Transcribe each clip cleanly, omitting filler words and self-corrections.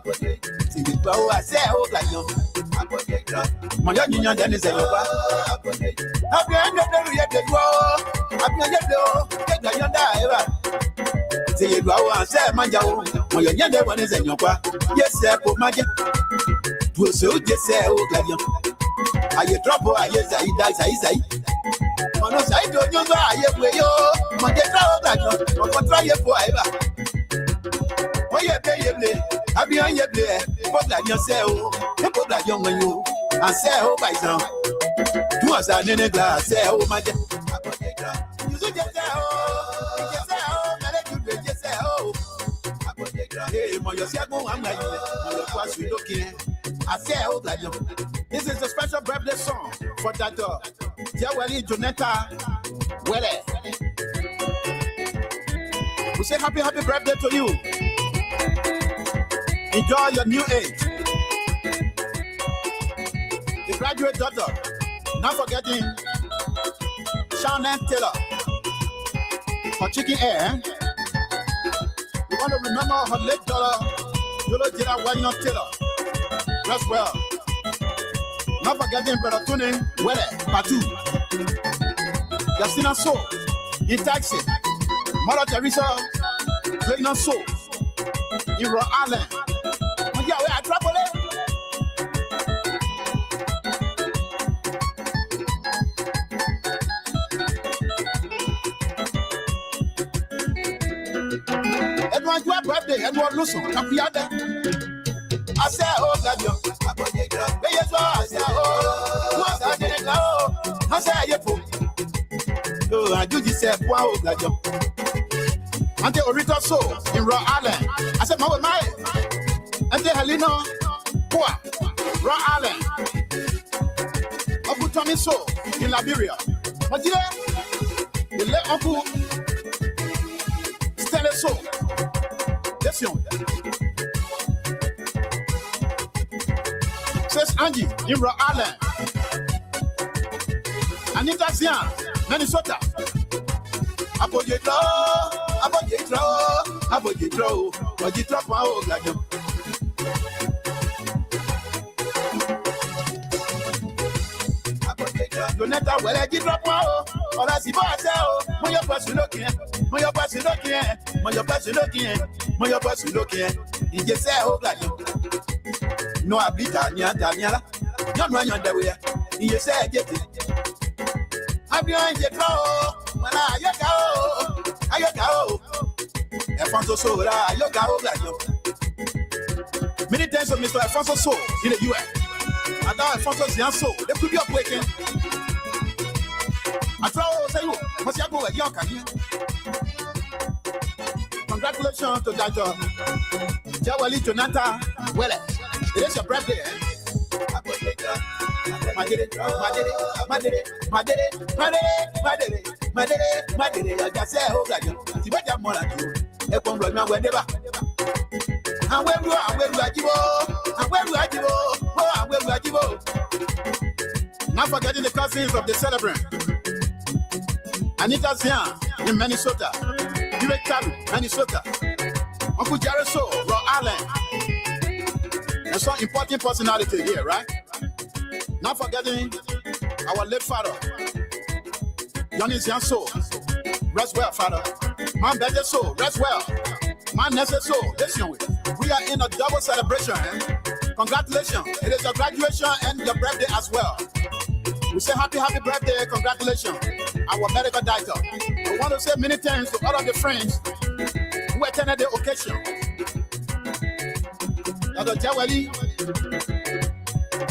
See the power, I say, oh, like you. My young union, then is a yoga. I've been the war. I've been the yonder. See you go and say, Manja, my young one is a yoga. Yes, sir, for Maja. Will so just say, oh, like you. I drop, I yes, I die. On the side of your eye, you my get out like you. Try it forever. Oh, yeah, baby. I be on your play. Put like yourself. Put like young when you. I say, oh, by some. Two us are in a glass. Say, oh, my dear. You should just say, oh, just say, oh, just say, oh. Hey, my yourself, I'm like you. Looking. I say, oh, like you. This is a special birthday song for that dog. Jawali Jonetta. Well, we say happy birthday to you. Enjoy your new age. The graduate daughter, not forgetting Shannon Taylor for Chicken Air. We want to remember her late daughter, Yolo Jira Wanya Taylor. Rest well. Not forgetting Brother Tony Wele Batu. Justina So in Taxi. Mother Teresa Reina So in Rhode Island. Yeah, we are traveling. Edward, your birthday, Edward Lusso, Capiada. I say, oh, God, you. I say, oh, I didn't know. I say, you. Oh, I do this, wow, God, you. And the Orita So in Rhode Island. I said, my. And the Helena, Poa, Rhode Island. Uncle Tommy So in Liberia. But you let Uncle Stanley So. Yes, you. Says Angie in Rhode Island. Anita Zian, Minnesota. Apojitro, like you. Jonetta, well, I give up now. Or as if I say, when your person looking, you just say, oh, like you. No, I beat Daniela. Not run on the way. You say, get it. I'm behind your car. When I go. Alfonso Sola, I go like you. Many thanks to Mr. Alfonso So in the US. And now Alfonso Zian So, they could be up waking. I throw say, what's your go at your career? Congratulations to Dr. Jawali Jonathan. Well, it is your birthday. My daddy, I just say, oh, God, you better more than you. A comrade, whenever. And where you are, not forgetting the cousins of the celebrant. Anita Zian in Minnesota. Director, Minnesota. Uncle Jerry So, Rhode Island. And some important personality here, right? Not forgetting our late father, Johnny Zian So. Rest well, father. Man, better so, rest well. Man, necessary so, listen with. We are in a double celebration. Congratulations. It is your graduation and your birthday as well. We say happy birthday, congratulations. Our medical doctor. I want to say many thanks to all of the friends who attended the occasion. Dr. Jawali,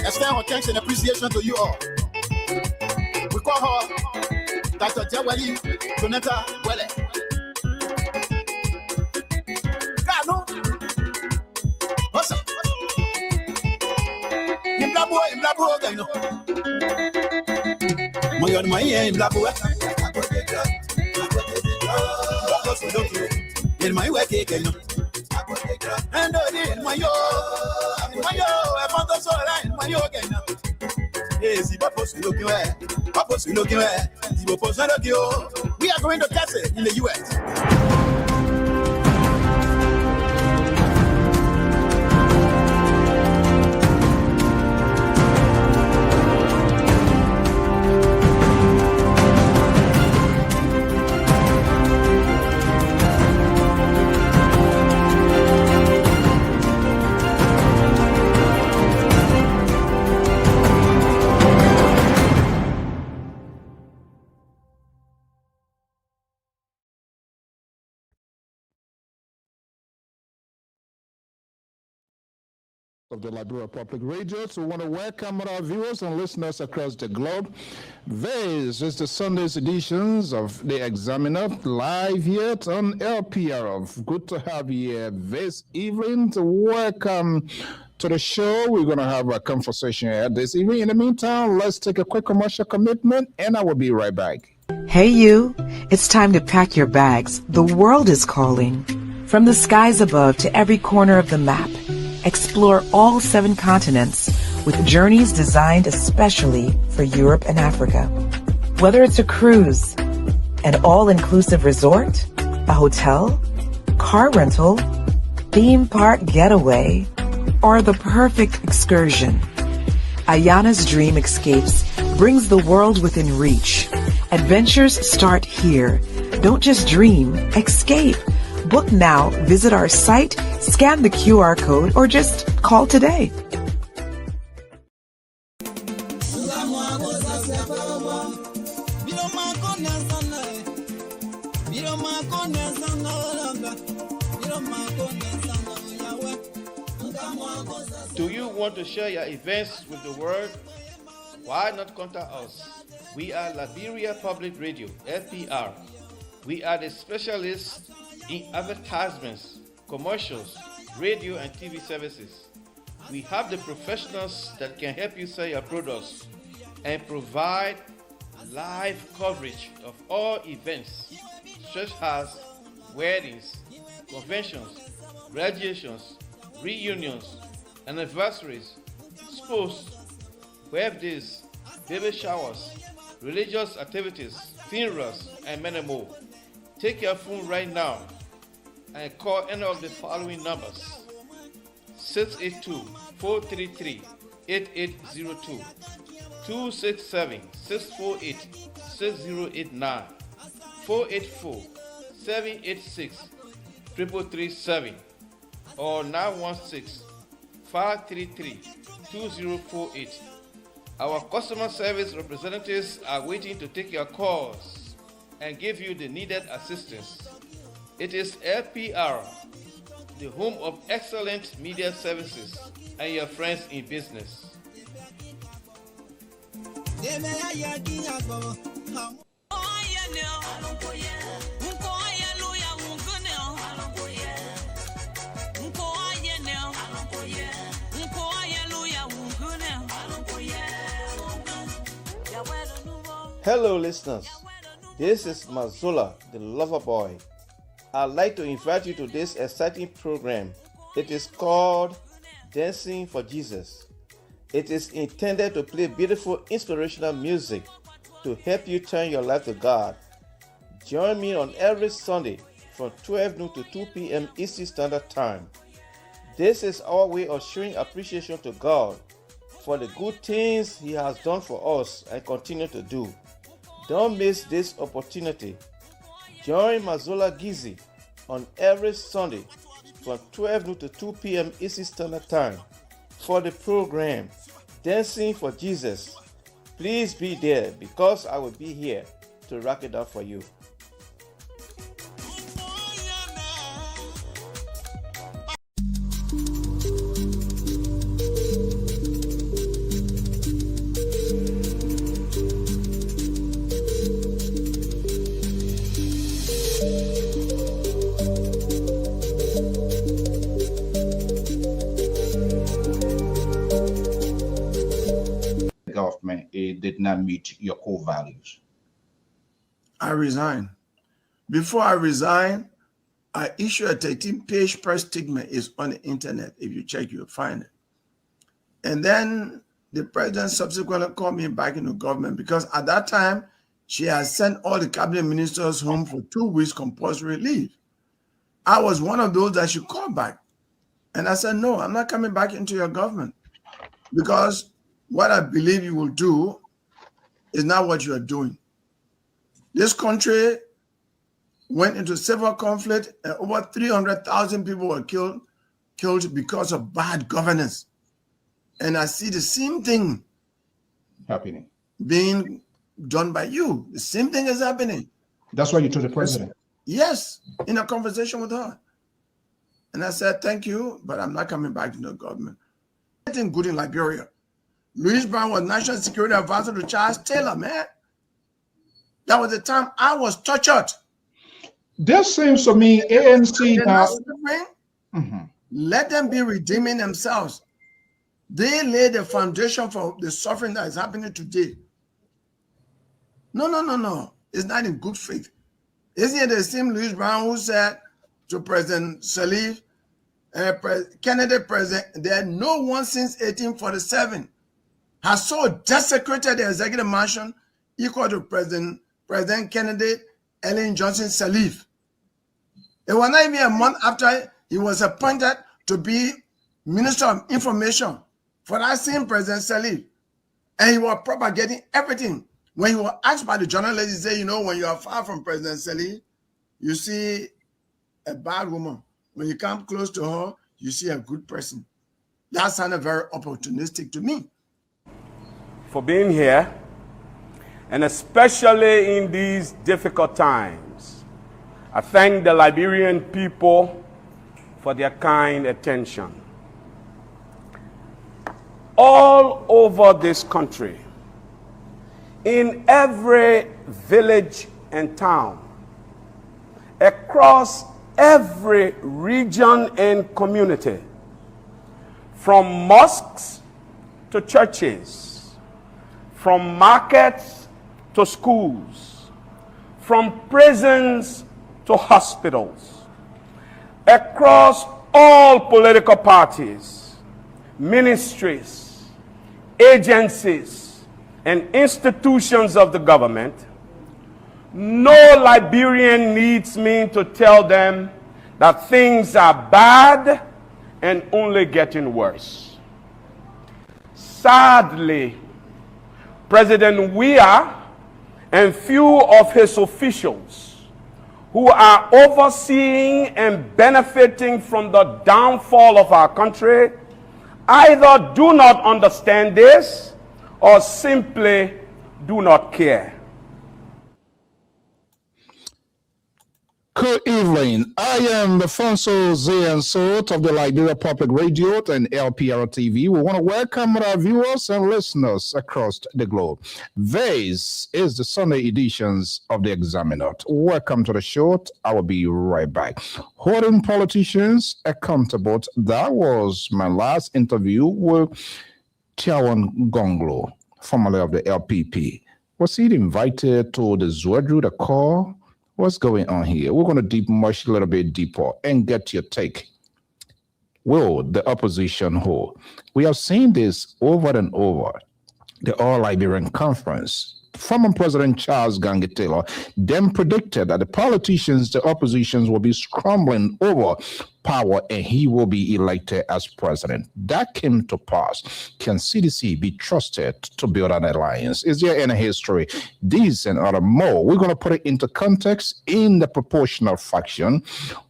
extend our thanks and appreciation to you all. We call her Dr. Jawali Jonetta Wele. Gano. What's up? In Blabo, Gano. Moyon Maya in Blabo. In my way, Gano. And in my yo, I found us all right, my yo again. Yes, he was looking where. We are going to test it in the US. of the Liberia Public Radio. So we want to welcome our viewers and listeners across the globe. This is the Sunday's editions of The Examiner, live here on LPRF. Good to have you here this evening. Welcome to the show. We're going to have a conversation here this evening. In the meantime, let's take a quick commercial commitment, and I will be right back. Hey you, it's time to pack your bags. The world is calling. From the skies above to every corner of the map, explore all 7 continents with journeys designed especially for Europe and Africa. Whether it's a cruise, an all-inclusive resort, a hotel, car rental, theme park getaway, or the perfect excursion, Ayana's Dream Escapes brings the world within reach. Adventures start here. Don't just dream, escape. Book now, visit our site, scan the QR code, or just call today. Do you want to share your events with the world? Why not contact us? We are Liberia Public Radio, LPR. We are the specialists in advertisements, commercials, radio and TV services. We have the professionals that can help you sell your products and provide live coverage of all events such as weddings, conventions, graduations, reunions, anniversaries, sports, birthdays, baby showers, religious activities, funerals, and many more. Take your phone right now and call any of the following numbers: 682-433-8802, 267-648-6089, 484-786-3337, or 916-533-2048. Our customer service representatives are waiting to take your calls and give you the needed assistance. It is LPR, the home of excellent media services and your friends in business. Hello listeners, this is Mazola, the lover boy. I'd like to invite you to this exciting program. It is called Dancing for Jesus. It is intended to play beautiful inspirational music to help you turn your life to God. Join me on every Sunday from 12 noon to 2 p.m. Eastern Standard Time. This is our way of showing appreciation to God for the good things He has done for us and continue to do. Don't miss this opportunity. Join Mazola Gizi on every Sunday from 12 noon to 2 p.m. Eastern Standard Time for the program Dancing for Jesus. Please be there because I will be here to rock it up for you. Government, it did not meet your core values? I resign. Before I resign, I issue a 13-page press statement. It's on the internet. If you check, you'll find it. And then the president subsequently called me back into government because at that time, she had sent all the cabinet ministers home for 2 weeks compulsory leave. I was one of those that she called back. And I said, no, I'm not coming back into your government because what I believe you will do is not what you are doing. This country went into civil conflict and over 300,000 people were killed because of bad governance. And I see the same thing Happening. being done by you. The same thing is happening. That's why you told the president. Yes, in a conversation with her. And I said, thank you, but I'm not coming back to the government. Anything good in Liberia. Louis Brown was National Security Advisor to Charles Taylor, man. That was the time I was tortured. This seems to me ANC now. Let them be redeeming themselves. They laid the foundation for the suffering that is happening today. No. It's not in good faith. Isn't it the same Louis Brown who said to President Salif, Kennedy president, that no one since 1847 has so desecrated the executive mansion equal to President Kennedy, Ellen Johnson Salif. It was not even a month after he was appointed to be Minister of Information for that same President Salif. And he was propagating everything. When he was asked by the journalist, he said, you know, when you are far from President Salif, you see a bad woman. When you come close to her, you see a good person. That sounded very opportunistic to me. For being here, and especially in these difficult times, I thank the Liberian people for their kind attention. All over this country, in every village and town, across every region and community, from mosques to churches, from markets to schools, from prisons to hospitals, across all political parties, ministries, agencies, and institutions of the government, no Liberian needs me to tell them that things are bad and only getting worse. Sadly, President Weah and few of his officials who are overseeing and benefiting from the downfall of our country either do not understand this or simply do not care. Good evening. I am Alfonso Ziansot of the Liberia Public Radio and LPR TV. We want to welcome our viewers and listeners across the globe. This is the Sunday editions of the Examiner. Welcome to the show. I will be right back. Holding politicians accountable. That was my last interview with Tiawan Gonglo, formerly of the LPP. Was he invited to the Zwedru, the call? What's going on here? We're going to deep mush a little bit deeper and get your take. Will the opposition hold? We have seen this over and over. The All Liberian Conference, former President Charles Gange Taylor, then predicted that the politicians, the oppositions, will be scrambling over power and he will be elected as president. That came to pass. Can CDC be trusted to build an alliance? Is there any history? These and other more. We're going to put it into context in the proportional faction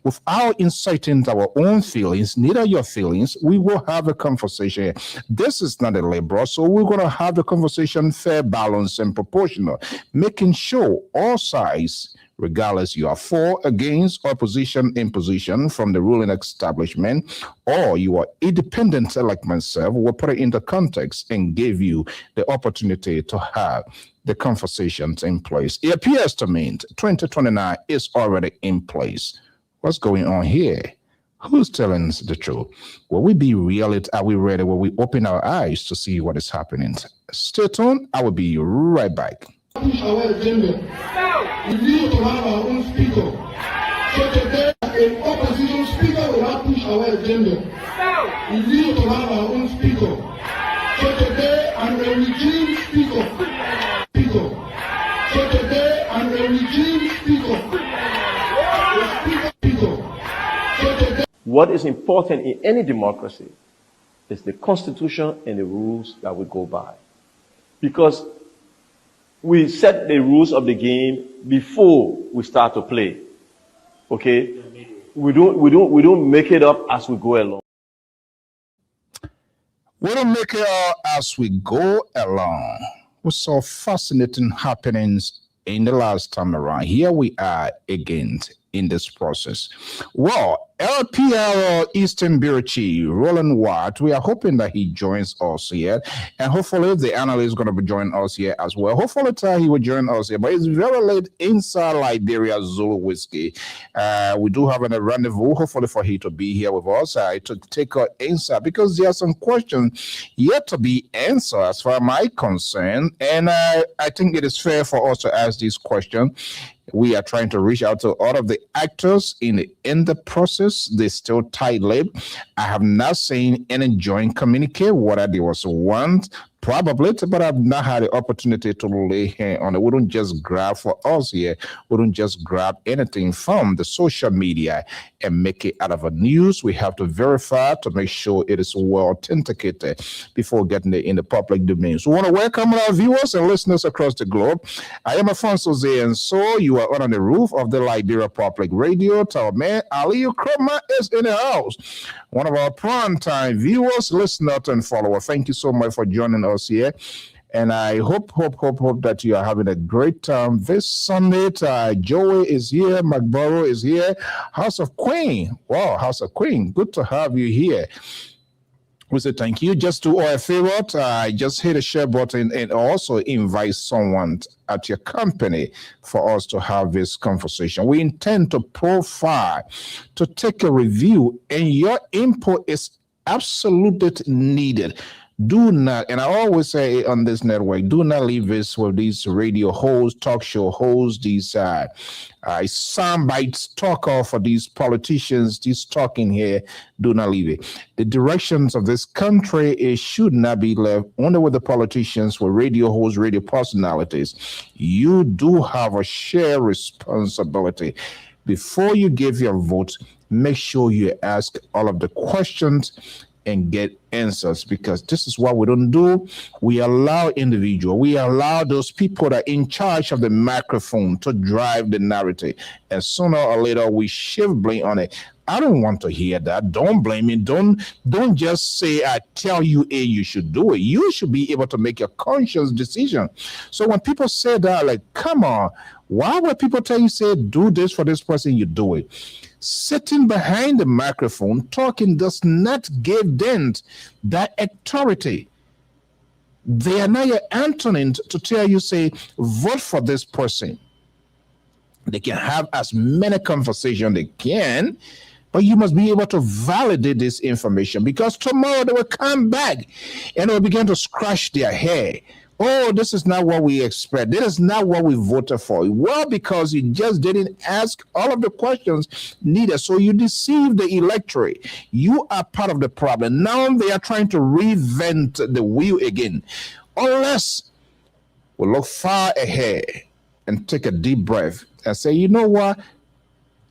without inciting our own feelings, neither your feelings. We will have a conversation. This is not a liberal, so we're going to have the conversation fair, balanced, and proportional, making sure all sides, regardless you are for, against, opposition, imposition from the ruling establishment, or you are independent like myself, we'll put it into context and give you the opportunity to have the conversations in place. It appears to me 2029 is already in place. What's going on here? Who's telling us the truth? Will we be real? Are we ready? Will we open our eyes to see what is happening? Stay tuned. I will be right back. Push our agenda. We need to have our own speaker. So today, an opposition speaker will not push our agenda. We need to have our own speaker. So today, I'm a regime speaker. So today, I'm a regime speaker. What is important in any democracy is the constitution and the rules that we go by. Because we set the rules of the game before we start to play. Okay? We don't make it up as we go along. We don't make it up as we go along. We saw fascinating happenings in the last time around. Here we are again. in this process. Well, LPR Eastern Bureau Chief Roland Watt, we are hoping that he joins us here, and hopefully the analyst is going to be joining us here as well. Hopefully he will join us here, but it's very late inside Liberia Zulu Whiskey. We do have a rendezvous, hopefully for he to be here with us to take our answer, because there are some questions yet to be answered as far as my concern, and I think it is fair for us to ask these questions. We are trying to reach out to all of the actors in the process. They still tight-lipped. I have not seen any joint communique, whether there was one, probably, but I've not had the opportunity to lay hand on it. We don't just grab for us here. We don't just grab anything from the social media and make it out of a news. We have to verify to make sure it is well authenticated before getting it in the public domain. So we want to welcome our viewers and listeners across the globe. I am Alfonso Zay, and so you are on the roof of the Liberia Public Radio. Our man Aliyu Kroma is in the house. One of our prime time viewers, listeners, and followers. Thank you so much for joining us here. And I hope that you are having a great time this Sunday. Joey is here, McBorough is here, House of Queen. Wow, House of Queen, good to have you here. We say thank you. Just do all a favor, just hit the share button and also invite someone at your company for us to have this conversation. We intend to profile, to take a review, and your input is absolutely needed. Do not, and I always say on this network, do not leave this with these radio hosts, talk show hosts, these sound bites, talk off for these politicians, these talking here. Do not leave it. The directions of this country should not be left only with the politicians, with radio hosts, radio personalities. You do have a shared responsibility. Before you give your vote, make sure you ask all of the questions and get answers, because this is what we don't do. We allow individuals, we allow those people that are in charge of the microphone to drive the narrative, and sooner or later we shift blame on it. I don't want to hear that. Don't blame me. Don't just say I tell you you should do it. You should be able to make a conscious decision. So when people say that, like, come on, why would people tell you, say, do this for this person, you do it? Sitting behind the microphone talking does not give them that authority. They are not your Antonin to tell you, say, vote for this person. They can have as many conversations they can, but you must be able to validate this information, because tomorrow they will come back and they will begin to scratch their hair. Oh, this is not what we expect. This is not what we voted for. Well, because you just didn't ask all of the questions needed. So you deceived the electorate. You are part of the problem. Now they are trying to reinvent the wheel again. Unless we look far ahead and take a deep breath and say, you know what?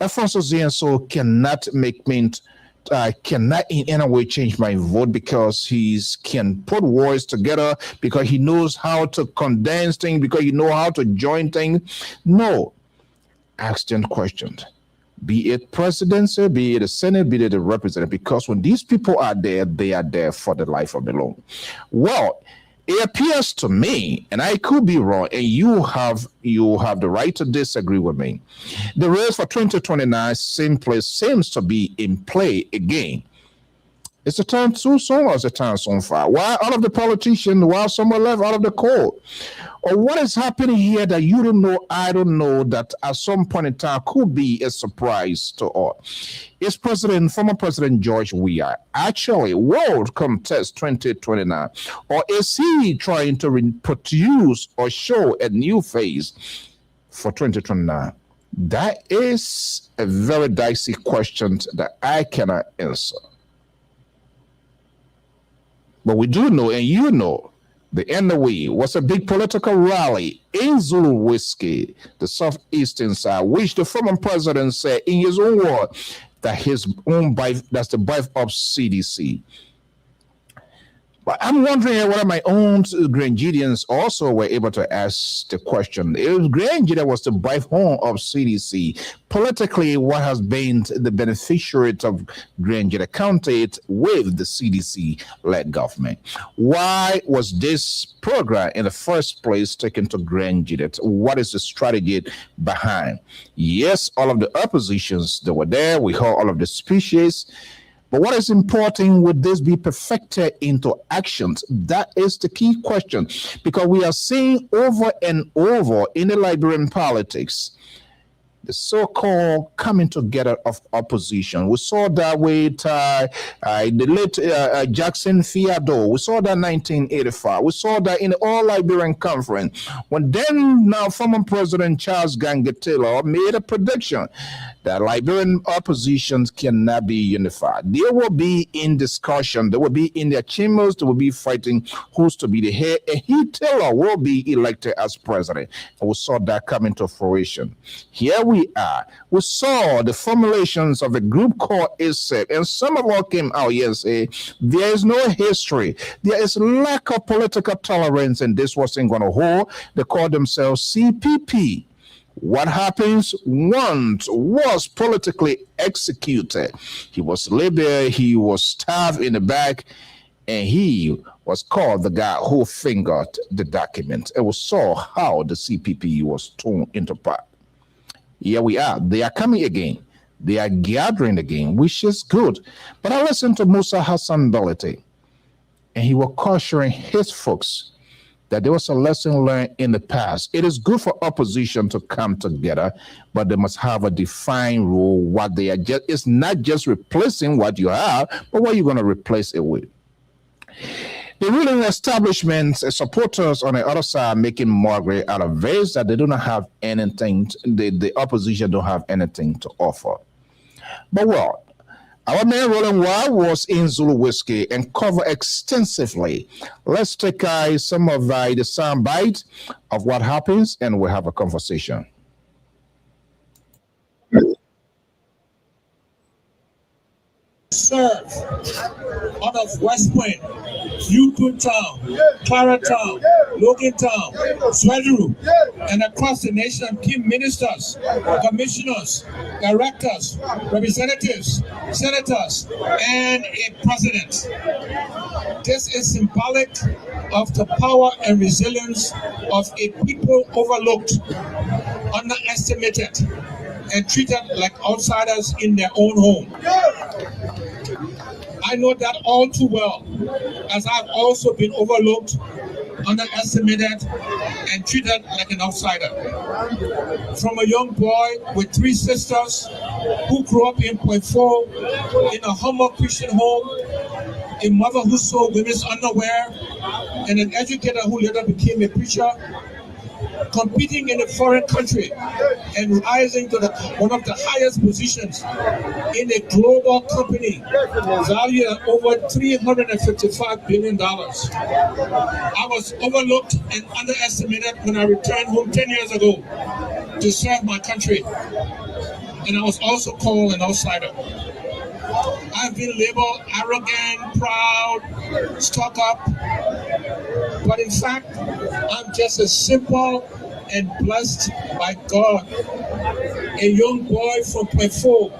Alfonso Zienso cannot make me, cannot in any way change my vote, because he can put words together, because he knows how to condense things, because he knows how to join things. No. Ask them questions. Be it presidency, be it the Senate, be it the representative, because when these people are there, they are there for the life of the Lord. Well, it appears to me, and I could be wrong, and you have the right to disagree with me. The race for 2029 simply seems to be in play again. Is the time too soon, or is the time so far? Why all of the politicians, while some are left out of the court? Or what is happening here that you don't know, I don't know, that at some point in time could be a surprise to all? Is former President George Weah actually world contest 2029? Or is he trying to produce or show a new face for 2029? That is a very dicey question that I cannot answer. But we do know, and you know, the NOE was a big political rally in Zulu Whiskey, the southeastern side, which the former president said in his own words that his own that's the birth of CDC. But I'm wondering whether my own Grangidians also were able to ask the question. If Grangida was the bright home of CDC, politically, what has been the beneficiary of Grangida County with the CDC-led government? Why was this program in the first place taken to Grangida? What is the strategy behind? Yes, all of the oppositions that were there, we heard all of the speeches. But what is important, would this be perfected into actions? That is the key question, because we are seeing over and over in the Liberian politics the so-called coming together of opposition. We saw that with the late Jackson Fiado. We saw that 1985. We saw that in the All-Liberian Conference, when then now former President Charles Ganga Taylor made a prediction that Liberian oppositions cannot be unified. They will be in discussion. They will be in their chambers. They will be fighting who's to be the head. And he, Taylor, will be elected as president. And we saw that coming to fruition. Here we are. We saw the formulations of a group called ISEP. And some of all came out here and say, there is no history. There is lack of political tolerance, and this wasn't going to hold. They call themselves CPP. What happens once was politically executed. He was labeled, he was stabbed in the back, and he was called the guy who fingered the document. And we saw how the CPP was torn into part. Here we are. They are coming again. They are gathering again, which is good. But I listened to Musa Hassan Belete, and he was cautioning his folks that there was a lesson learned in the past. It is good for opposition to come together, but they must have a defined rule. What they are just, it's not just replacing what you have, but what you're going to replace it with. The ruling establishment supporters on the other side making mockery out of this, that they do not have anything, the opposition don't have anything to offer. But well, our man Roland Wild was in Zulu Whiskey and covered extensively. Let's take some of the sound bite of what happens, and we'll have a conversation. Serve out of West Point, Yukon Town, Clara Town, Logan Town, Swedru, and across the nation, key ministers, commissioners, directors, representatives, senators, and a president. This is symbolic of the power and resilience of a people overlooked, underestimated, and treated like outsiders in their own home. I know that all too well, as I've also been overlooked, underestimated, and treated like an outsider. From a young boy with 3 sisters who grew up in Point 4 in a humble Christian home, a mother who sold women's underwear, and an educator who later became a preacher, competing in a foreign country and rising to one of the highest positions in a global company valued at over $355 billion. I was overlooked and underestimated when I returned home 10 years ago to serve my country, and I was also called an outsider. I've been labeled arrogant, proud, stuck up, but in fact, I'm just a simple and blessed by God, a young boy from Point 4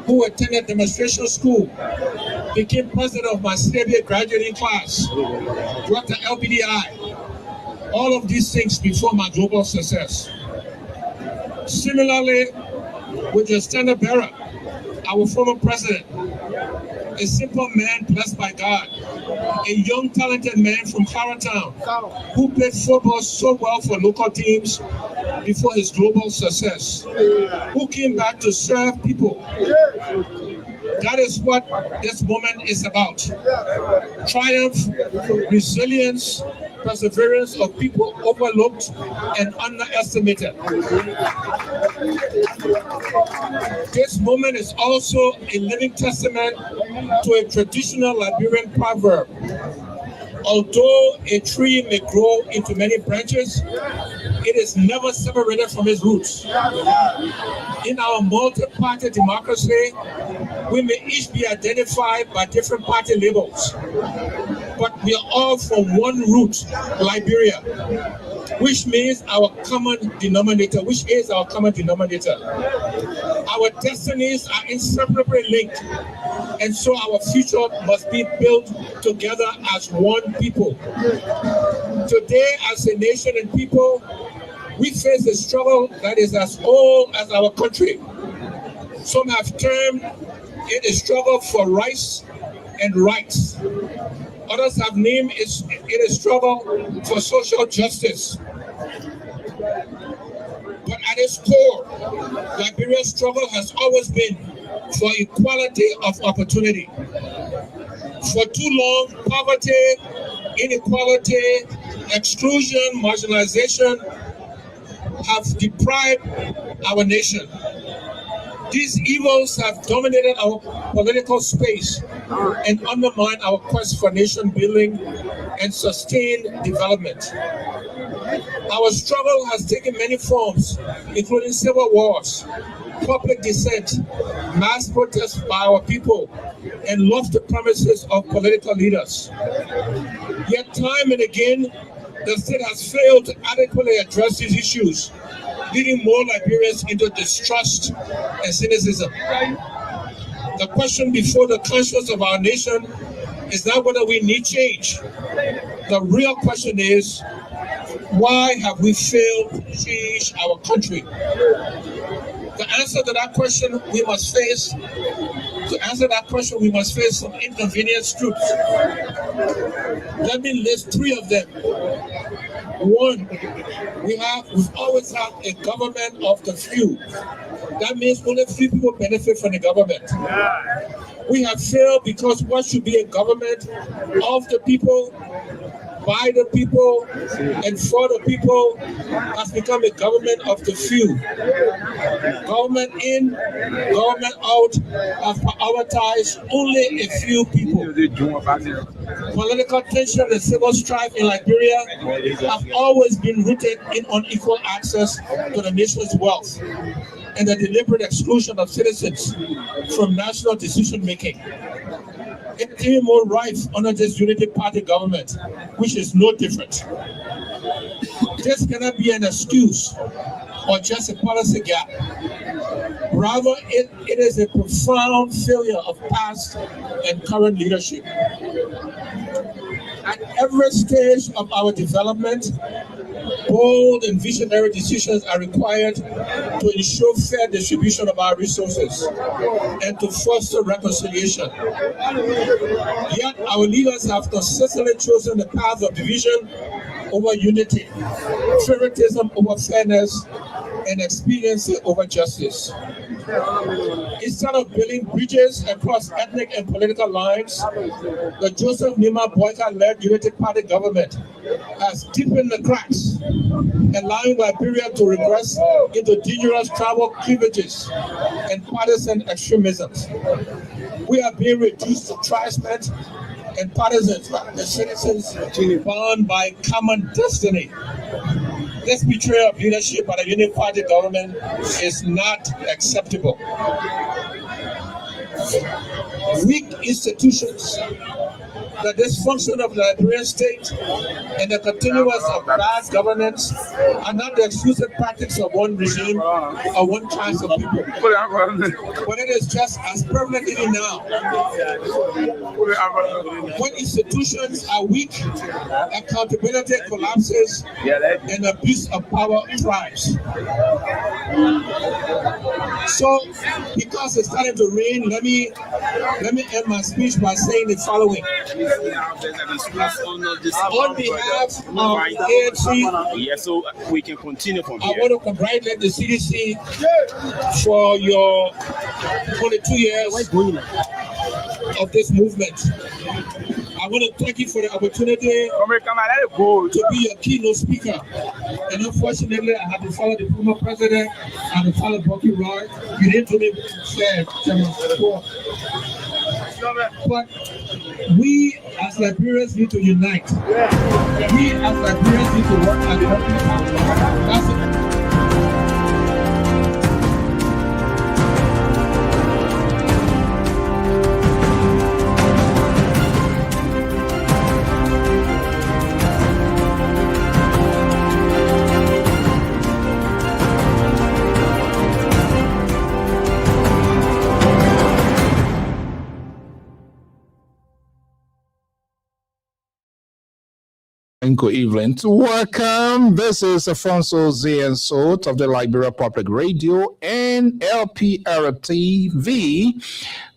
who attended demonstration school, became president of my Savior graduating class, brought the LBDI, all of these things before my global success. Similarly, with your standard bearer, our former president, a simple man blessed by God, a young talented man from Harrowtown who played football so well for local teams before his global success, who came back to serve people. That is what this moment is about. Triumph, resilience, perseverance of people overlooked and underestimated. This moment is also a living testament to a traditional Liberian proverb. Although a tree may grow into many branches, it is never separated from its roots. In our multi-party democracy, we may each be identified by different party labels, but we are all from one root, Liberia, which means our common denominator, which is our common denominator. Our destinies are inseparably linked, and so our future must be built together as one people. Today, as a nation and people, we face a struggle that is as old as our country. Some have termed it a struggle for rights and rights. Others have named it a struggle for social justice. But at its core, Liberia's struggle has always been for equality of opportunity. For too long, poverty, inequality, exclusion, marginalization have deprived our nation. These evils have dominated our political space and undermined our quest for nation building and sustained development. Our struggle has taken many forms, including civil wars, public dissent, mass protests by our people, and lofty promises of political leaders. Yet time and again, the state has failed to adequately address these issues, leading more Liberians into distrust and cynicism. The question before the conscience of our nation is not whether we need change. The real question is, why have we failed to change our country? To answer that question, we must face some inconvenience truths. Let me list three of them. One, we've always had a government of the few. That means only few people benefit from the government. We have failed because what should be a government of the people, by the people, and for the people has become a government of the few. Government in, government out have prioritized only a few people. Political tension and civil strife in Liberia have always been rooted in unequal access to the nation's wealth and the deliberate exclusion of citizens from national decision-making. It's even more rife under this unity party government, which is no different. This cannot be an excuse or just a policy gap. Rather, it is a profound failure of past and current leadership. At every stage of our development, bold and visionary decisions are required to ensure fair distribution of our resources and to foster reconciliation. Yet our leaders have consistently chosen the path of division over unity, favoritism over fairness, and expediency over justice. Instead of building bridges across ethnic and political lines, the Joseph Nima Boyka-led Unity Party government has deepened the cracks, allowing Liberia to regress into dangerous tribal cleavages and partisan extremisms. We are being reduced to tribesmen and partisans, the citizens bound by common destiny. This betrayal of leadership by the Unity Party government is not acceptable. Weak institutions, the dysfunction of the Liberian state, and the continuance of bad governance are not the exclusive practice of one regime or one class of people. But it is just as prevalent even now. When institutions are weak, accountability collapses and abuse of power thrives. So, because it's starting to rain, let me end my speech by saying the following. On behalf of ANC, yes, so we can continue from here. I want to congratulate the CDC for your 22 years of this movement. I want to thank you for the opportunity to be your keynote speaker. And unfortunately, I had to follow the former president and to follow Bucky Roy. You didn't do me fair, but we as Liberians need to unite. We as Liberians need to work as one. and good evening. Welcome. This is Afonso Z and Sot of the Liberia Public Radio and LPR TV.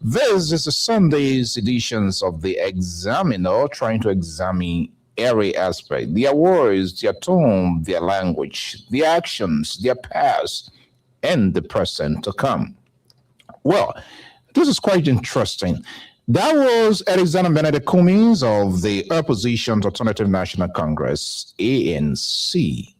This is the Sunday's editions of the Examiner, trying to examine every aspect, their words, their tone, their language, their actions, their past, and the present to come. Well, this is quite interesting. That was Alexander Benedict Cummings of the Opposition's Alternative National Congress, ANC,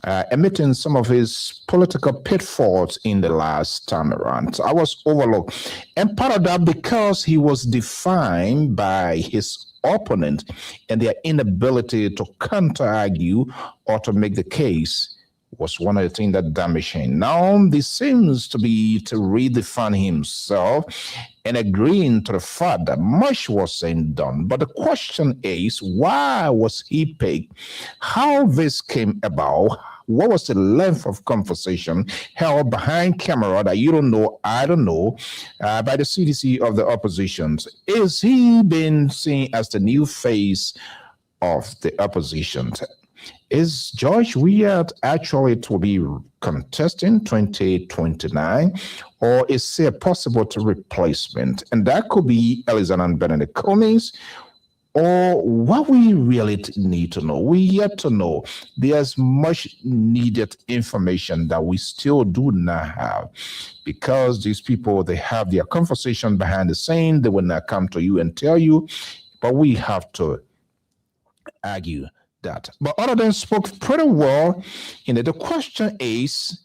admitting some of his political pitfalls in the last time around. I was overlooked. And part of that because he was defined by his opponent and their inability to counter-argue or to make the case was one of the things that damaged him. Now, this seems to be to redefine himself and agreeing to the fact that much was said and done. But the question is, why was he picked? How this came about? What was the length of conversation held behind camera that you don't know, I don't know, by the CDC of the opposition? Is he been seen as the new face of the opposition? Is George Weah actually to be contesting 2029, or is there a possible replacement? And that could be Alexander Benedict Cummings, or what we really need to know. We yet to know. There's much needed information that we still do not have, because these people, they have their conversation behind the scene. They will not come to you and tell you, but we have to argue that. But other than spoke pretty well, the question is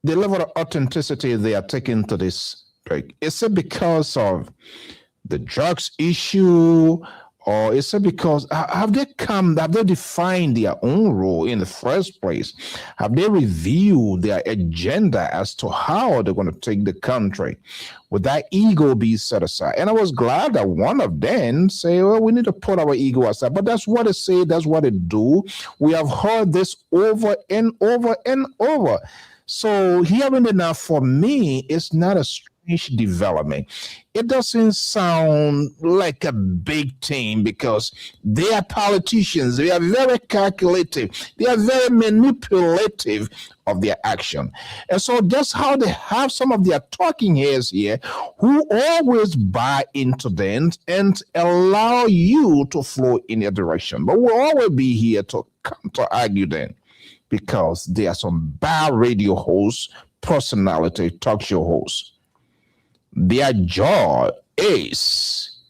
the level of authenticity they are taking to this break. Is it because of the drugs issue, or is it because have they defined their own role in the first place? Have they revealed their agenda as to how they're going to take the country? Would that ego be set aside? And I was glad that one of them say, well, we need to put our ego aside. But that's what they say, that's what they do. We have heard this over and over and over. So hearing it now, for me, it's not a strange development. It doesn't sound like a big thing, because they are politicians. They are very calculative. They are very manipulative of their action. And so that's how they have some of their talking heads here who always buy into them and allow you to flow in their direction. But we'll always be here to come to argue them, because there are some bad radio hosts, personality, talk show hosts. Their job is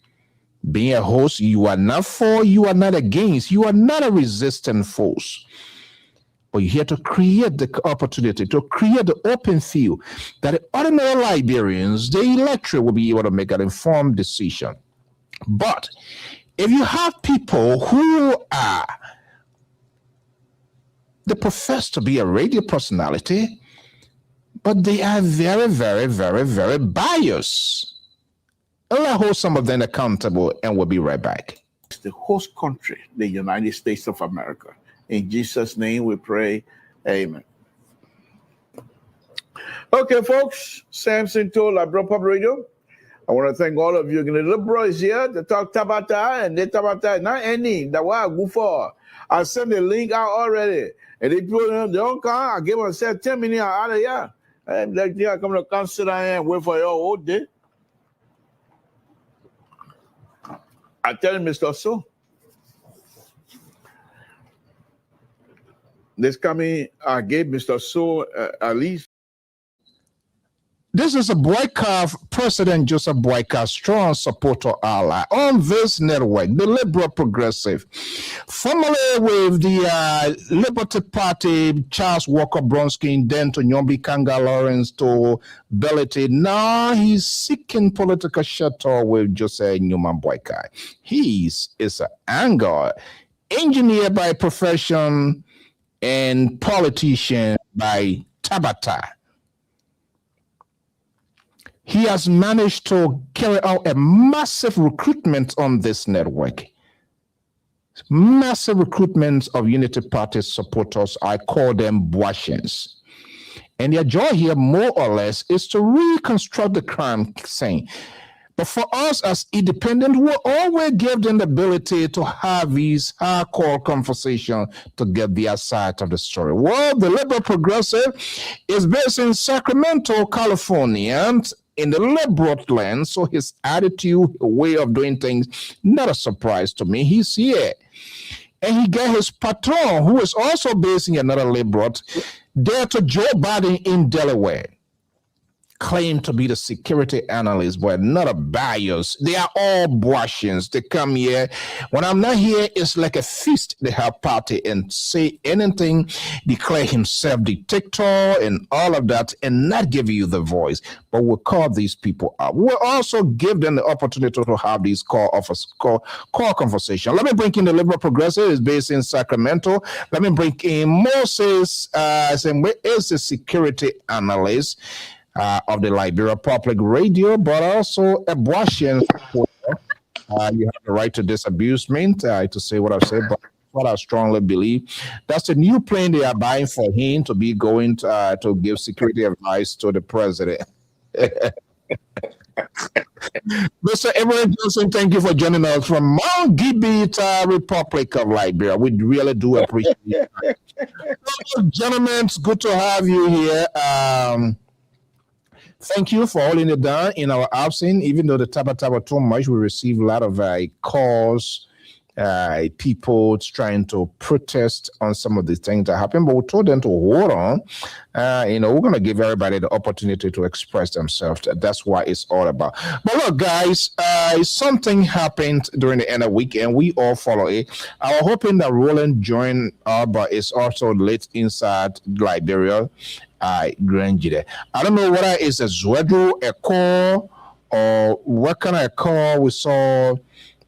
being a host. You are not for, you are not against, you are not a resistant force. But you're here to create the opportunity, to create the open field that the ordinary Liberians, the electorate, will be able to make an informed decision. But if you have people who are, they profess to be a radio personality, but they are very, very, very, very biased. I'll hold some of them accountable, and we'll be right back. The host country, the United States of America. In Jesus' name we pray, amen. Okay, folks, Samson told Liberia Public Radio. I want to thank all of you. The little boys here to talk Tabata, and they Tabata, not any, that what I go for. I sent the link out already. And they don't come, I give them 10 minutes out of here. And like they are coming to come sit down and wait for you all day. I tell him, Mr. So. This coming, I gave Mr. So at least. This is a Boyka, President Joseph Boyka, strong supporter ally on this network, the Liberal Progressive. Formerly with the Liberty Party, Charles Walker Bronsky, then to Nyombi Kanga Lawrence to Belity. Now he's seeking political shelter with Joseph Newman Boyka. He is an anger engineer by profession and politician by Tabata. He has managed to carry out a massive recruitment on this network. Massive recruitment of Unity Party supporters. I call them Boashins. And their joy here, more or less, is to reconstruct the crime scene. But for us as independent, we always give them the ability to have these hardcore conversations to get their side of the story. Well, the Liberal Progressive is based in Sacramento, California, and in the liberal land, so his attitude, way of doing things, not a surprise to me. He's here. And he got his patron, who is also based in another liberal, there to Joe Biden in Delaware. Claim to be the security analyst, but not a bias. They are all Russians. They come here. When I'm not here, it's like a feast. They have party and say anything, declare himself dictator and all of that, and not give you the voice. But we'll call these people up. We'll also give them the opportunity to have these call conversation. Let me bring in the Liberal Progressive. Is based in Sacramento. Let me bring in Moses, is a security analyst of the Liberia Public Radio, but also a Russian supporter. You have the right to disabusement, to say what I've said, but what I strongly believe, that's a new plane they are buying for him to be going to give security advice to the president. Mr. Everett Johnson, thank you for joining us from Mount Gibbet, Republic of Liberia. We really do appreciate it. Gentlemen, it's good to have you here. Thank you for holding it down in our absence. Even though the Taba too much, we received a lot of calls, people trying to protest on some of the things that happened, but we told them to hold on. We're going to give everybody the opportunity to express themselves. That's what it's all about. But look, guys, something happened during the end of the week, and we all follow it. I was hoping that Roland joined us, but it's also late inside Liberia. I don't know whether it's a Zwedro, a call, or what kind of call. We saw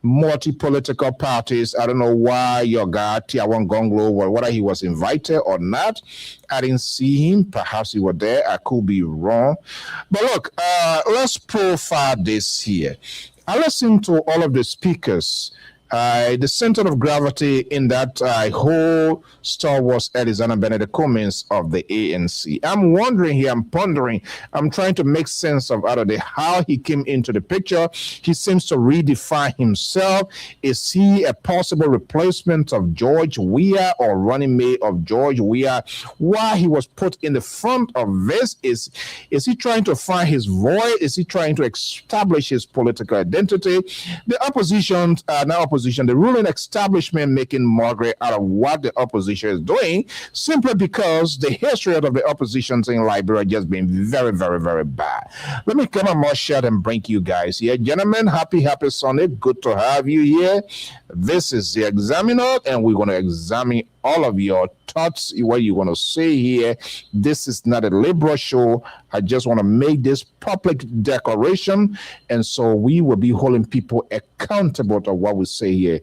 multi-political parties. I don't know why your guy, Tiawan Gonglo, or whether he was invited or not. I didn't see him. Perhaps he was there. I could be wrong. But look, let's profile this here. I listened to all of the speakers. The center of gravity in that whole Star Wars Alexander Benedict Cummings of the ANC. I'm wondering here, I'm pondering, I'm trying to make sense of out of the how he came into the picture. He seems to redefine himself. Is he a possible replacement of George Weah or running mate of George Weah? Why he was put in the front of this? Is he trying to find his voice? Is he trying to establish his political identity? The opposition, the ruling establishment making Margaret out of what the opposition is doing, simply because the history of the opposition in Liberia has just been very, very, very bad. Let me come on more shot and bring you guys here. Gentlemen, happy Sunday. Good to have you here. This is the Examiner, and we're going to examine all of your thoughts, what you want to say here. This is not a liberal show. I just want to make this public declaration, and so we will be holding people accountable to what we say here.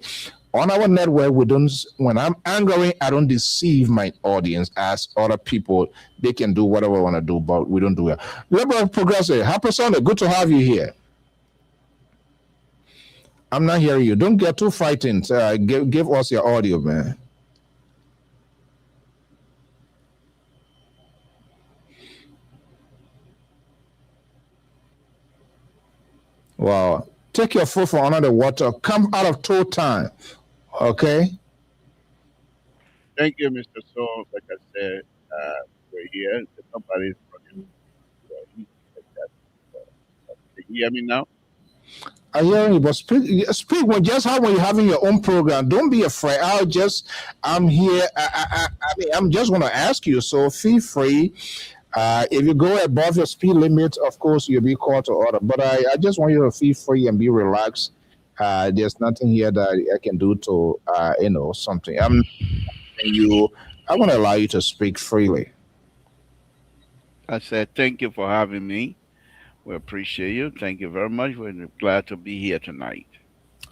On our network, we don't. When I'm angry, I don't deceive my audience as other people. They can do whatever they want to do, but we don't do it. Liberal Progressive, happy Sunday. Good to have you here. I'm not hearing you. Don't get too frightened. Give us your audio, man. Wow. Take your foot from under the water. Come out of toe time. Okay? Thank you, Mr. So. Like I said, we're here. Somebody's running. Can you hear me now? I hear you, but speak when you're having your own program. Don't be afraid. I'm here. I'm just going to ask you, so feel free. If you go above your speed limit, of course, you'll be called to order. But I just want you to feel free and be relaxed. There's nothing here that I can do to, something. I want to allow you to speak freely. I said, thank you for having me. We appreciate you. Thank you very much. We're glad to be here tonight.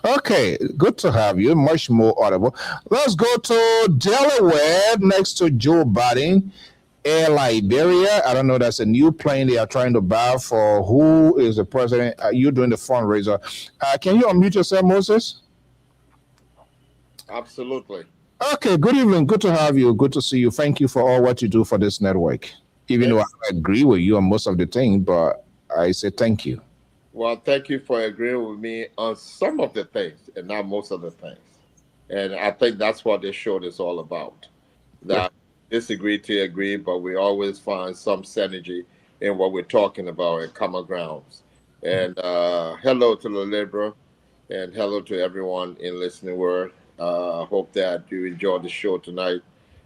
Okay, good to have you. Much more audible. Let's go to Delaware next to Joe Biden. Air Liberia. I don't know. That's a new plane they are trying to buy for who is the president. You're doing the fundraiser. Can you unmute yourself, Moses? Absolutely. Okay. Good evening. Good to have you. Good to see you. Thank you for all what you do for this network. Even though I agree with you on most of the things, but I say thank you. Well, thank you for agreeing with me on some of the things and not most of the things. And I think that's what this show is all about. That disagree to agree, but we always find some synergy in what we're talking about and common grounds. And hello to the Libra, and hello to everyone in listening word. Hope that you enjoyed the show tonight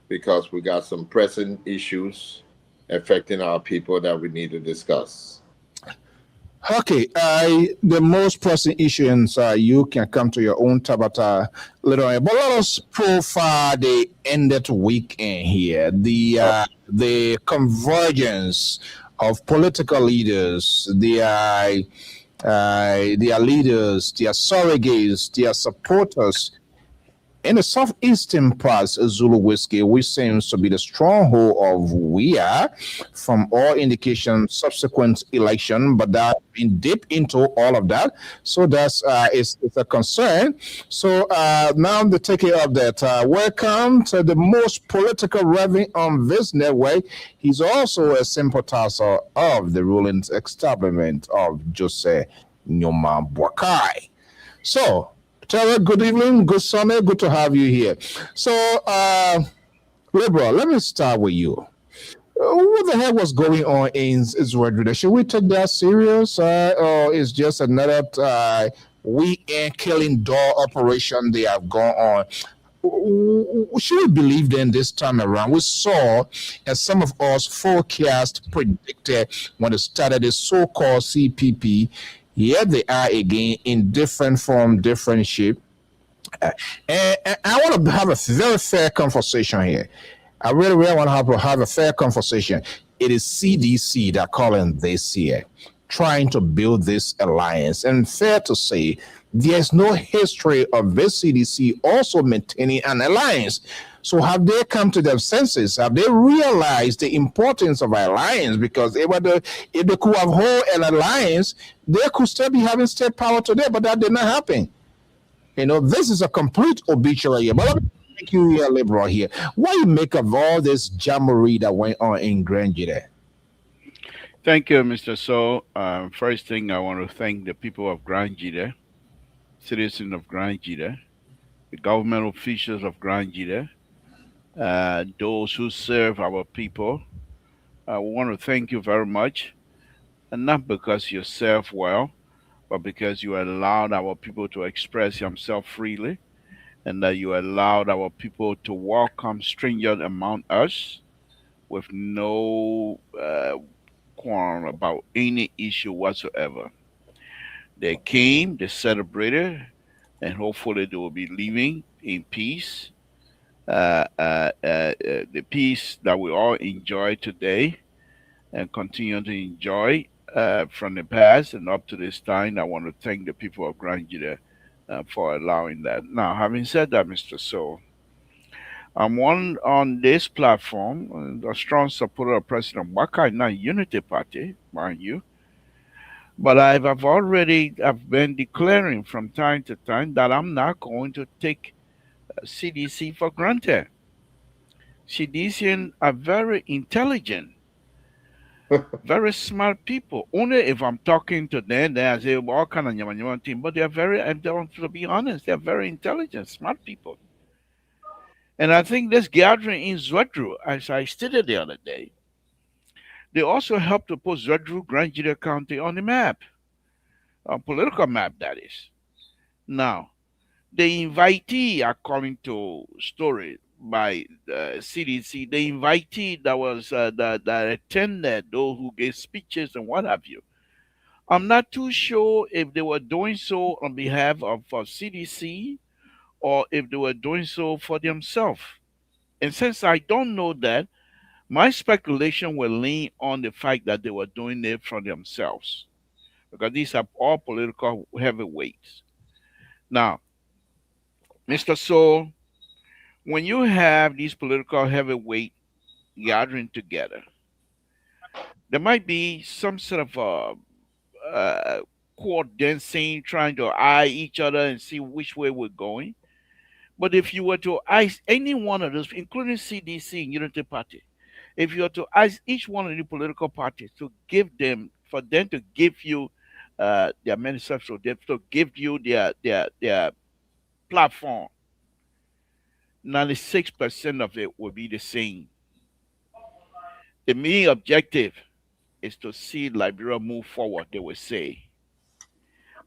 because we got some pressing issues affecting our people that we need to discuss. Okay, the most pressing issues you can come to your own Tabata later on. But let us profile the ended weekend here. The convergence of political leaders, their leaders, their surrogates, their supporters in the southeastern parts of Zulu whiskey, which seems to be the stronghold of WIA from all indications subsequent election, but that been deep into all of that. So that's it's a concern. So now the taking of that. Welcome to the most political reverend on this network. He's also a sympathizer of the ruling establishment of Jose Nyoma Boakai. So Tara, good evening, good Sunday, good to have you here. So, Libra, let me start with you. What the hell was going on in Israel? Should we take that serious, or is just another weekend killing door operation they have gone on? Should we believe them this time around? We saw, as some of us forecast predicted when it started the so-called CPP. Here they are again in different form, different shape. And I want to have a very fair conversation here. I really want to have a fair conversation. It is CDC that calling this here, trying to build this alliance. And fair to say, there's no history of this CDC also maintaining an alliance. So have they come to their senses? Have they realized the importance of alliance? Because if they could have hold an alliance, they could still be having state power today, but that did not happen. You know, this is a complete obituary. But let me make you here, liberal here. What do you make of all this jamboree that went on in Grangida? Thank you, Mr. So. First thing, I want to thank the people of Grangida, citizens of Grangida, the government officials of Grangida, those who serve our people. I want to thank you very much, and not because you serve well, but because you allowed our people to express themselves freely, and that you allowed our people to welcome strangers among us with no quarrel about any issue whatsoever. They came, they celebrated, and hopefully they will be living in peace. The peace that we all enjoy today and continue to enjoy from the past and up to this time. I want to thank the people of Grangida for allowing that. Now, having said that, Mr. So, I'm one on this platform, a strong supporter of President Wakaina Unity Party, mind you. But I've been declaring from time to time that I'm not going to take CDC for granted. CDCians are very intelligent, very smart people. Only if I'm talking to them, then I say well, all kind of nyama thing. But they're very, and to be honest, they're very intelligent, smart people. And I think this gathering in Zwedru, as I stated the other day, they also helped to put Zwedru, Grand Judea County on the map, a political map, that is. Now, the invitee, according to story by the CDC, the invitee that attended, those who gave speeches and what have you. I'm not too sure if they were doing so on behalf of CDC or if they were doing so for themselves. And since I don't know that, my speculation will lean on the fact that they were doing it for themselves because these are all political heavyweights. Now, Mr. Soul, when you have these political heavyweight gathering together, there might be some sort of court dancing, trying to eye each other and see which way we're going. But if you were to ask any one of those, including CDC and Unity Party, if you were to ask each one of the political parties to give them, for them to give you their manifesto, they to give you their platform. 96% of it will be the same. The main objective is to see Liberia move forward, they will say.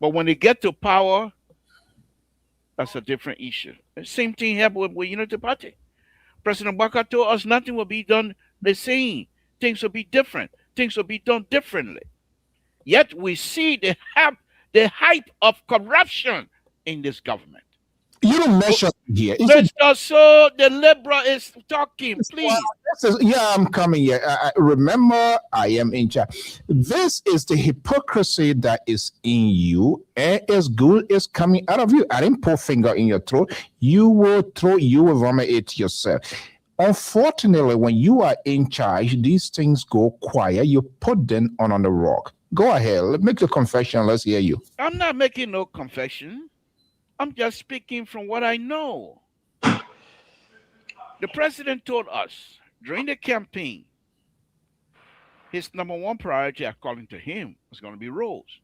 But when they get to power, that's a different issue. The same thing happened with Unity Party. President Baka told us nothing will be done the same. Things will be different. Things will be done differently. Yet we see the hype of corruption in this government. You don't measure here. Mr. So the liberal is talking, please. Yeah, I'm coming here. Remember, I am in charge. This is the hypocrisy that is in you, and as good is coming out of you. I didn't put finger in your throat. You will vomit it yourself. Unfortunately, when you are in charge, these things go quiet. You put them on the rock. Go ahead. Make the confession. Let's hear you. I'm not making no confession. I'm just speaking from what I know. The president told us during the campaign, his number one priority, according to him, was going to be roads.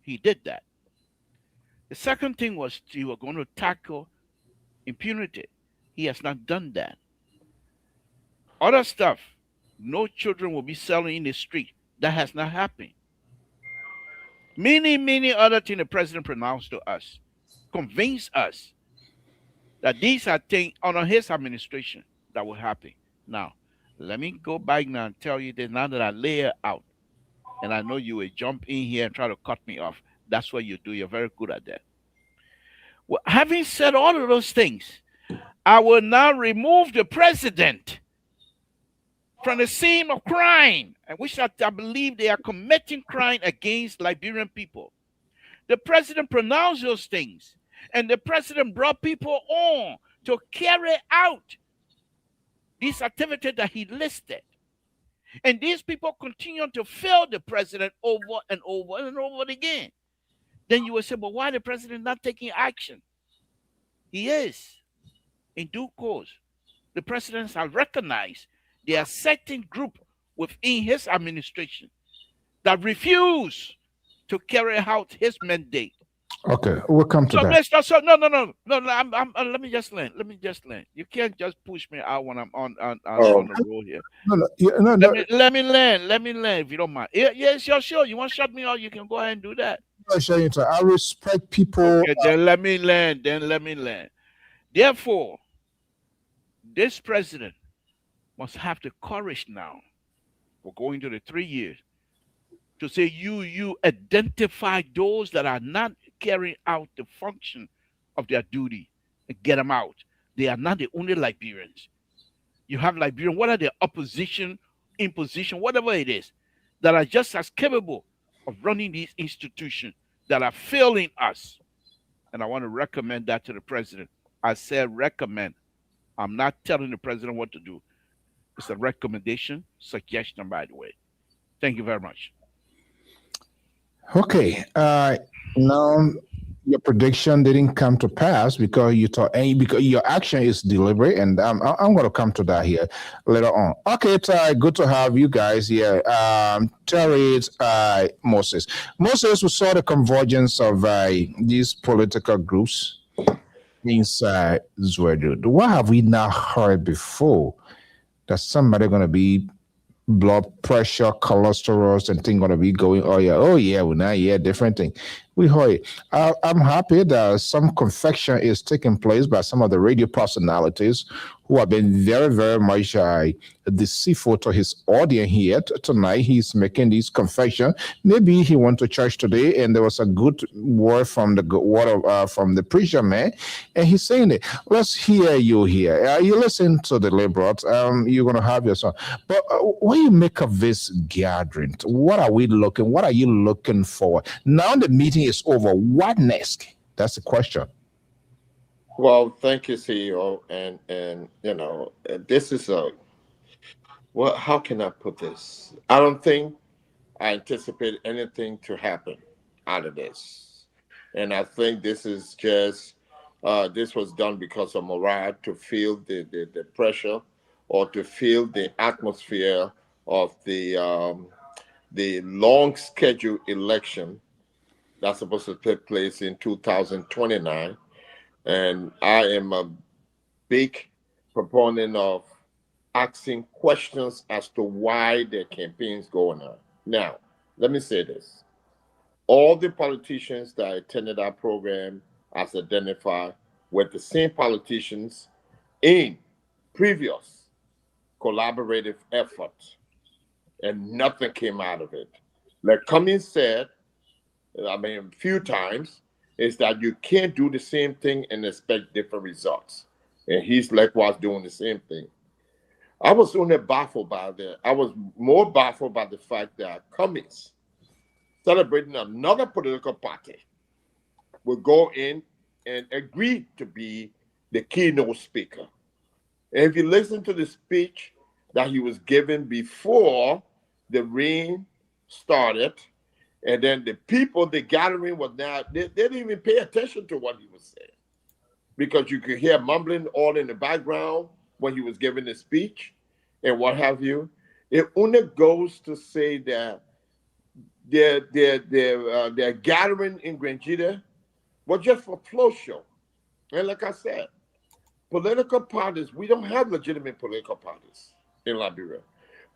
He did that. The second thing was he was going to tackle impunity. He has not done that. Other stuff, no children will be selling in the street. That has not happened. Many other things the president pronounced to us, convinced us that these are things under his administration that will happen. Now, let me go back now and tell you this now that I lay it out. And I know you will jump in here and try to cut me off. That's what you do. You're very good at that. Well, having said all of those things, I will now remove the president from the scene of crime, which I believe they are committing crime against Liberian people. The president pronounced those things, and the president brought people on to carry out these activities that he listed. And these people continue to fail the president over and over and over again. Then you will say, but why the president not taking action? He is. In due course, the presidents have recognized there are certain groups within his administration that refuse to carry out his mandate. Okay, we'll come to that. No. Let me just land. You can't just push me out when I'm on the road here. Let me land if you don't mind. Yes, sure. You want to shut me out? You can go ahead and do that. I respect people. Okay, then let me land. Therefore, this president must have the courage now, for going to the 3 years, to say you identify those that are not carrying out the function of their duty and get them out. They are not the only Liberians. You have Liberians, what are the opposition, imposition, whatever it is, that are just as capable of running these institutions that are failing us. And I want to recommend that to the president. I said recommend. I'm not telling the president what to do. It's a recommendation, suggestion, by the way. Thank you very much. Okay. Now your prediction didn't come to pass because you thought, because your action is deliberate, and I'm going to come to that here later on. Okay, it's good to have you guys here. Terry, Moses. Moses, we saw the convergence of these political groups inside Zwedru. What have we not heard before? That somebody going to be blood pressure, cholesterol, and thing going to be going, well, now, different thing. We heard it. I'm happy that some confection is taking place by some of the radio personalities who have been very, very much deceitful to his audience here tonight. He's making this confession. Maybe he went to church today and there was a good word from the preacher man, and he's saying it. Let's hear you here. You listen to the liberals. You're going to have your song. But what do you make of this gathering? What are you looking for? Now the meeting is over. What next? That's the question. Well, thank you, CEO. And this is how can I put this? I don't think I anticipate anything to happen out of this. And I think this is just, this was done because of morale, to feel the pressure or to feel the atmosphere of the long scheduled election that's supposed to take place in 2029. And I am a big proponent of asking questions as to why the campaign's going on. Now, let me say this. All the politicians that attended our program as identified were the same politicians in previous collaborative efforts, and nothing came out of it. Like Cummings said, I mean, a few times, is that you can't do the same thing and expect different results. And he's likewise doing the same thing. I was only baffled by that. I was more baffled by the fact that Cummings, celebrating another political party, would go in and agree to be the keynote speaker. And if you listen to the speech that he was given before the rain started, and then the people, the gathering was not, they didn't even pay attention to what he was saying, because you could hear mumbling all in the background when he was giving the speech and what have you. It only goes to say that their gathering in Grenada was just for flow show. And like I said, political parties, we don't have legitimate political parties in Liberia.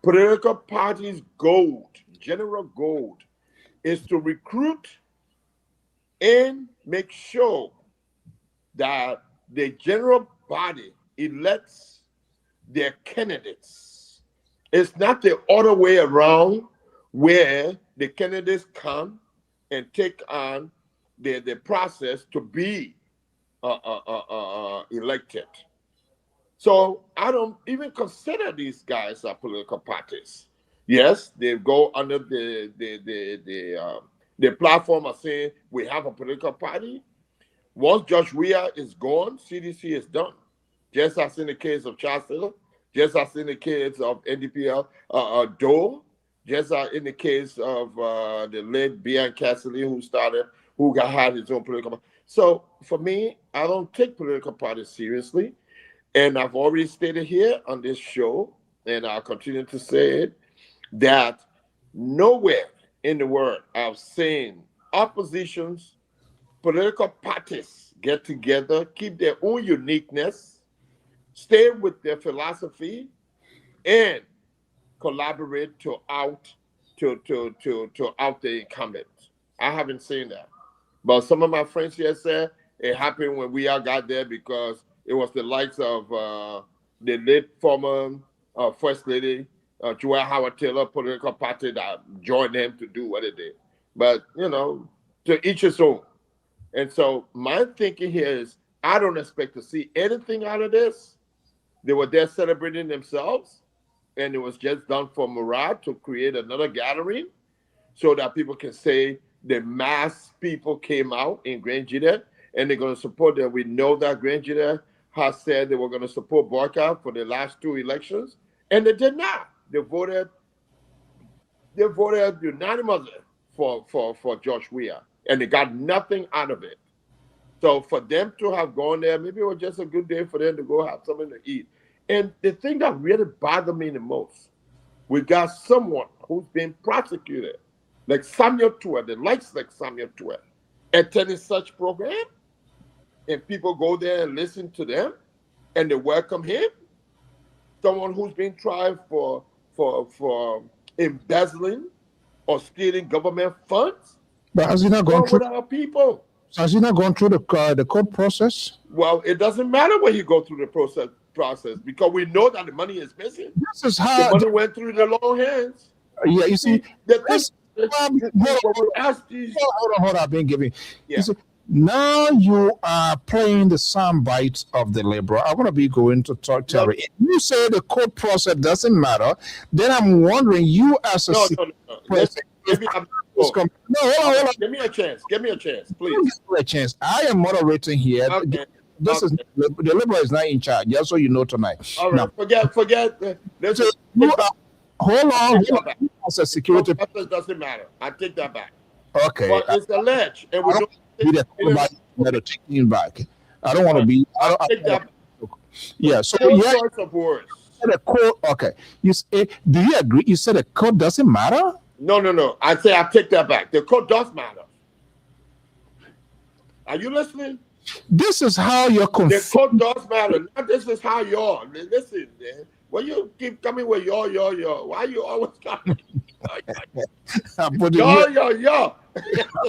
Political parties' goal, general goal, is to recruit and make sure that the general body elects their candidates. It's not the other way around, where the candidates come and take on the process to be elected. So I don't even consider these guys as political parties. Yes, they go under the platform of saying we have a political party. Once Judge Weah is gone, CDC is done. Just as in the case of Charles Taylor, just as in the case of NDPL, Dole, just as in the case of the late Bian Cassidy, who had his own political party. So for me, I don't take political parties seriously. And I've already stated here on this show, and I'll continue to say it, that nowhere in the world I've seen oppositions, political parties get together, keep their own uniqueness, stay with their philosophy, and collaborate to out the incumbent. I haven't seen that. But some of my friends here said it happened when we all got there because it was the likes of the late former First Lady, Joelle Howard Taylor political party that joined them to do what it did. But, to each his own. And so my thinking here is I don't expect to see anything out of this. They were there celebrating themselves, and it was just done for morale to create another gathering so that people can say the mass people came out in Grand Jida and they're going to support them. We know that Grand Jida has said they were going to support boycott for the last two elections, and they did not. They voted unanimously for Josh Weah, and they got nothing out of it. So for them to have gone there, maybe it was just a good day for them to go have something to eat. And the thing that really bothered me the most, we got someone who's been prosecuted, like Samuel Tuer, the likes like Samuel Tuer, attending such program, and people go there and listen to them, and they welcome him. Someone who's been tried for embezzling or stealing government funds. But has he not gone through our people? Has he not gone through the court process? Well, it doesn't matter when you go through the process because we know that the money is missing. This is how the money went through the long hands. Yeah, you see, hold on, I've been giving. Yeah. You see, now you are playing the sound bites of the liberal. I want to be going to talk Terry. If you say the court process doesn't matter, then I'm wondering, you as a president. Give me a chance. Give me a chance, please. Give me a chance. I am moderating here. Okay. Is the liberal is not in charge, just so you know tonight. All right, now, forget. Hold on. As a security, doesn't matter. I take that back. Okay, but it's alleged, and we don't take it back. I don't want to be. I take that. Yeah. So choice of words. The court. Okay. Do you agree? You said the court doesn't matter. No. I say I take that back. The court does matter. Are you listening? This is how you're The confused. code does matter. Not this is how you're. Listen, man. When you keep coming with your, why you always coming? I'm putting you Yo.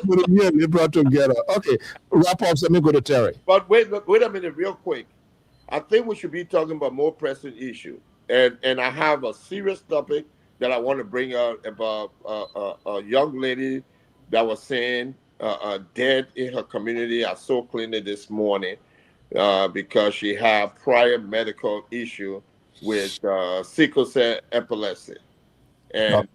liberal together. Okay, wrap up. Let me go to Terry. But wait a minute, real quick. I think we should be talking about more pressing issue, and I have a serious topic that I want to bring out about a young lady that was saying dead in her community. I saw clearly this morning because she had prior medical issue with sickle cell epilepsy, and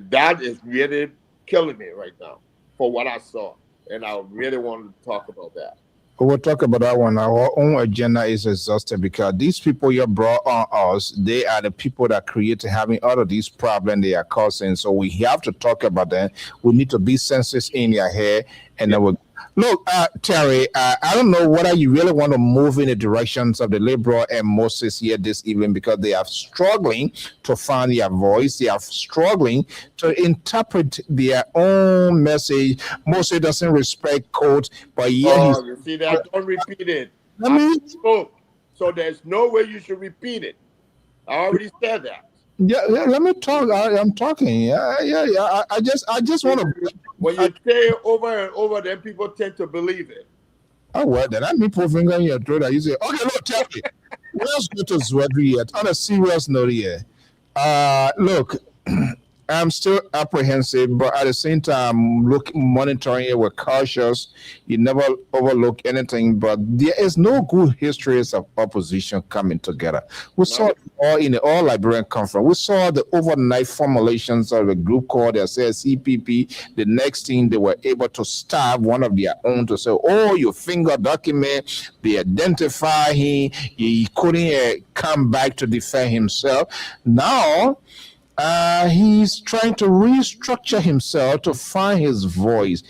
that is really killing me right now for what I saw, and I really wanted to talk about that. We'll talk about that one. Our own agenda is exhausted because these people you brought on us, they are the people that create having all of these problems they are causing. So we have to talk about them. We need to be sensitive in their hair. And then look, Terry, I don't know whether you really want to move in the directions of the liberal and Moses here this evening because they are struggling to find their voice. They are struggling to interpret their own message. Moses doesn't respect code, but yeah, you see that? Don't repeat it. I spoke, so there's no way you should repeat it. I already said that. Yeah, let me talk. I'm talking. Yeah. I just want to. When you say it over and over, then people tend to believe it. Oh well, then I mean, put finger in your throat. You say, okay, look, tell me. Let's go to Zwedri yet. On a serious note here, look, I'm still apprehensive, but at the same time, monitoring it with cautious. You never overlook anything, but there is no good histories of opposition coming together. We saw it all in the All Liberian Conference. We saw the overnight formulations of the group called that says CPP. The next thing they were able to stab one of their own to say, "Oh, your finger document." They identify him. He couldn't come back to defend himself. Now. He's trying to restructure himself to find his voice.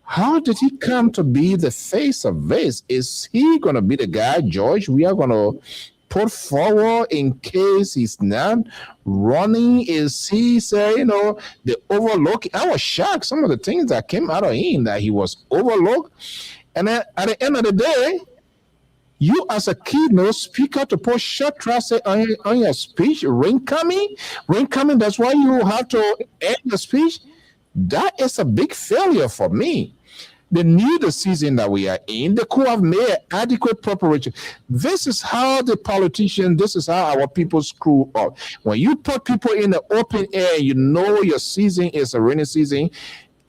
How did he come to be the face of this? Is he going to be the guy, George, we are going to put forward in case he's not running? Is he saying, the overlook? I was shocked some of the things that came out of him that he was overlooked. And then at the end of the day, you as a keynote speaker to put short trust on your speech, ring coming, that's why you have to end the speech. That is a big failure for me. They knew the season that we are in. They could have made adequate preparation. This is how the politicians, this is how our people screw up. When you put people in the open air, you know your season is a rainy season,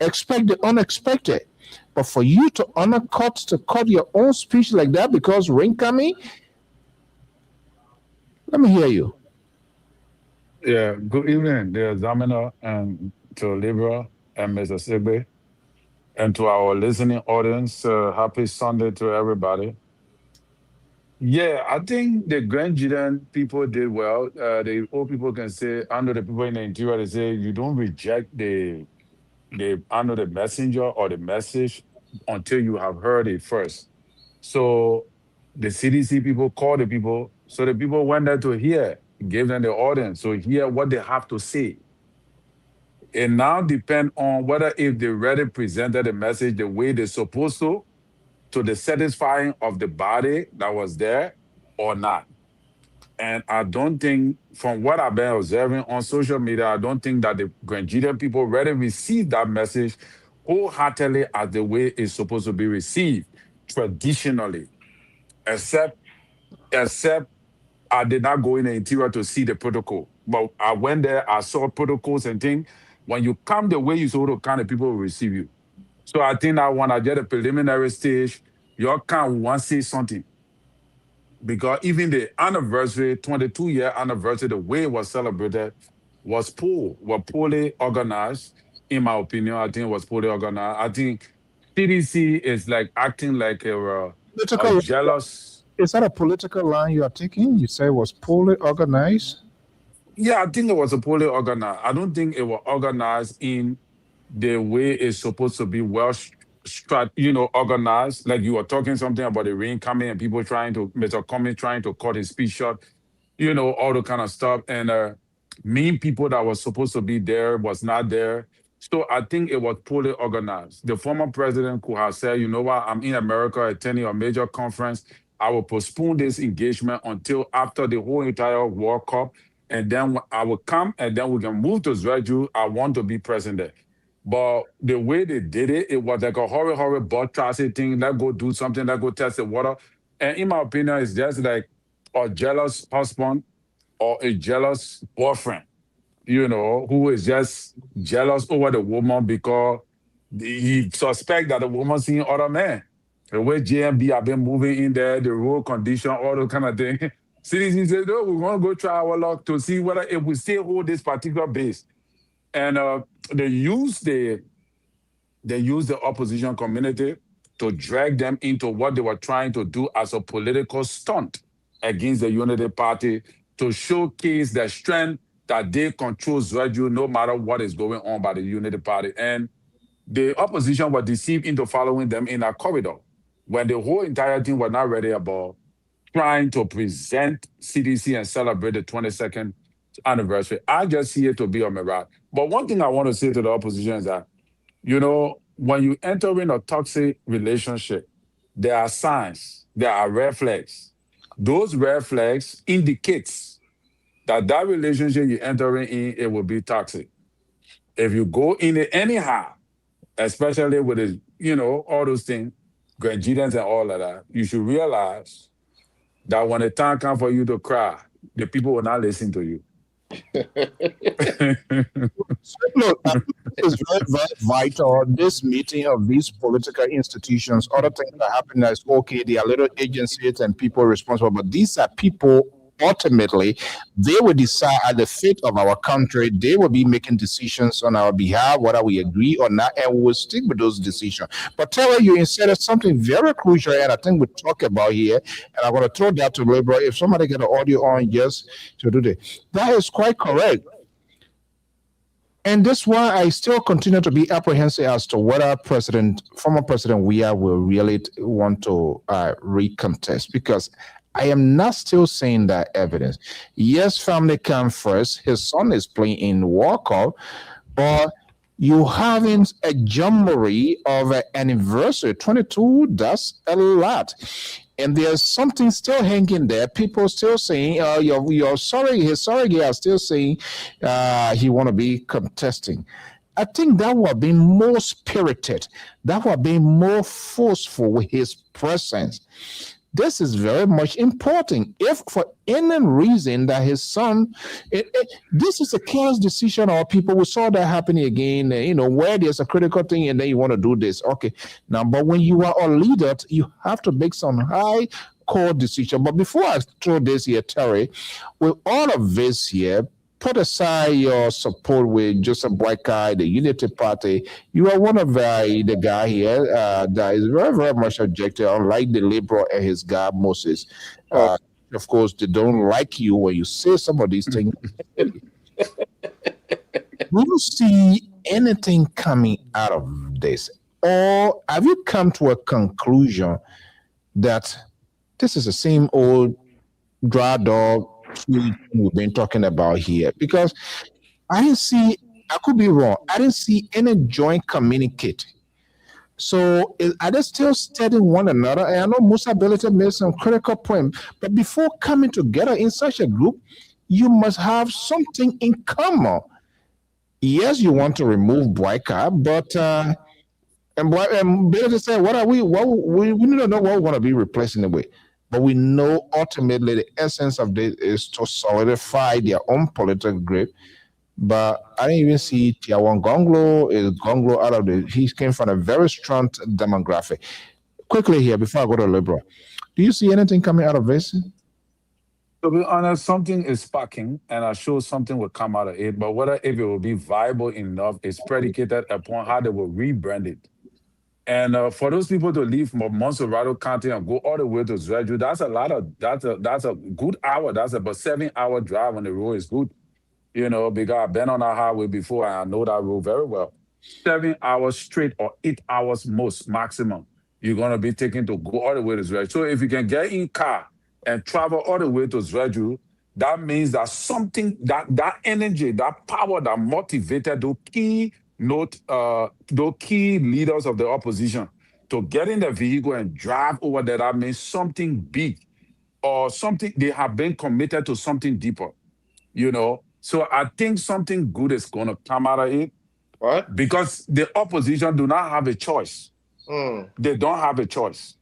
expect the unexpected. But for you to cut your own speech like that because rain coming, let me hear you. Yeah, good evening, dear Examiner, and to Libra and Mr. Sigbe, and to our listening audience. Happy Sunday to everybody. Yeah, I think the Grandian people did well. The old people can say, under the people in the interior, they say, you don't reject the messenger or the message until you have heard it first. So the CDC people called the people, so the people went there to hear, gave them the audience, so hear what they have to say. It now depends on whether if they already presented the message the way they're supposed to the satisfying of the body that was there or not. And I don't think, from what I've been observing on social media, I don't think that the Grandian people already received that message wholeheartedly as the way it's supposed to be received traditionally. Except I did not go in the interior to see the protocol. But I went there, I saw protocols and things. When you come the way you're supposed to come, the people will receive you. So I think that when I get a preliminary stage, your can want to say something. Because even the anniversary, 22-year anniversary, the way it was celebrated was poorly organized. In my opinion, I think it was poorly organized. I think CDC is like acting like a jealous. Is that a political line you are taking? You say it was poorly organized? Yeah, I think it was a poorly organized. I don't think it was organized in the way it's supposed to be organized. Like you were talking something about the rain coming and people Mr. Cummings trying to cut his speech short, all the kind of stuff. And mean people that was supposed to be there was not there. So I think it was poorly organized. The former president could have said, you know what, I'm in America attending a major conference. I will postpone this engagement until after the whole entire World Cup. And then I will come and then we can move to Zreju. I want to be president. But the way they did it, it was like a hurry, butt traffic thing. Let's go do something. Let's go test the water. And in my opinion, it's just like a jealous husband or a jealous boyfriend, who is just jealous over the woman because he suspect that the woman seeing other men. The way JMB have been moving in there, the road condition, all those kind of thing. CDC said, no, we want to go try our luck to see whether if we still hold this particular base. And they use the opposition community to drag them into what they were trying to do as a political stunt against the Unity Party to showcase their strength that they control Zreju no matter what is going on by the Unity Party. And the opposition were deceived into following them in a corridor when the whole entire thing was not ready about trying to present CDC and celebrate the 22nd anniversary. I just see it to be a mirage. But one thing I want to say to the opposition is that, when you enter in a toxic relationship, there are signs, there are red flags. Those red flags indicates that relationship you're entering in, it will be toxic. If you go in it anyhow, especially with all those things, grandchildren and all of that, you should realize that when the time comes for you to cry, the people will not listen to you. Look, it's very, very vital. This meeting of these political institutions, other things that happen is okay, they are little agencies and people responsible, but these are people. Ultimately, they will decide at the fate of our country. They will be making decisions on our behalf, whether we agree or not, and we will stick with those decisions. But Terry, you inserted something very crucial, and I think we talk about here, and I'm going to throw that to Liberal. If somebody get the audio on, just to do that. That is quite correct. And that's why I still continue to be apprehensive as to whether former President Weah will really want to recontest, because I am not still saying that evidence. Yes, family come first. His son is playing in World Cup, but you having a jamboree of an anniversary, 22, that's a lot. And there's something still hanging there. People still saying, you're sorry, his sorry are still saying he want to be contesting. I think that would be more spirited. That would be more forceful with his presence. This is very much important. If for any reason that his son, this is a careless decision, or people, we saw that happening again, where there's a critical thing and then you want to do this. Okay. Now, but when you are a leader, you have to make some high core decision. But before I throw this here, Terry, with all of this here, put aside your support with Joseph Boyka, the Unity Party. You are one of the guy here that is very, very much objective, unlike the Liberal and his guy, Moses. Of course, they don't like you when you say some of these things. Do you see anything coming out of this? Or have you come to a conclusion that this is the same old dry dog we've been talking about here? Because I could be wrong, I didn't see any joint communicate. So are they still studying one another? And I know Musa Belete made some critical point, but before coming together in such a group, you must have something in common. Yes, you want to remove Boyka, but and Belete said, we need to know what we want to be replacing it with. But we know ultimately the essence of this is to solidify their own political grip. But I didn't even see Tiawan Gonglo. Is Gonglo out of he came from a very strong demographic. Quickly here, before I go to Liberal, do you see anything coming out of this? To be honest, something is sparking, and I'm sure something will come out of it. But whether if it will be viable enough is predicated upon how they will rebrand it. And for those people to leave from Montserrat County and go all the way to Zreju, that's a good hour. That's about 7-hour drive when the road is good. Because I've been on that highway before and I know that road very well. 7 hours straight or 8 hours most maximum, you're going to be taken to go all the way to Zreju. So if you can get in car and travel all the way to Zreju, that means that something, that energy, that power that motivated those key those key leaders of the opposition to get in the vehicle and drive over there. That means something big or something, they have been committed to something deeper, So I think something good is going to come out of it. What? Because the opposition do not have a choice. They don't have a choice.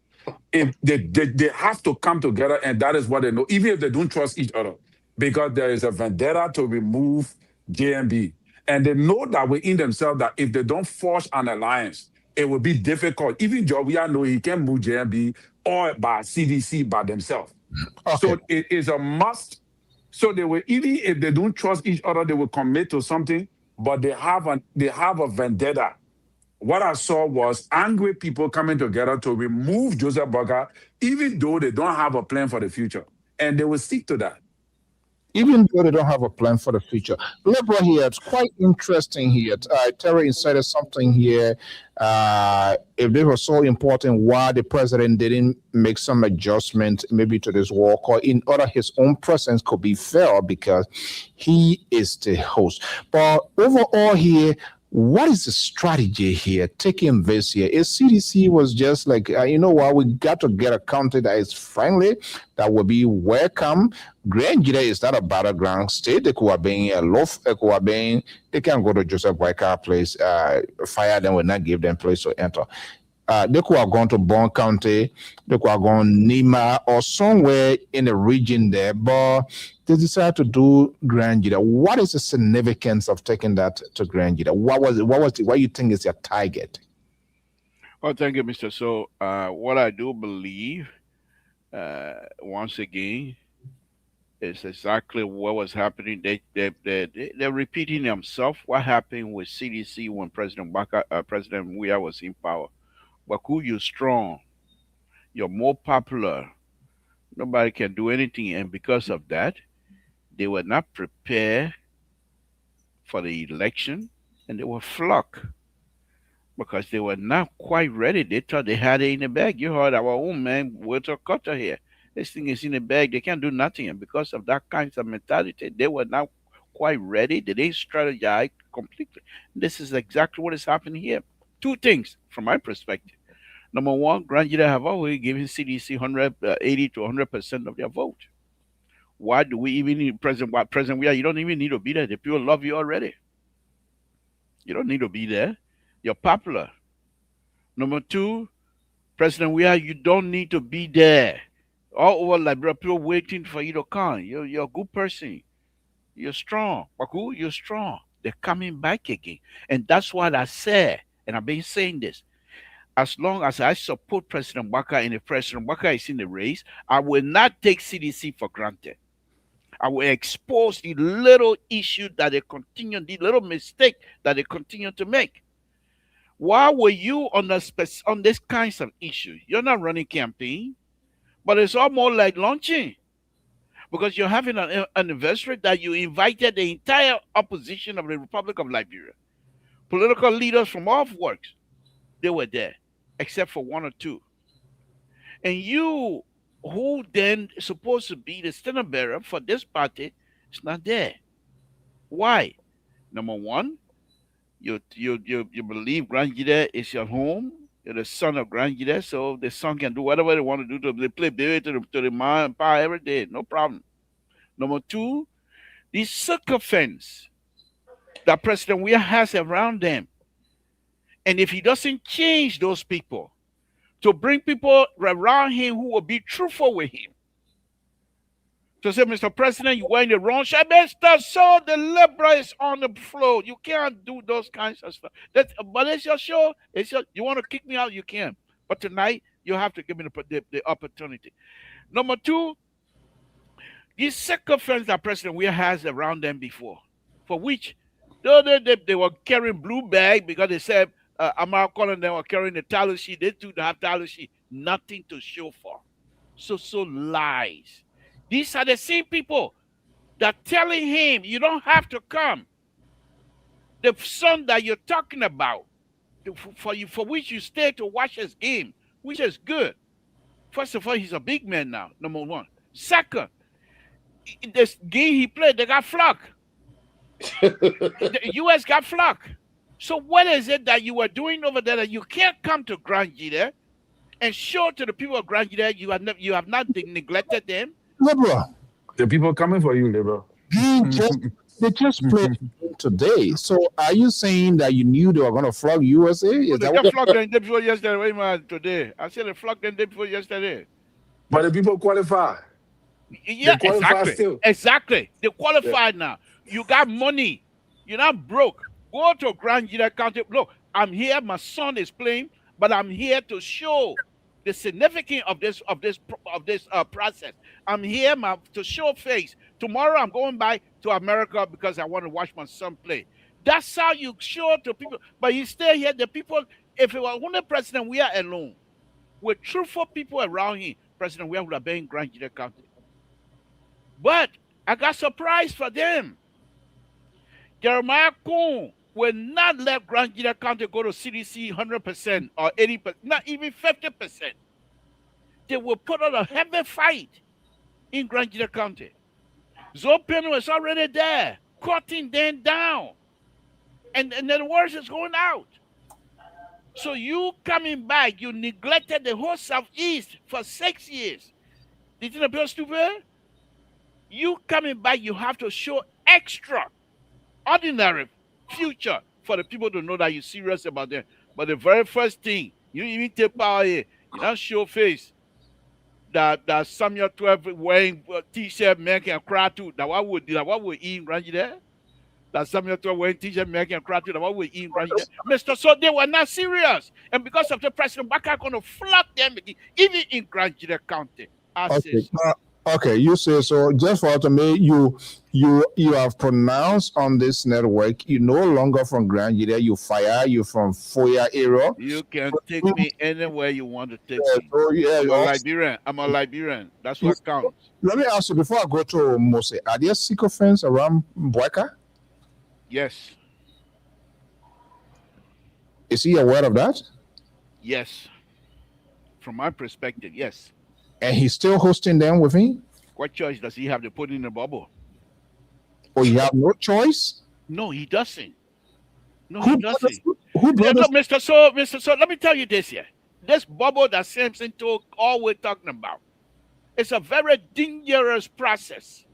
If they have to come together, and that is what they know, even if they don't trust each other, because there is a vendetta to remove JMB. And they know that within themselves that if they don't force an alliance, it will be difficult. Even Jovia know he can move JMB or by CDC by themselves. Okay. So it is a must. So they will, even if they don't trust each other, they will commit to something, but they have a vendetta. What I saw was angry people coming together to remove Joseph Boakai, even though they don't have a plan for the future. And they will stick to that. Even though they don't have a plan for the future. Liberal here, it's quite interesting here. Terry inserted something here. If this was so important, why the president didn't make some adjustment maybe to this walk, or in order his own presence could be felt because he is the host. But overall here, what is the strategy here taking this here? Is CDC was just like, we got to get a country that is friendly, that will be welcome. Grand is not a battleground state. They could have been a loaf, they can go to Joseph Boakai place, fire them, will not give them place to enter. They could have gone to Bon County, they could have gone Nima or somewhere in the region there, but they decided to do Grand Jida. What is the significance of taking that to Grand Jida? What you think is your target? Oh, thank you, Mr. So, what I do believe, once again, is exactly what was happening. They're repeating themselves. What happened with CDC when President Weah was in power? Baku, you're strong. You're more popular. Nobody can do anything. And because of that, they were not prepared for the election, and they were flocked because they were not quite ready. They thought they had it in the bag. You heard our own man, Walter Cutter here. This thing is in the bag. They can't do nothing. And because of that kind of mentality, they were not quite ready. They didn't strategize completely. This is exactly what is happening here. Two things from my perspective. Number one, Grand Jida have always given CDC 80 to 100% of their vote. Why do we even need President Weah? You don't even need to be there. The people love you already. You don't need to be there. You're popular. Number two, President Weah, you don't need to be there. All over Liberia, people waiting for you to come. You're a good person. You're strong. Baku, you're strong. They're coming back again. And that's what I said. And I've been saying this. As long as I support President Boakai and if President Boakai is in the race, I will not take CDC for granted. I will expose the little issue that they continue, the little mistake that they continue to make. Why were you on this kinds of issues? You're not running campaign, but it's almost like launching because you're having an anniversary that you invited the entire opposition of the Republic of Liberia, political leaders from all works. They were there, except for one or two. And you, who then is supposed to be the standard bearer for this party, is not there. Why? Number one, you believe Grand Jida is your home. You're the son of Grand Jida, so the son can do whatever they want to do. They play baby to the man and power every day, no problem. Number two, the circumference that President Weah has around them. And if he doesn't change those people to bring people around him who will be truthful with him, to say, Mr. President, you were in the wrong shot, Mr. So the liberal is on the floor. You can't do those kinds of stuff. But it's your show. You want to kick me out, you can. But tonight, you have to give me the opportunity. Number two, these circumference that President Weah has around them before, for which they were carrying blue bag because they said, Amar calling them were carrying the tally sheet. They too have tally sheet. Nothing to show for. So lies. These are the same people that telling him you don't have to come. The son that you're talking about, for which you stay to watch his game, which is good. First of all, he's a big man now, number one. Second, this game he played, they got flocked. The U.S. got flocked. So what is it that you were doing over there that you can't come to Grand Jide and show to the people of Grand Jide you have not neglected them? Liberal. The people coming for you, liberal. They just played today. So are you saying that you knew they were going to flog USA? Is They that just what flogged them before yesterday. Wait a minute, today. I said they flogged them before yesterday. But the people qualify. Yeah, They qualify exactly. still. Exactly. They qualified now. You got money. You're not broke. Go to Grand Jide County. Look, I'm here. My son is playing, but I'm here to show the significance of this process. I'm here to show face. Tomorrow I'm going back to America because I want to watch my son play. That's how you show to people. But you stay here. The people, if it was only President we are alone, with truthful people around him, President we would have been in Grand Jide County. But I got surprised for them. Jeremiah Kuhn will not let Grand Jide County go to CDC 100% or 80%, not even 50%. They will put on a heavy fight in Grand Jide County. Zopino is already there, cutting them down. And the worst is going out. So you coming back, you neglected the whole Southeast for 6 years. Did you appear stupid? You coming back, you have to show extraordinary future for the people to know that you're serious about them. But the very first thing, you even take power here, you don't show face that Samuel 12 wearing t-shirt making cry too. That what would eat Grand Jide? That Samuel 12 wearing t-shirt making cry too. That what would eat Grand Jide? Mr. So they were not serious. And because of the President Baka gonna flog them even in Grand Jide County. Okay, you say so. Just for to me, you have pronounced on this network. You no longer from Grand Jide. You fire you from Foya area. You can take me anywhere you want to take me. So, yeah, I'm a Liberian. That's what counts. Let me ask you before I go to Mose. Are there sycophants around Boyka? Yes. Is he aware of that? Yes. From my perspective, yes. And he's still hosting them with him? What choice does he have to put in the bubble? Oh, you have no choice? No, he doesn't. No, Who he doesn't. Mr. So, let me tell you this here. This bubble that Samson told all we're talking about, it's a very dangerous process.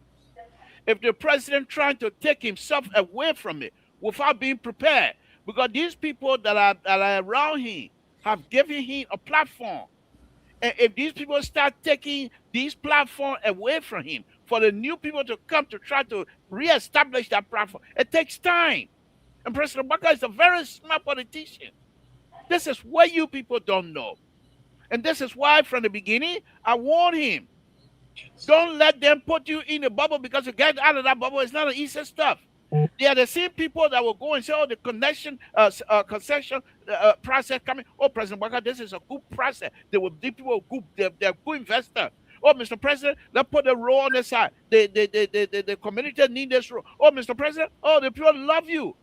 If the president trying to take himself away from it without being prepared, because these people that are around him have given him a platform. And if these people start taking these platforms away from him, for the new people to come to try to reestablish that platform, it takes time. And President Baka is a very smart politician. This is what you people don't know. And this is why from the beginning, I warned him. Don't let them put you in a bubble, because to get out of that bubble is not an easy stuff. They are the same people that will go and say, oh, the concession process coming. Oh, President Baka, this is a good process. These people are good. They're good investors. Oh, Mr. President, let's put the road on the side. The community need this road. Oh, Mr. President, oh, the people love you.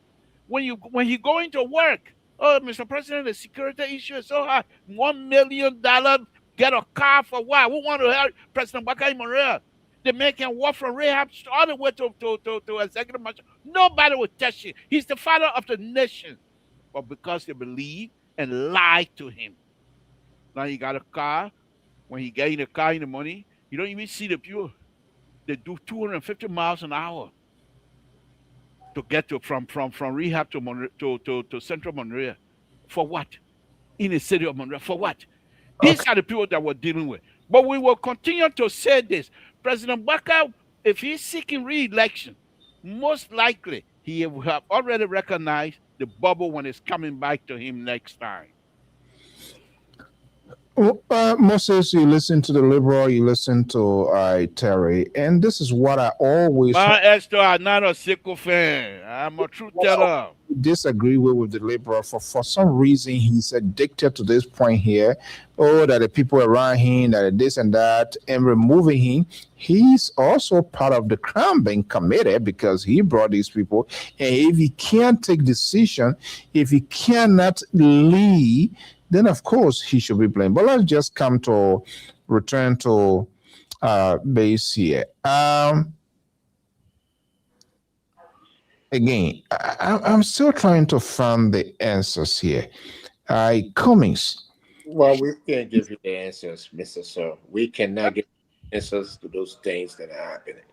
When you go into work, oh, Mr. President, the security issue is so high. $1 million, get a car for what? We want to help President Baka in Monreal. The man can walk from rehab all the way to executive marshal. Nobody will touch him. He's the father of the nation. But because they believe and lie to him. Now he got a car. When he get in the car in the morning, you don't even see the people. They do 250 miles an hour to get from rehab to central Monrovia. For what? In the city of Monrovia. For what? These are the people that we're dealing with. But we will continue to say this. President Baka, if he's seeking re-election, most likely he will have already recognized the bubble when it's coming back to him next time. Moses, you listen to the liberal, you listen to Terry, and this is what I always. I'm not a sycophant. I'm a truth teller. Disagree with the liberal for some reason he's addicted to this point here. Oh, that the people around him, that this and that, and removing him. He's also part of the Crown Bank Committee because he brought these people. And if he can't take decision, if he cannot lead, then of course he should be blamed. But let's just return to base here. again, I'm still trying to find the answers here. Cummings. Well, we can't give you the answers, Mr. Sir. We cannot give answers to those things that are happening.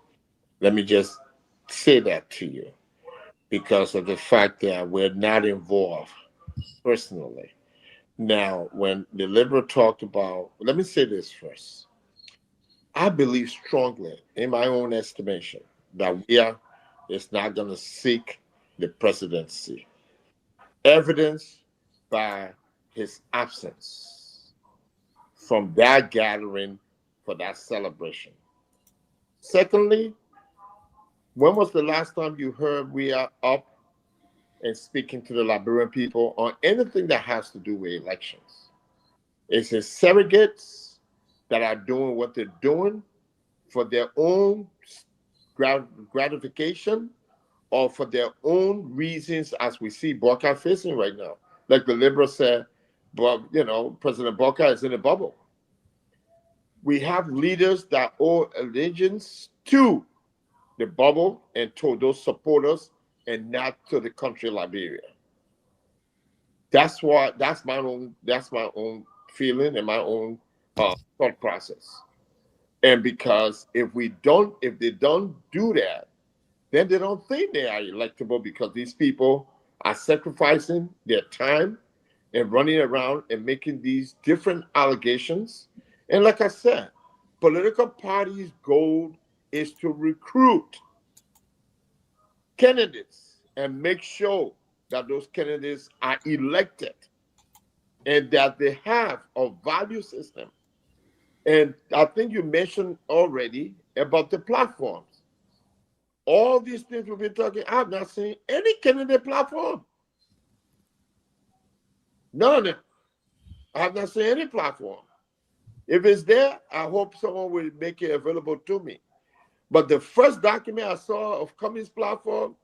Let me just say that to you because of the fact that we're not involved personally. Now, when the liberal talked about, let me say this first. I believe strongly, in my own estimation, that Weah is not going to seek the presidency. Evidence by his absence from that gathering for that celebration. Secondly, when was the last time you heard Weah up and speaking to the Liberian people on anything that has to do with elections? It's his surrogates that are doing what they're doing for their own gratification or for their own reasons, as we see Boca facing right now. Like the liberal said, but President Boca is in a bubble. We have leaders that owe allegiance to the bubble and to those supporters and not to the country Liberia. That's my own feeling and my own thought process. And because if they don't do that, then they don't think they are electable because these people are sacrificing their time and running around and making these different allegations. And like I said, political parties' goal is to recruit candidates and make sure that those candidates are elected and that they have a value system. And I think you mentioned already about the platforms. All these things we've been talking, I've not seen any candidate platform. None of them. I have not seen any platform. If it's there, I hope someone will make it available to me. But the first document I saw of Cummings' platform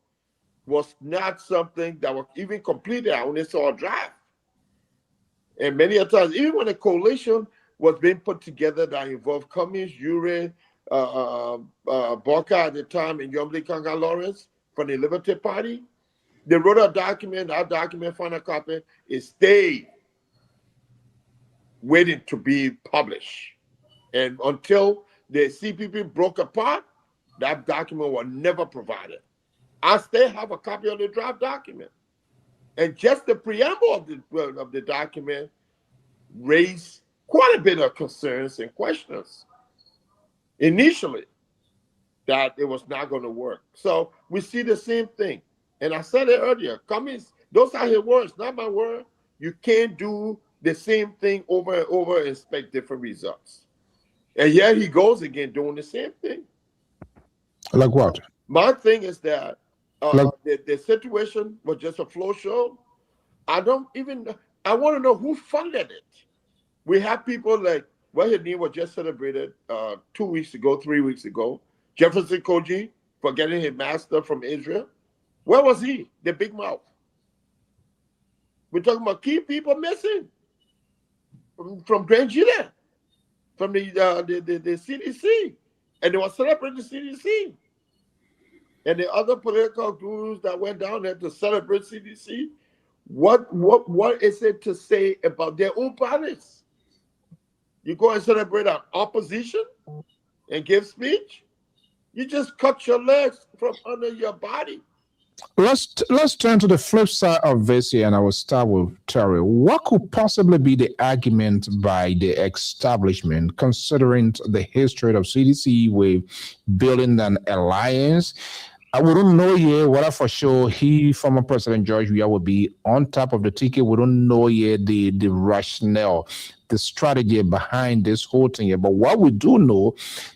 was not something that was even completed. I only saw a draft. And many a times, even when a coalition was being put together that involved Cummings, Ure, Boca at the time, and Yomli Kanga Lawrence from the Liberty Party, they wrote a document. That document, final copy, is stayed waiting to be published. And until the CPP broke apart, that document was never provided. I still have a copy of the draft document. And just the preamble of the document raised quite a bit of concerns and questions initially that it was not going to work. So we see the same thing. And I said it earlier, Cummings, those are his words, not my word. You can't do the same thing over and over and expect different results. And yet he goes again doing the same thing. Like what? My thing is that the situation was just a flow show. I want to know who funded it. We have people like, his name was just celebrated 3 weeks ago, Jefferson Koji, for getting his master from Israel. Where was he? The big mouth. We're talking about key people missing from Grand Juliet, from the CDC. And they were celebrating the CDC. And the other political gurus that went down there to celebrate CDC, what is it to say about their own parties? You go and celebrate an opposition and give speech, you just cut your legs from under your body. Let's turn to the flip side of this here, and I will start with Terry. What could possibly be the argument by the establishment, considering the history of CDC with building an alliance? I wouldn't know yet whether for sure former President George Weah would be on top of the ticket. We don't know yet the rationale, the strategy behind this whole thing yet. But what we do know,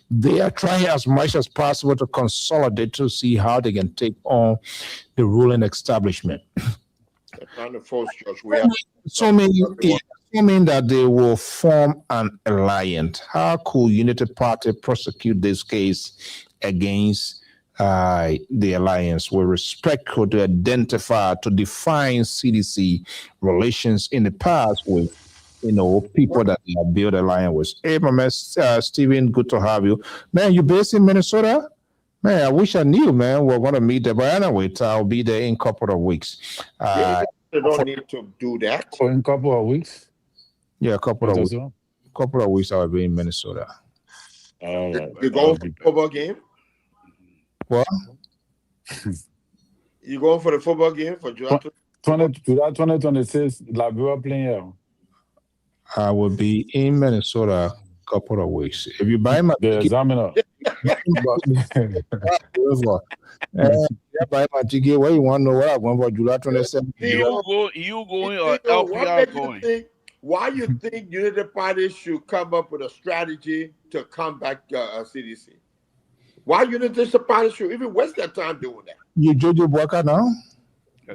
they are trying as much as possible to consolidate to see how they can take on the ruling establishment. They're trying to force George Weah. Assuming that they will form an alliance, how could Unity Party prosecute this case against the alliance with respect to identify, to define CDC relations in the past with, people that they have built alliance with? Hey, my man, Stephen, good to have you. Man, you based in Minnesota? Man, I wish I knew, man. We're going to meet there. But anyway, I'll be there in a couple of weeks. They don't need to do that. For in a couple of weeks? Yeah, a couple of weeks. Couple of weeks I'll be in Minnesota. You going for the football game? What? You going for the football game for July 2026? Liberia playing here. I will be in Minnesota a couple of weeks. If you buy my the examiner. Buy my ticket. Where you want to know what I'm going for July 27th? You going or LPR going? Why you think United Party should come up with a strategy to combat CDC? Why United Party should even waste their time doing that? You Jojo Boaka now?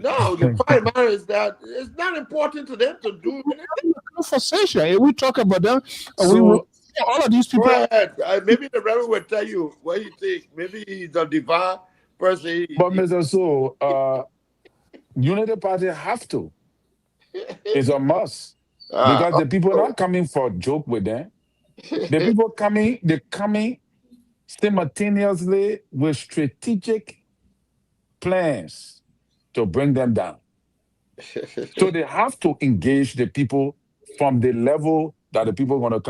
No, the point matter is that it's not important to them to do anything. Conversation. We talk about them. All of these people. Maybe the Reverend will tell you what he think. Maybe he's a divine person. But Mr. So, United Party have to. It's a must. Because the people are not coming for a joke with them. The people coming, they're coming simultaneously with strategic plans to bring them down. So they have to engage the people from the level that the people are going to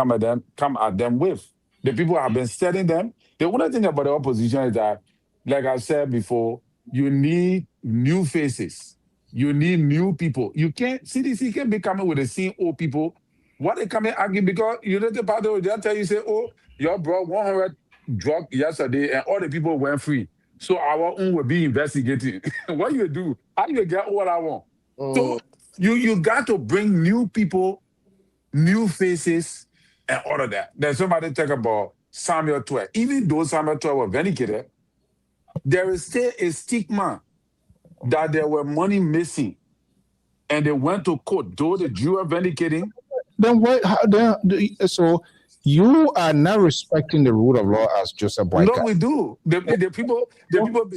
come at them with. The people have been setting them. The only thing about the opposition is that, like I said before, you need new faces. You need new people. You can't, CDC can't be coming with the same old people. What they come and argue because United Party will just tell you, say, oh, you brought 100 drugs yesterday and all the people went free. So our own will be investigating. What you do? How do you get what I want? So you got to bring new people, new faces, and all of that. Then somebody talk about Samuel 12. Even though Samuel 12 was vindicated, there is still a stigma that there were money missing, and they went to court. Though the Jew are vindicating. Then what? So you are not respecting the rule of law as Joseph Boyka. No, we do. The people. You go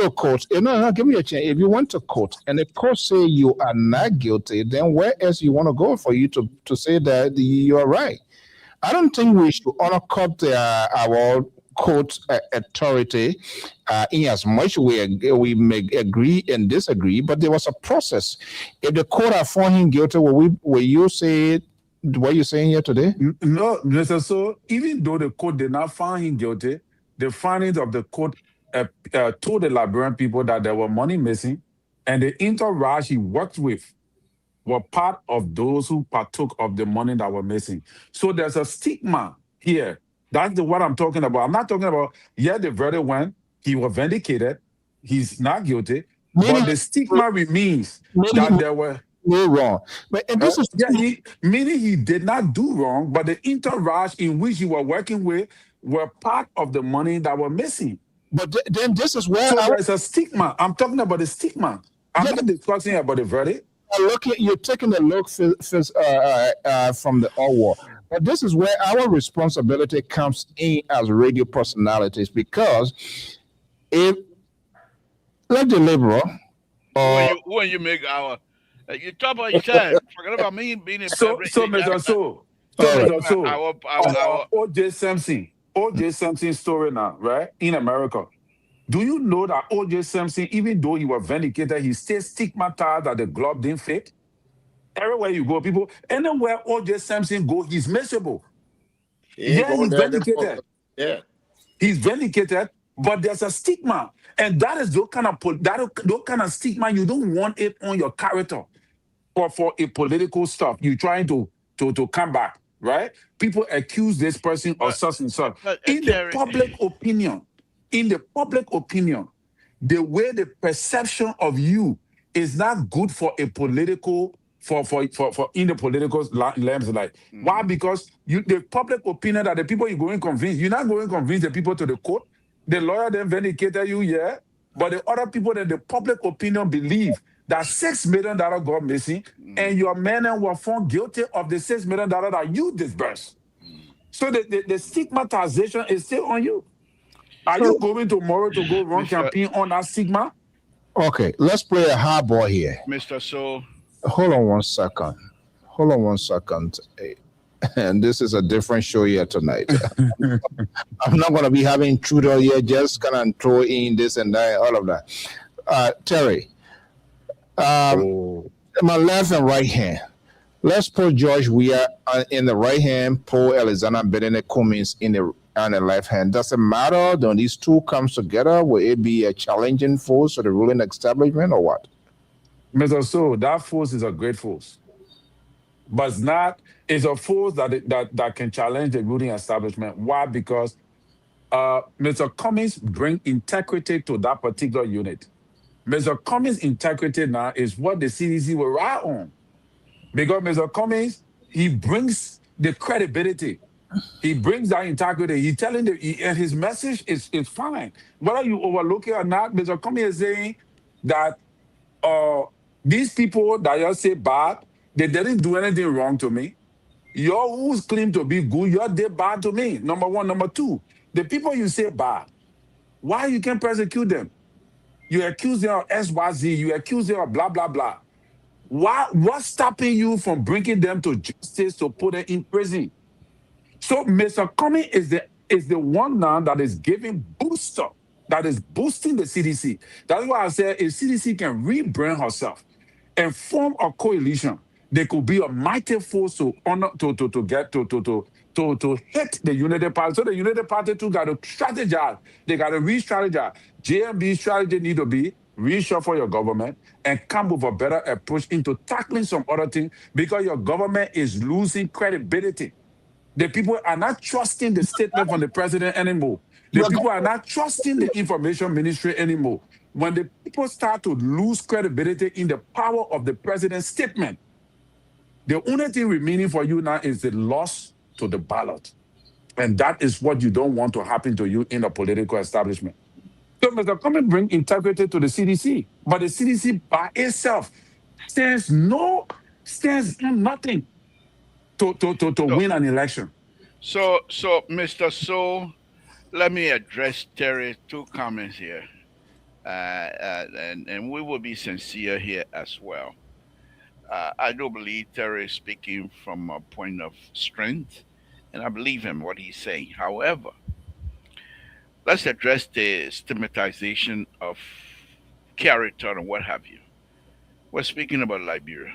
to court. No, give me a chance. If you went to court and the court say you are not guilty, then where else you want to go for you to say that you are right? I don't think we should undercut our court authority in as much we may agree and disagree, but there was a process. If the court had found him guilty, will you say what you're saying here today? No, Mr. So even though the court did not find him guilty, the findings of the court told the Liberian people that there were money missing, and the entourage he worked with were part of those who partook of the money that were missing. So there's a stigma here. That's what I'm talking about. I'm not talking about, the verdict went, he was vindicated, he's not guilty, but the stigma remains that there were no wrong. But and this is meaning he did not do wrong, but the entourage in which he was working with were part of the money that were missing. But then this is where there's a stigma. I'm talking about the stigma. I'm not discussing about the verdict. You're taking a look from the war. But this is where our responsibility comes in as radio personalities, because if, like the liberal, when you make our, you talk about your time. Forget about me being in. Our O.J. Simpson story now, right? In America. Do you know that O.J. Simpson, even though he was vindicated, he still stigmatized that the glove didn't fit? Everywhere you go, people, anywhere O.J. Simpson go, he's miserable. He's vindicated. Yeah. He's vindicated, but there's a stigma. And that is those kind of stigma, you don't want it on your character for a political stuff. You're trying to come back, right? People accuse this person of such and such. In the public opinion, the way the perception of you is not good for a political, for in the political lands. Why? Because the public opinion that the people you're going to convince, you're not going to convince the people to the court. The lawyer then vindicated you, but the other people that the public opinion believe that $6 million got missing, and your men were found guilty of the $6 million that you disbursed. So the stigmatization is still on you. Are you going tomorrow to go run campaign on that stigma? Okay, let's play a hardball here. Mr. So. Hold on one second. Hey, And this is a different show here tonight. I'm not going to be having Trudeau here, just kind of throw in this and that, all of that. Terry, my left and right hand. Let's put George Weah in the right hand, Paul Alexander Benedict Cummings on the left hand. Does it matter? When these two comes together, will it be a challenging force for the ruling establishment or what? Mr. So, that force is a great force. But it's a force that can challenge the ruling establishment. Why? Because Mr. Cummings bring integrity to that particular unit. Mr. Cummings' integrity now is what the CDC will rely on. Because Mr. Cummings, he brings the credibility. He brings that integrity. He's telling and his message is fine. Whether you overlook it or not, Mr. Cummings is saying that these people that you say bad, they didn't do anything wrong to me. You're who's claim to be good, you're they bad to me. Number one. Number two, the people you say bad, why you can't persecute them? You accuse them of SYZ, you accuse them of blah, blah, blah. What's stopping you from bringing them to justice to put them in prison? So Mr. Cummings is the one now that is giving booster, that is boosting the CDC. That's why I said if CDC can rebrand herself and form a coalition, they could be a mighty force to hit the United Party. So the United Party too got to strategize. They got to re-strategize. JMB strategy need to be reshuffle your government and come with a better approach into tackling some other things because your government is losing credibility. The people are not trusting the statement from the president anymore. The people are not trusting the information ministry anymore. When the people start to lose credibility in the power of the president's statement, the only thing remaining for you now is the loss to the ballot. And that is what you don't want to happen to you in the political establishment. So Mr. Cummings bring integrity to the CDC, but the CDC by itself stands nothing to win an election. So Mr. So, let me address Terry's two comments here, and we will be sincere here as well. I do believe Terry is speaking from a point of strength, and I believe him what he's saying. However, let's address the stigmatization of character and what have you. We're speaking about Liberia.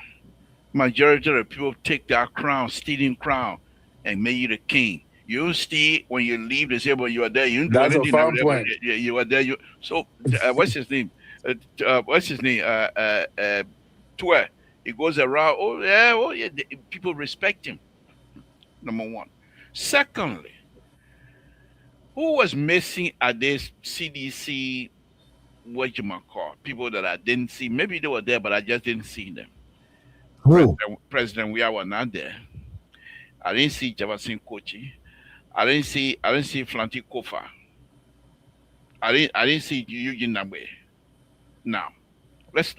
Majority of the people take that crown, stealing crown, and make you the king. You steal when you leave. They say, "Well, you are there. You didn't do anything." That's a point. You are there. So, what's his name? Twe. He goes around. Oh yeah. People respect him. Number one. Secondly, who was missing at this CDC? What you might call people that I didn't see. Maybe they were there, but I just didn't see them. President Weah was not there. I didn't see Jefferson Kochi. I didn't see Flanty Kofa. I didn't see Eugene Nabwe. Now, this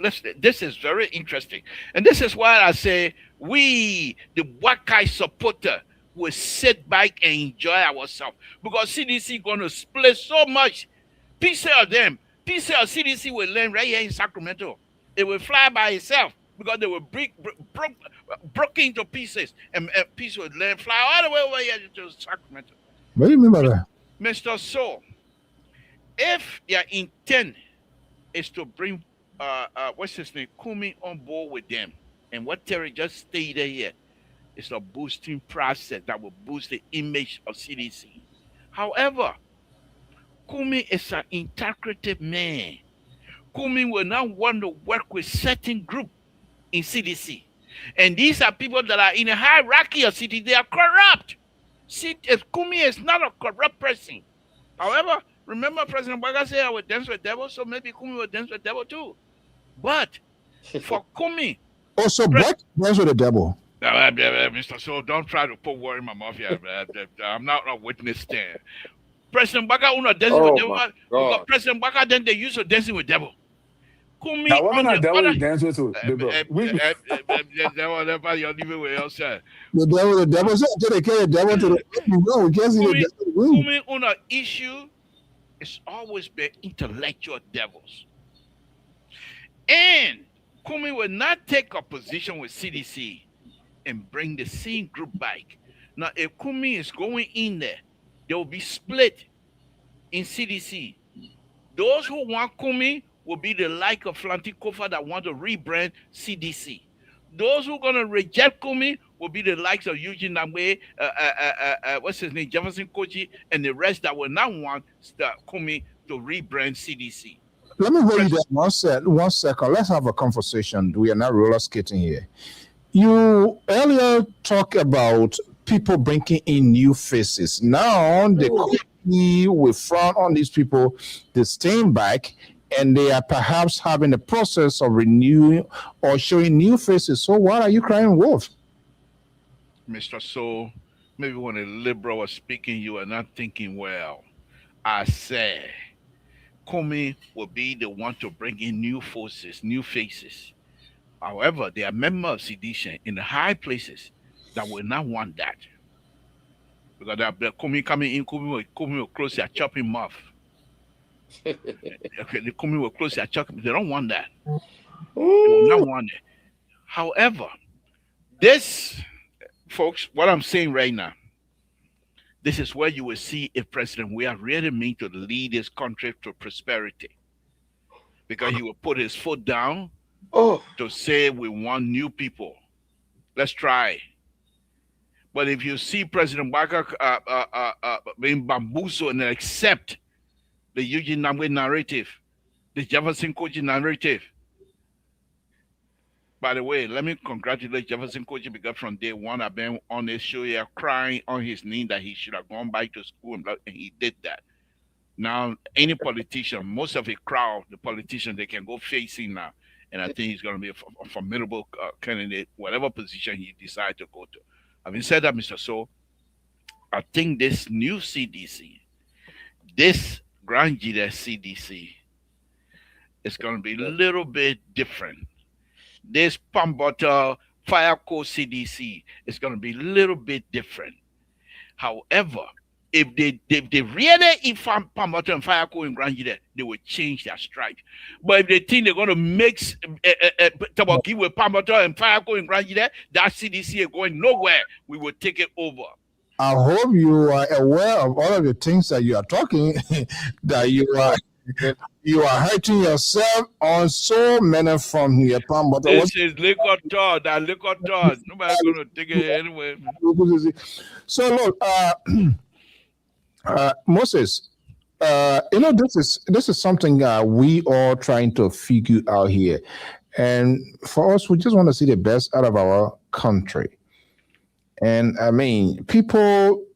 is very interesting. And this is why I say we, the Wakai supporter, will sit back and enjoy ourselves. Because CDC gonna split so much. Piece of them. Piece of CDC will land right here in Sacramento. It will fly by itself. Because they were broken into pieces, and pieces would land, fly all the way over here to Sacramento. What do you mean by that? Mr. So, if their intent is to bring, Cummings on board with them, and what Terry just stated here is a boosting process that will boost the image of CDC. However, Cummings is an integrative man. Cummings will not want to work with certain group in CDC. And these are people that are in a hierarchy of CDC. They are corrupt. Cummings is not a corrupt person. However, remember President Baga said I would dance with devil, so maybe Cummings will dance with devil too. But for Cummings... Also, Black dance with the devil. Mr. So, don't try to put word in my mouth here. I'm not a witness there. President Baga will not dance with devil. Because President Baga then they used to dancing with devil. Cummings now, what the devil you dance with? The devil said they carry the devil to the no, we can't see the devil. Cummings on an issue it's always been intellectual devils. And Cummings will not take a position with CDC and bring the same group back. Now, if Kumi is going in there, they will be split in CDC. Those who want Kumi will be the like of Flantikofa that want to rebrand CDC. Those who are going to reject Kumi will be the likes of Eugene Namwe, what's his name, Jefferson Koji, and the rest that will not want Kumi to rebrand CDC. Let me hold you there 1 second. Let's have a conversation. We are not roller skating here. You earlier talked about people bringing in new faces. Now the company will frown on these people. They're staying back, and they are perhaps having the process of renewing or showing new faces. So why are you crying wolf? Mr. So, maybe when a liberal was speaking, you are not thinking well. I said, Comey will be the one to bring in new forces, new faces. However, there are members of sedition in the high places that will not want that. Because they're coming in, Comey will close their chopping mouth. Okay, the Comey will close their chopping. They don't want that. They will not want it. However, this, folks, what I'm saying right now, this is where you will see if President we are really mean to lead this country to prosperity. Because he will put his foot down to say we want new people. Let's try. But if you see President Waka being bamboozled and accept the Eugene Namwe narrative, the Jefferson Koji narrative. By the way, let me congratulate Jefferson Koji because from day one I've been on this show here crying on his knee that he should have gone back to school and he did that. Now, any politician, most of the crowd, the politicians, they can go facing now. And I think he's going to be a formidable candidate, whatever position he decides to go to. Having said that, Mr. So, I think this new CDC, this Grand Leader CDC, is going to be a little bit different. This pump bottle fire code CDC is going to be a little bit different. However, if they really eat pump bottle and fire code in Grand Leader, they will change their strike. But if they think they're going to mix Tabaki with pump bottle and fire code in Grand Leader, that CDC is going nowhere. We will take it over. I hope you are aware of all of the things that you are talking, that you are hurting yourself on so many from here. This is liquor talk. That liquor talk. Nobody's going to take it anyway. So look, Moses, this is something we all trying to figure out here, and for us, we just want to see the best out of our country. And I mean, people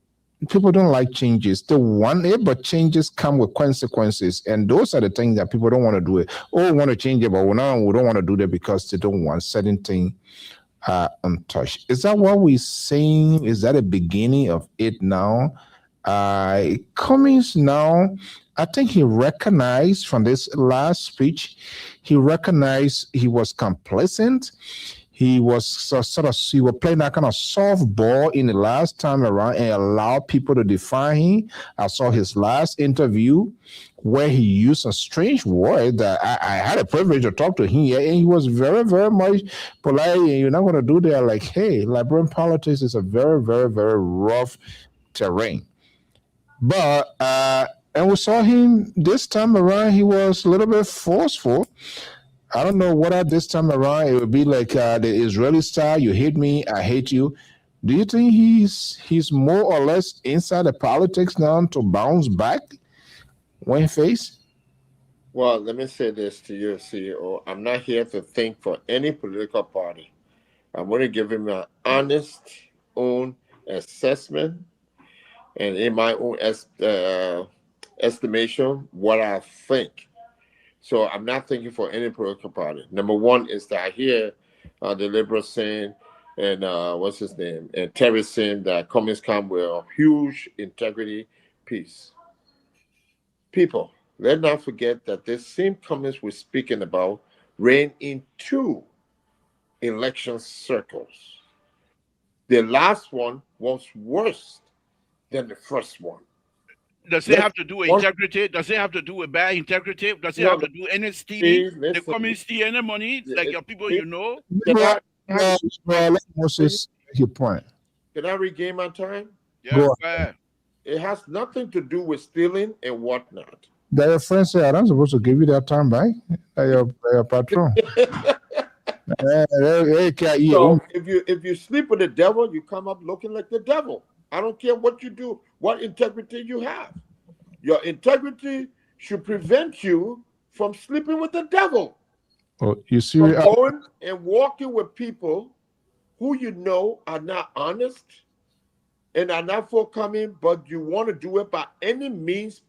don't like changes. They want it, but changes come with consequences. And those are the things that people don't want to do it. We want to change it, but we don't want to do that because they don't want certain things untouched. Is that what we're saying? Is that the beginning of it now? Cummings now, I think he recognized from this last speech, he recognized he was complacent. He was he was playing that kind of softball in the last time around and allowed people to define him. I saw his last interview where he used a strange word that I had a privilege to talk to him here, and he was very, very much polite. And you're not going to do that. Like, hey, Liberian politics is a very, very, very rough terrain. But and we saw him this time around. He was a little bit forceful. I don't know whether this time around it would be like the Israeli style, you hate me, I hate you. Do you think he's more or less inside the politics now to bounce back when faced? Well, let me say this to you, CEO. I'm not here to think for any political party. I'm going to give him an honest own assessment and in my own estimation, what I think. So I'm not thinking for any political party. Number one is that I hear the Liberals saying, and what's his name, and Terry saying that Cummings come with a huge integrity piece. People, let's not forget that this same Cummings we're speaking about ran in 2 election circles. The last one was worse than the first one. Does it have to do with integrity? Does it have to do with bad integrity? Does it have to do any stealing? The Cummings steal any money? Like your people, you know? Moses, your point. Can I regain my time? Yeah, fair. It has nothing to do with stealing and whatnot. Your friend said, I'm not supposed to give you that time back. Your patron. So if you sleep with the devil, you come up looking like the devil. I don't care what you do, what integrity you have. Your integrity should prevent you from sleeping with the devil. Oh, you see, from going and walking with people who you know are not honest and are not forthcoming, but you want to do it by any means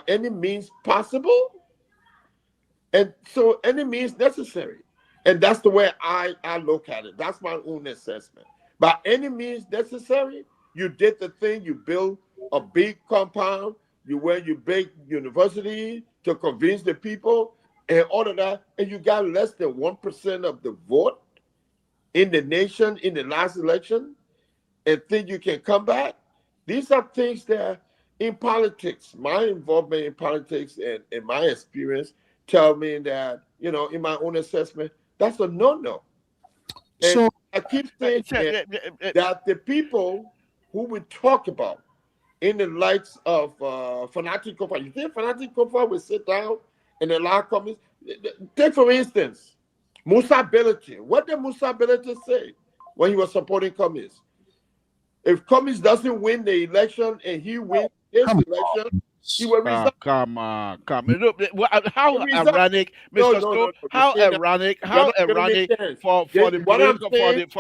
any means possible, and so any means necessary. And that's the way I look at it. That's my own assessment. By any means necessary, you did the thing. You built a big compound. You went, you built university to convince the people and all of that, and you got less than 1% of the vote in the nation in the last election, and think you can come back. These are things that in politics, my involvement in politics and my experience tell me that, in my own assessment, that's a no-no. And so I keep saying that the people who we talk about in the likes of Fanatic Kofa, you think Fanatic Kofa will sit down and allow comments? Take, for instance, Musa Belati. What did Musa Belati say when he was supporting Cummings? If Cummings doesn't win the election and he wins his election, he will resign. Come on. Look, how ironic, Mr. Stone. How ironic for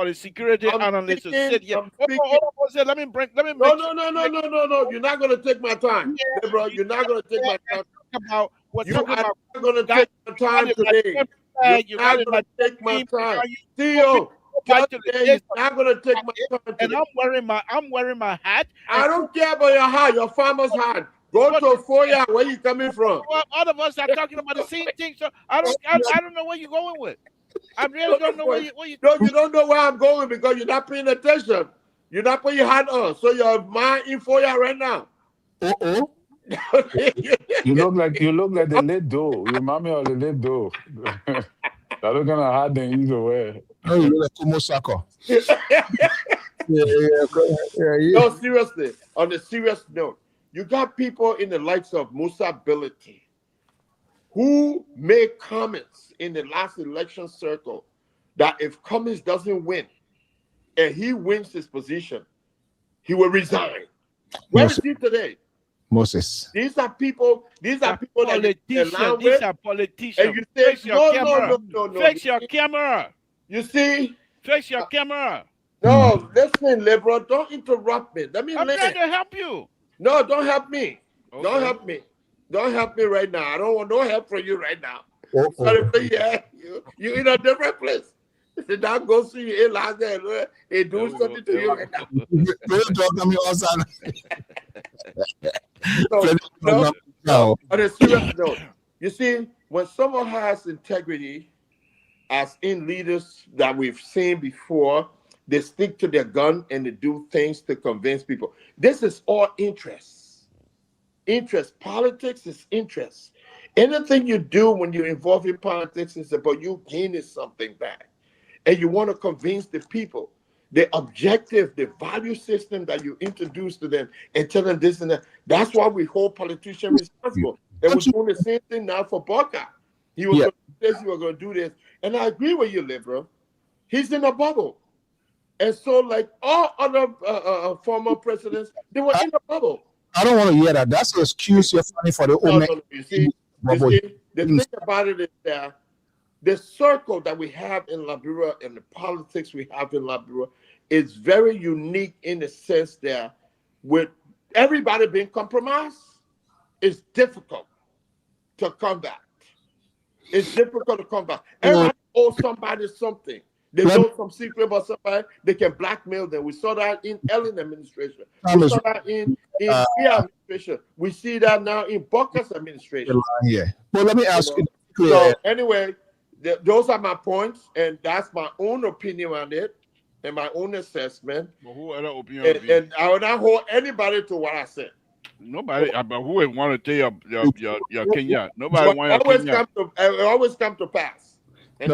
the security analyst to sit here. Let me make No. You're not going to take my time, bro. You're not going to take my time. You are not going to take my time today. You're not going to take my time. Theo, you're not going to take my time today. And I'm wearing my hat. I don't care about your hat, your farmer's hat. Go to Foya. Where you coming from? Well, all of us are talking about the same thing, so I don't know where you're going with. I really don't know where you. No, you don't know where I'm going because you're not paying attention. You're not putting your hat on, so you're mind in Foya right now. You look like the late dough. You remind me of the late dough. I look gonna hide them either way. Oh, you look like Kumosako. No, seriously. On a serious note, you got people in the likes of Musa Belati who made comments in the last election circle that if Cummings doesn't win and he wins his position, he will resign. Where is he today? Moses. These are people that these are politicians. And you say, Fix your camera. Fix your camera. You see? Fix your camera. No, listen, liberal. Don't interrupt me. I'm trying to help you. No, don't help me. Okay. Don't help me. Don't help me right now. I don't want no help from you right now. Sorry, but yeah, you're in a different place. That goes to you last day. It do something to you right now. No, on a serious note, you see, when someone has integrity, as in leaders that we've seen before, they stick to their gun and they do things to convince people. This is all interest. Politics is interest. Anything you do when you're involved in politics is about you gaining something back. And you want to convince the people. The objective, the value system that you introduce to them and tell them this and that. That's why we hold politicians responsible. And we're doing the same thing now for Barker. He was going to do this, he was going to do this. And I agree with you, liberal. He's in a bubble. And so, like all other former presidents, they were in a bubble. I don't want to hear that. That's an excuse you're finding for the old man. You see, the thing about it is that the circle that we have in Liberia and the politics we have in Liberia is very unique in the sense that with everybody being compromised, it's difficult to combat. It's difficult to combat. Everybody owes somebody something. They know some secret about somebody, they can blackmail them. We saw that in Ellen administration. We saw that in administration. We see that now in Barker's administration. Yeah. Well, let me ask you. So anyway, those are my points, and that's my own opinion on it and my own assessment. But who other opinion? And I will not hold anybody to what I said. Nobody, but who would want to tell your Kenya? Nobody want your Kenya. It always come to pass. And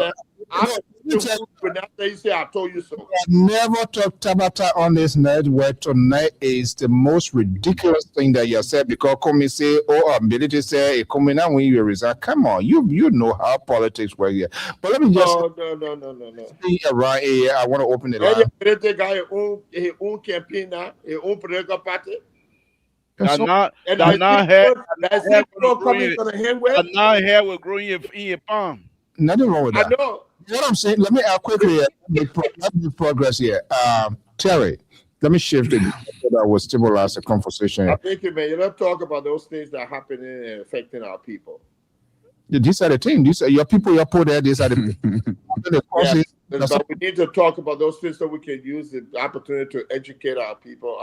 when after you say I told you so. I never talk Tabata on this network. Tonight is the most ridiculous thing that you said because come say, oh, ability say, come now when you resign. Come on, you know how politics work here. But let me just No. see around here. I want to open the line. Every guy his own campaign now, his own political party. That's not And that now hair. that's it. Coming to the hand with. That now hair will grow in your palm. Nothing wrong with that. I know. You know what I'm saying? Let me quickly make progress here. Terry, let me shift it that will stimulate the conversation. I think, man, you don't talk about those things that are happening and affecting our people. These are the things. These are your people. You're put there. These are the. But we need to talk about those things so we can use the opportunity to educate our people.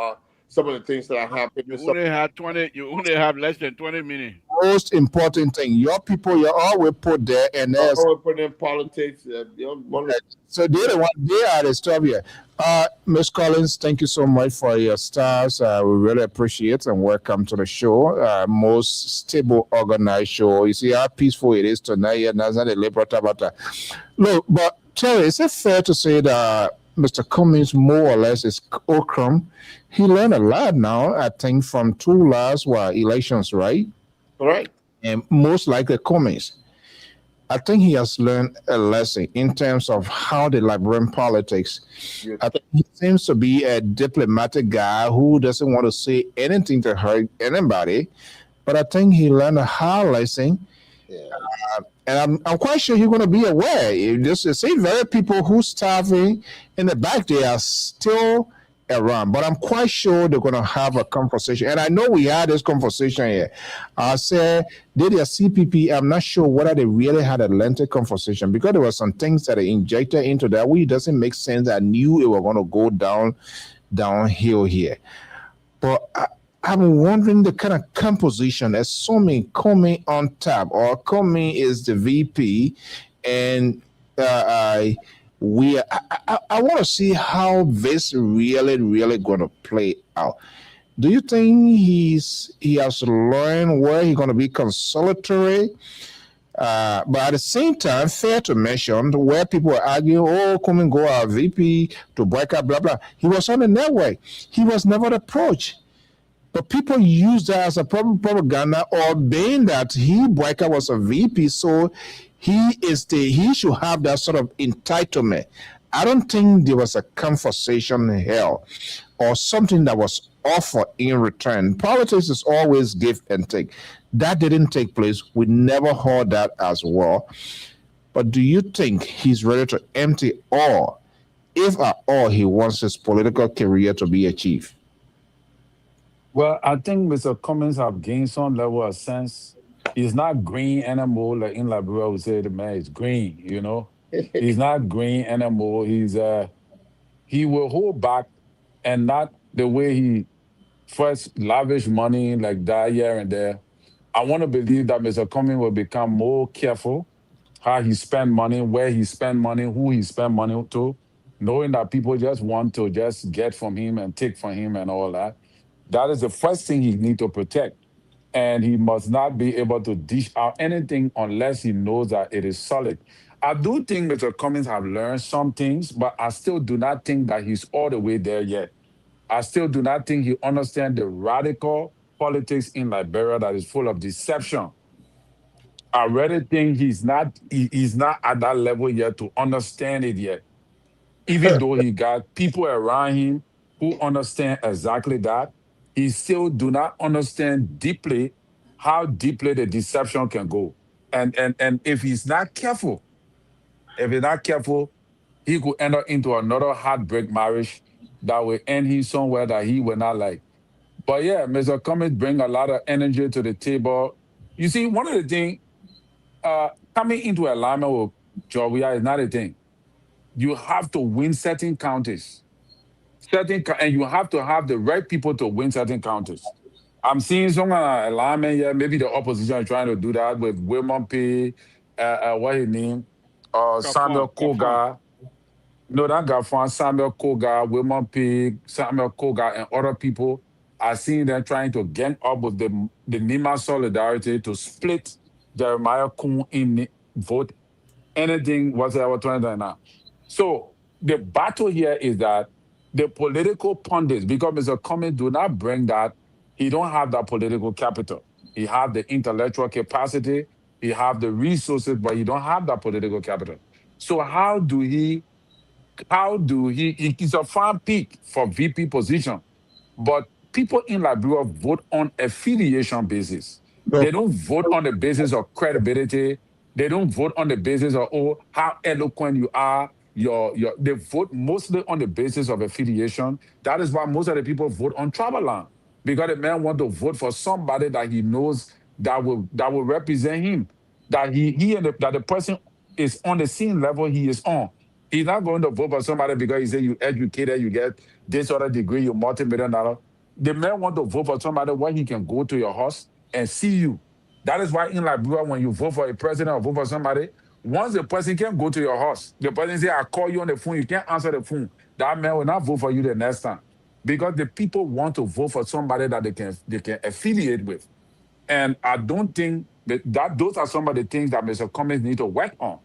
Some of the things that are happening. You only have less than 20 minutes. Most important thing, your people, you're always put there, and there's always put in politics. So they're the one. They are the stuff here. Ms. Collins, thank you so much for your stars. We really appreciate and welcome to the show. Most stable, organized show. You see how peaceful it is tonight. And that's not a liberal tabata. Look, but Terry, is it fair to say that Mr. Cummings more or less is Okram? He learned a lot now, I think, from two last elections, right? Right. And most likely Cummings. I think he has learned a lesson in terms of how the Liberian politics. Yes. I think he seems to be a diplomatic guy who doesn't want to say anything to hurt anybody. But I think he learned a hard lesson. Yeah. And I'm quite sure he's going to be aware. You see very people who starving in the back, they are still around. But I'm quite sure they're going to have a conversation. And I know we had this conversation here. I said, did their CPP, I'm not sure whether they really had a lengthy conversation because there were some things that they injected into that which doesn't make sense. I knew it was going to go downhill here. But I'm wondering the kind of composition. Assuming Comey on top or Comey is the VP, and I want to see how this really going to play out. Do you think he has learned where he's going to be consolatory? But at the same time, fair to mention where people are arguing, oh, come and go our VP to break up, blah, blah. He was on the network. He was never approached. But people use that as a propaganda, or being that Boyka was a VP, so he should have that sort of entitlement. I don't think there was a conversation held or something that was offered in return. Politics is always give and take. That didn't take place. We never heard that as well. But do you think he's ready to empty all, if at all he wants his political career to be achieved? Well, I think Mr. Cummings have gained some level of sense. He's not green anymore, like in Liberia would say the man is green, you know. He's not green anymore. He will hold back, and not the way he first lavish money like that here and there. I want to believe that Mr. Cummings will become more careful how he spend money, where he spend money, who he spend money to, knowing that people just want to just get from him and take from him and all that. That is the first thing he needs to protect. And he must not be able to dish out anything unless he knows that it is solid. I do think Mr. Cummings have learned some things, but I still do not think that he's all the way there yet. I still do not think he understands the radical politics in Liberia that is full of deception. I really think he's not at that level yet to understand it yet. Even though he got people around him who understand exactly that, he still do not understand deeply how deeply the deception can go. And if he's not careful, he could end up into another heartbreak marriage that will end him somewhere that he will not like. But yeah, Mr. Cummings bring a lot of energy to the table. You see, one of the things, coming into alignment with Georgia is not a thing. You have to win certain counties. And you have to have the right people to win certain counties. I'm seeing some alignment here. Maybe the opposition is trying to do that with Wilmot P. What his name? Samuel Koga. No, that guy from Samuel Koga, Wilmot P., Samuel Koga, and other people. I seen them trying to gang up with the Nima Solidarity to split Jeremiah Kuhn in vote anything whatsoever 2029. So the battle here is that the political pundits, because Mr. Cummings do not bring that, he don't have that political capital. He have the intellectual capacity, he have the resources, but he don't have that political capital. So he's a fine pick for VP position, but people in Liberia vote on affiliation basis. They don't vote on the basis of credibility. They don't vote on the basis of how eloquent you are. They vote mostly on the basis of affiliation. That is why most of the people vote on tribal line, because the man want to vote for somebody that he knows that will represent him. That that the person is on the same level he is on. He's not going to vote for somebody because he say you educated, you get this other degree, you're multi-million-dollar. The man want to vote for somebody where he can go to your house and see you. That is why in Liberia, when you vote for a president or vote for somebody, once the person can go to your house, the person say, I call you on the phone, you can't answer the phone. That man will not vote for you the next time. Because the people want to vote for somebody that they can affiliate with. And I don't think that those are some of the things that Mr. Cummings need to work on.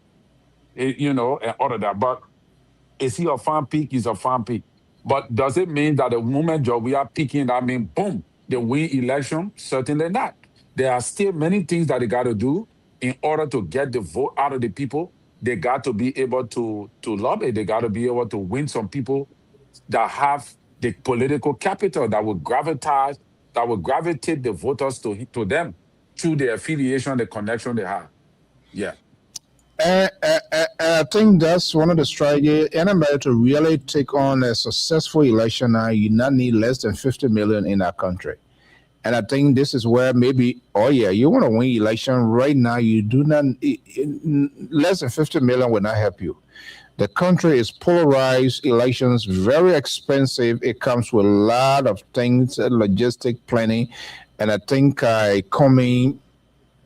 And all of that. But is he a fan pick? He's a fan pick. But does it mean that the moment we are picking, that means boom, they win election? Certainly not. There are still many things that they got to do in order to get the vote out of the people. They got to be able to lobby. They got to be able to win some people that have the political capital that will gravitate the voters to them through the affiliation, the connection they have. Yeah. I think that's one of the strategies in America to really take on a successful election. Now, you not need less than 50 million in our country. And I think this is where maybe, you want to win election right now, you do not, less than 50 million will not help you. The country is polarized, elections very expensive. It comes with a lot of things, logistic planning. And I think coming,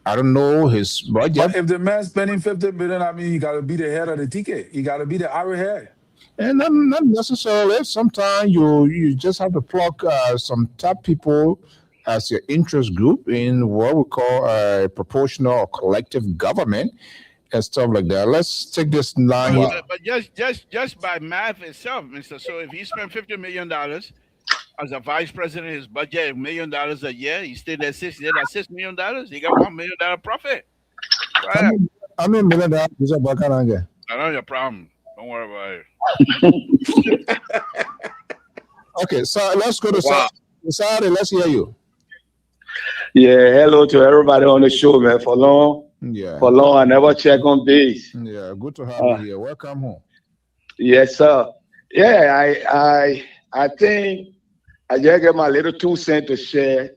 I don't know his budget. But if the man's spending 50 million, I mean, he got to be the head of the ticket. He got to be the Irish head. And not necessarily. Sometimes you just have to plug some top people as your interest group in what we call a proportional or collective government and stuff like that. Let's take this line here. But just by math itself, Mr. So if he spent $50 million as a vice president, his budget $1 million a year, he still at $6 million. He got $1 million profit. Right? How many $1 million is a back? I know your problem. Don't worry about it. Okay, so let's go to Saudi. Let's hear you. Yeah, hello to everybody on the show, man. For long, I never check on base. Yeah, good to have you here. Welcome home. Yes, sir. Yeah, I think I just get my little 2 cents to share.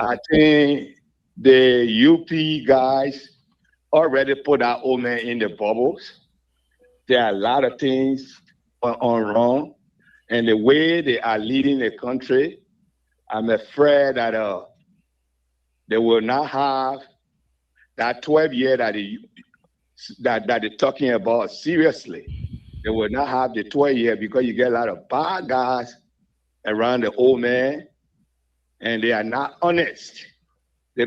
I think the UP guys already put our old man in the bubbles. There are a lot of things on wrong, and the way they are leading the country, I'm afraid that they will not have that 12 year that they're talking about seriously. They will not have the 12 year because you get a lot of bad guys around the old man, and they are not honest. They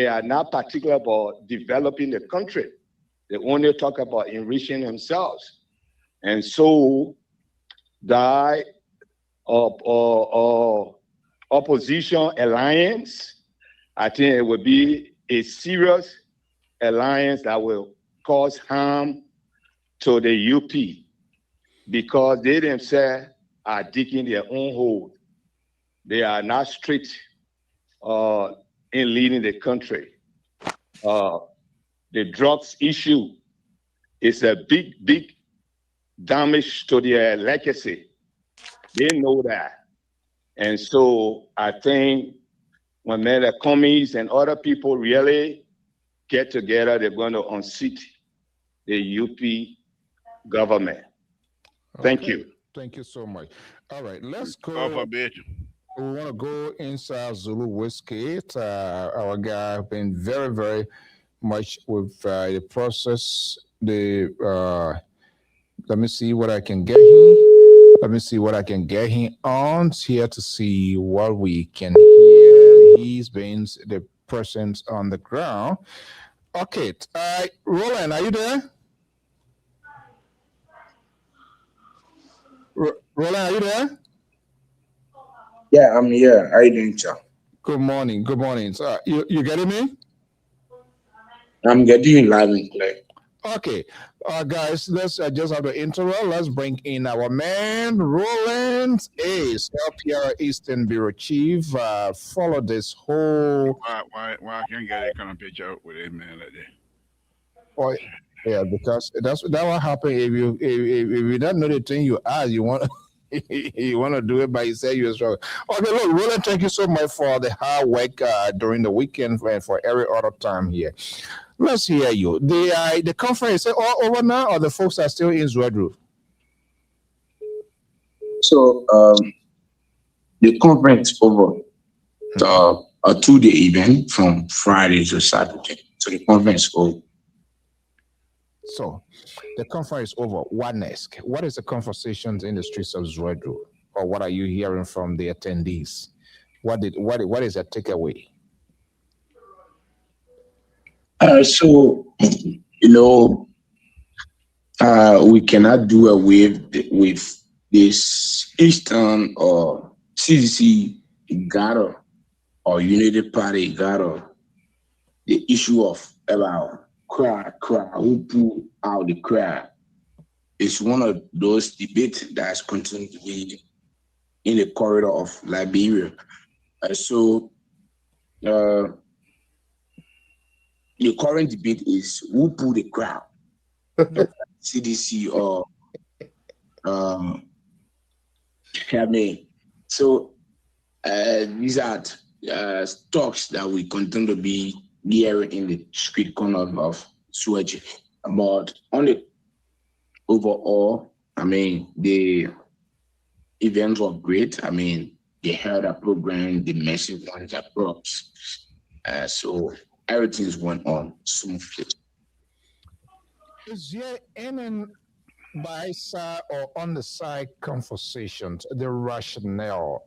are not particular about developing the country. They only talk about enriching themselves. And so that opposition alliance, I think it will be a serious alliance that will cause harm to the UP because they themselves are digging their own hole. They are not strict in leading the country. The drugs issue is a big damage to their legacy. They know that. And so I think when Mr. Cummings and other people really get together, they're going to unseat the UP government. Thank you. Thank you so much. All right, let's go. We want to go inside Zulu Whiskey. Our guy has been very, very much with the process. Let me see what I can get him. Let me see what I can get him on here to see what we can hear. He's been the presence on the ground. Okay, Roland, are you there? Roland, are you there? Yeah, I'm here. How you doing, Cha? Good morning. Good morning. So you getting me? I'm getting you live and clear. Okay, guys, let's just have the intro. Let's bring in our man, Roland Ace, LPR Eastern Bureau Chief. Follow this whole. Why I can't get a kind of picture with him, man, like that? Oh, yeah, because that what happen if you don't know the thing you ask, you want you want to do it by yourself. You're strong. Okay, look, Roland, thank you so much for the hard work during the weekend and for every other time here. Let's hear you. The conference is all over now, or the folks are still in Zwadru? So the conference is over. A 2-day event from Friday to Saturday. So the conference is over. So the conference is over. What next? What is the conversations in the streets of Zwadru? Or what are you hearing from the attendees? What is a takeaway? So, we cannot do away with this Eastern or CDC gather or Unity Party gather. The issue of about crowd, who pull out the crowd. It's one of those debates that's continuing to be in the corridor of Liberia. The current debate is who pulled the crowd, CDC or cabinet. So these are talks that we continue to be hearing in the street corner of Swedge. But on the overall, the events were great. They held a program, the message ones are props. So everything's went on smoothly. Is there any by side or on the side conversations, the rationale?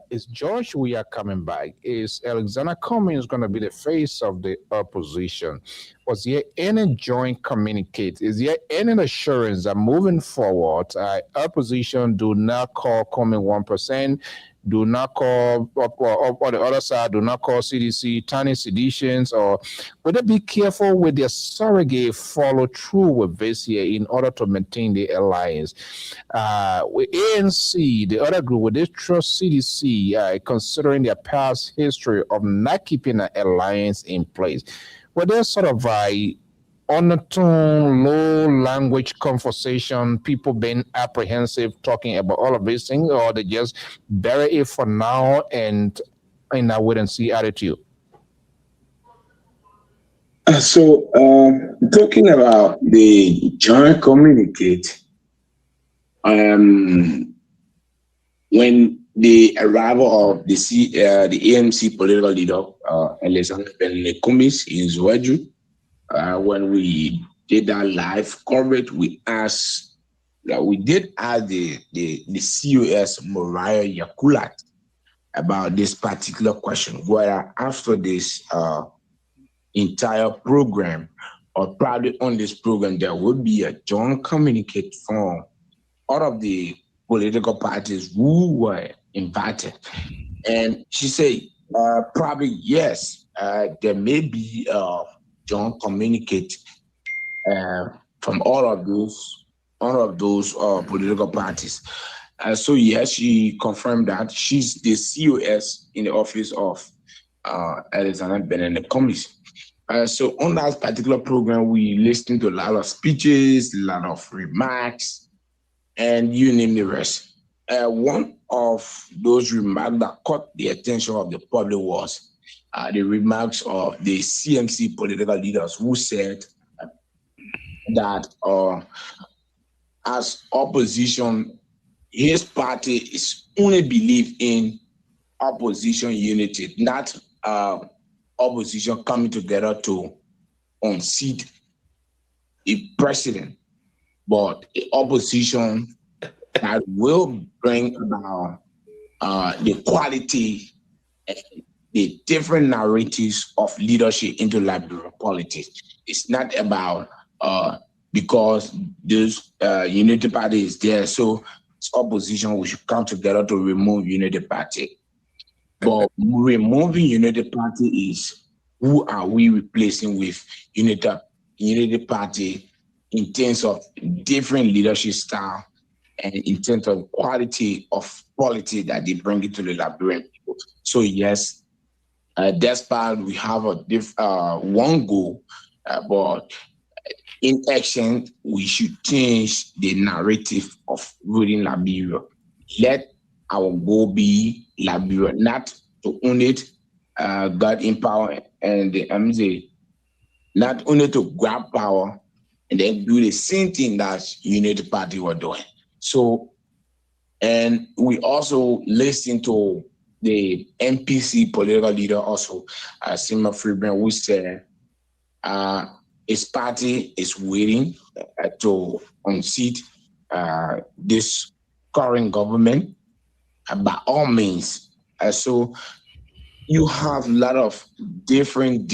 Is George Weah coming back? Is Alexander Cummings going to be the face of the opposition? Was there any joint communicate? Is there any assurance that moving forward, opposition do not call Cummings 1%? Do not call on the other side, do not call CDC tiny seditions, or would they be careful with their surrogate follow through with this here in order to maintain the alliance? With ANC, the other group, would they trust CDC considering their past history of not keeping an alliance in place? Were there sort of undertone, low language conversation, people being apprehensive, talking about all of these things, or they just bury it for now and in a wait and see attitude? So talking about the joint communicate, when the arrival of the ANC political leader, Alexander Cummings in Zwadru, when we did that live coverage, we did ask the COS Mariah Yakulat about this particular question, whether after this entire program, or probably on this program, there would be a joint communicate from all of the political parties who were invited. And she said, probably yes, there may be joint communicate from all of those political parties. So yes, she confirmed that she's the COS in the office of Alexander Benedict Cummings. So on that particular program, we listened to a lot of speeches, a lot of remarks, and you name the rest. One of those remarks that caught the attention of the public was the remarks of the CMC political leaders who said that as opposition, his party is only believe in opposition unity, not opposition coming together to unseat a president, but the opposition that will bring about the quality and the different narratives of leadership into Liberian politics. It's not about because this unity party is there, so opposition, we should come together to remove Unity Party. But removing Unity Party is, who are we replacing with Unity Party in terms of different leadership style and in terms of quality of politics that they bring it to the Liberian people. So yes, despite we have one goal, but in action, we should change the narrative of ruling Liberia. Let our goal be Liberia, not to own it, God in power, and not only to grab power and then do the same thing that Unity Party were doing. So, and we also listen to the MPC political leader also, Sima Freeman, who said his party is waiting to unseat this current government by all means. So you have a lot of different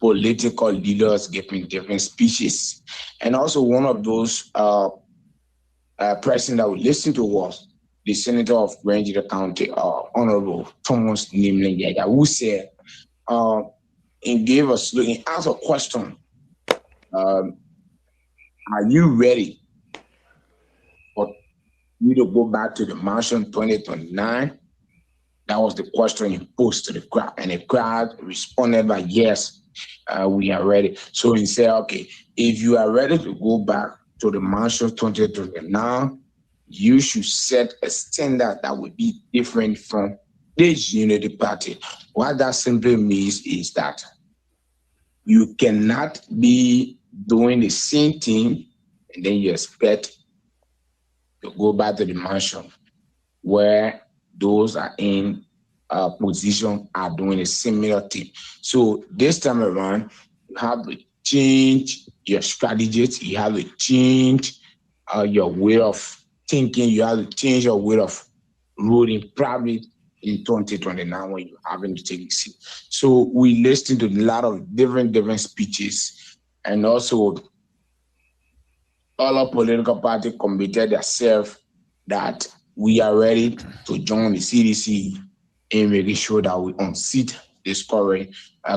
political leaders giving different speeches. And also one of those person that we listened to was the Senator of Rangers County, Honorable Thomas Nimling, who said, and gave us, he asked a question, are you ready for you to go back to the mansion 2029? That was the question he posed to the crowd, and the crowd responded by yes, we are ready. So he said, okay, if you are ready to go back to the mansion 2029, you should set a standard that would be different from this Unity Party. What that simply means is that you cannot be doing the same thing and then you expect to go back to the mansion where those are in position are doing a similar thing. So this time around, you have to change your strategies, you have to change your way of thinking, you have to change your way of ruling, probably in 2029 when you're having to take a seat. So we listened to a lot of different speeches, and also all our political parties committed themselves that we are ready to join the CDC in making sure that we unseat this current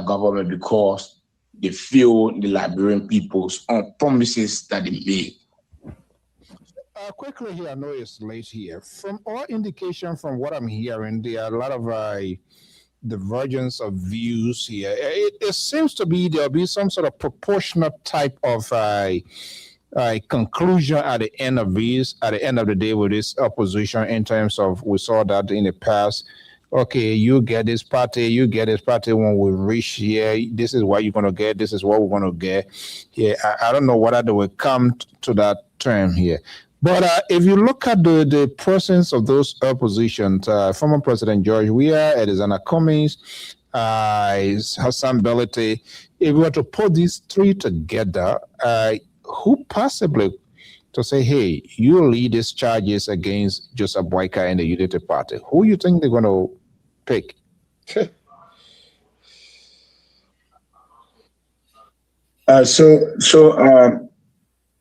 government because they feel the Liberian people's on promises that they made. Quickly here, I know it's late here. From all indication, from what I'm hearing, there are a lot of divergence of views here. It seems to be there'll be some sort of proportionate type of conclusion at the end of this, at the end of the day with this opposition in terms of, we saw that in the past. Okay, you get this party, when we reach here, this is what you're going to get, this is what we're going to get. Yeah, I don't know whether they will come to that term here. But if you look at the presence of those oppositions, former President George Weah, Edison Cummings, Hassan Belete, if we were to put these three together, who possibly to say, hey, you lead these charges against Joseph Boyka and the Unity Party? Who you think they're going to pick?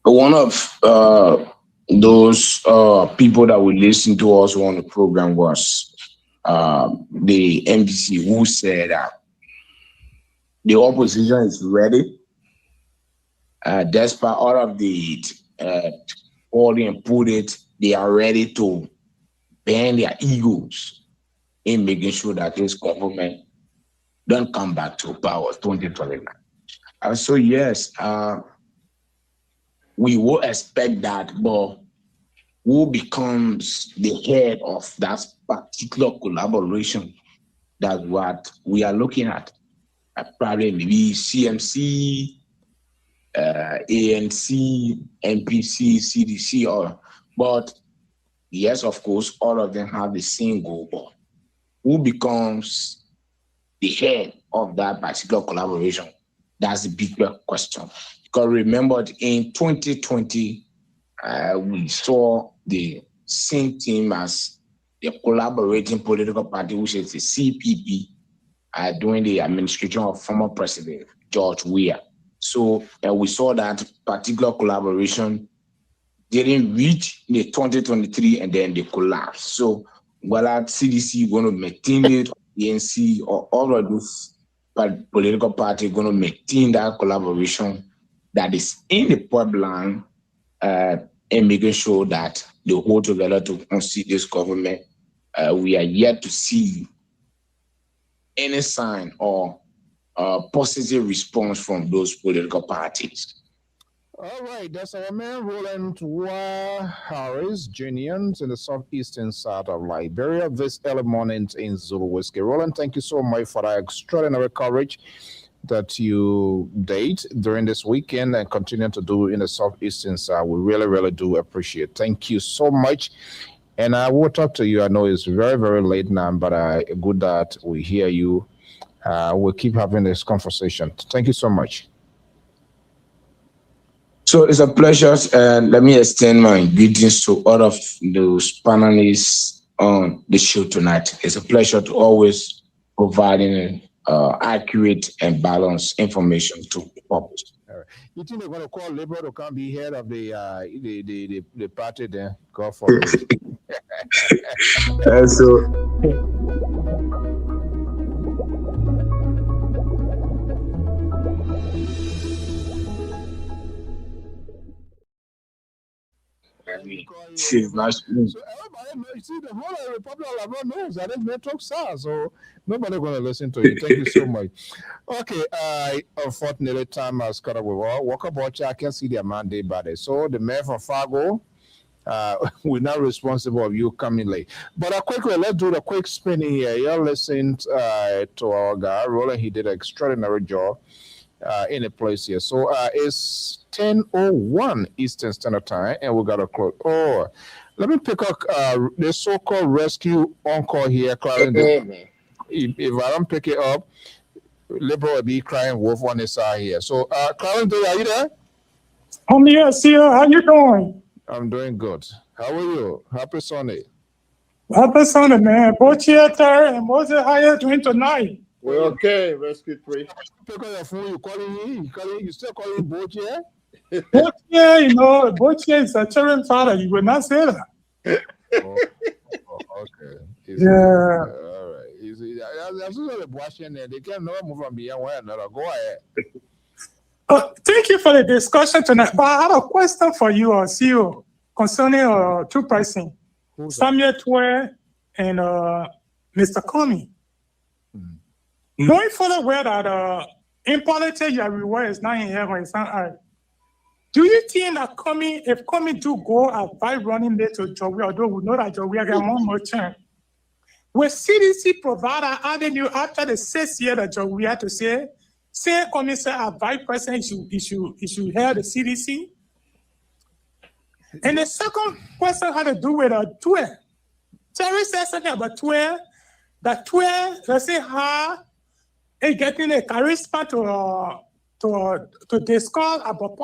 One of those people that we listened to also on the program was the MPC, who said that the opposition is ready, despite all of the all and put it, they are ready to bend their egos in making sure that this government don't come back to power 2029. So yes, we will expect that, but who becomes the head of that particular collaboration? That's what we are looking at. Probably maybe CMC, ANC, MPC, CDC, but yes, of course, all of them have the same goal, but who becomes the head of that particular collaboration? That's the bigger question. Because remember, in 2020, we saw the same team as the collaborating political party, which is the CPP, during the administration of former President George Weah. So we saw that particular collaboration didn't reach in the 2023 and then they collapsed. So whether CDC going to maintain it, ANC or all of those political party going to maintain that collaboration that is in the pipeline and making sure that they hold together to unseat this government. We are yet to see any sign or positive response from those political parties. All right, that's our man Roland Harris, Juniors in the southeastern side of Liberia this early morning in Zulu Whiskey. Roland, thank you so much for that extraordinary coverage that you did during this weekend and continue to do in the southeastern side. We really, really do appreciate it. Thank you so much. And I will talk to you. I know it's very, very late now, but good that we hear you. We'll keep having this conversation. Thank you so much. So it's a pleasure, and let me extend my greetings to all of those panelists on the show tonight. It's a pleasure to always providing accurate and balanced information to the public. All right. You think they're going to call Liberal to come be head of the party then? God forbid. She's not. So everybody knows. You see, the whole Republic of Liberia knows that it's network SAR, so nobody going to listen to you. Thank you so much. Okay, unfortunately, time has caught up with all. Walker Bocha, I can see their mandate by there. So the mayor from Fargo, we're not responsible of you coming late. But quickly, let's do the quick spinning here. You're listening to our guy, Roland. He did an extraordinary job in a place here. So it's 10:01 Eastern Standard Time, and we got to close. Oh, let me pick up the so-called rescue on-call here, Clarendon. If I don't pick it up, Liberal will be crying wolf on the side here. So, Clarendon, are you there? I'm here, Sia. How you doing? I'm doing good. How are you? Happy Sunday. Happy Sunday, man. Both theater and Moses, how you doing tonight? We're okay, Rescue 3. Pick up your phone, you still calling Boche? Boche, you know, Boche is a children's father. You would not say that. Okay. Yeah. All right. That's the Boche there. They can never move from beyond one another. Go ahead. Thank you for the discussion tonight. But I have a question for you, CEO, concerning two pricing. Samuel Twe and Mr. Comey. Knowing further well that in politics, your reward is not in heaven, it's not earth. Do you think that if Comey do go by running late to Joey, although we know that Joey got one more chance, will CDC provide an avenue after the 6th year that Joey had to say Comey said our vice president should head the CDC? And the second question had to do with Twe. Terry said something about Twe, that Twe, let's say, how is getting a charisma to discuss about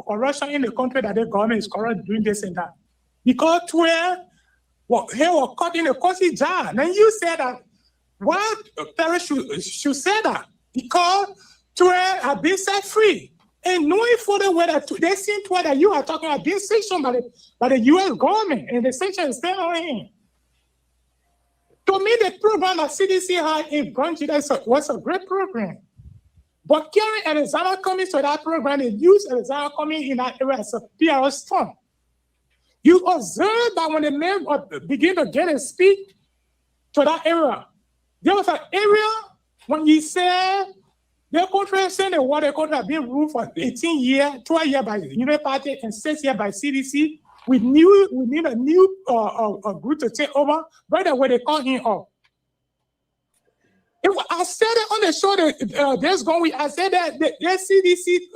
corruption in the country that the government is corrupt doing this and that. Because Twe, he was caught in a cozy jar. And you said that, why Terry should say that? Because Twe have been set free. And knowing further whether they seem to that you are talking about being sanctioned by the U.S. government, and the sanction is still on him. To me, the program that CDC had in Branchida was a great program. But carrying Alexander coming to that program, they use Alexander coming in that area as a PR stunt. You observe that when the men begin to get and speak to that area, there was an area when you say the country saying the water country have been ruled for 18 years, 12 years by the United Party and 6 years by CDC. We need a new group to take over. Right away, they call him up. I said it on the show that there's going. I said that the CDC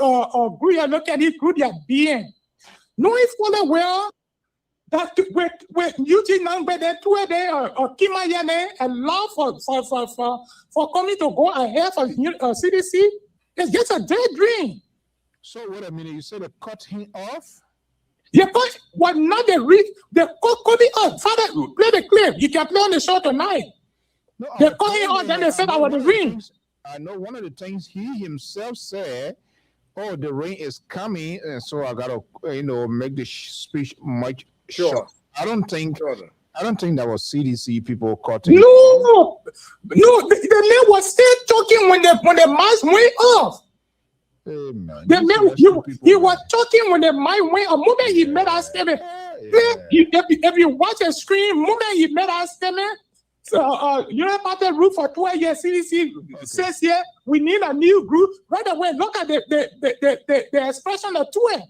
group are looking at it through their being, knowing fully well that with Eugene Nangbe, they two they or Kima Yane allow for coming to go ahead for CDC. It's just a daydream. So wait a minute, you said they cut him off? Yeah, but what not the cut me off. Father, play the clip. You can play on the show tonight. No, they cut him off, then they said I was the ring. I know one of the things he himself said oh, the rain is coming, and so I gotta, make the speech much Sure. short. I don't think that was CDC people caught it. No, the man was still talking when the mask went off. Hey, man, The man, he was talking when the mic went off. Moment he made us statement. If you watch the screen, moment he made us statement. So, you know about the rule for 12 years. CDC says here we need a new group right away. Look at the expression of 12.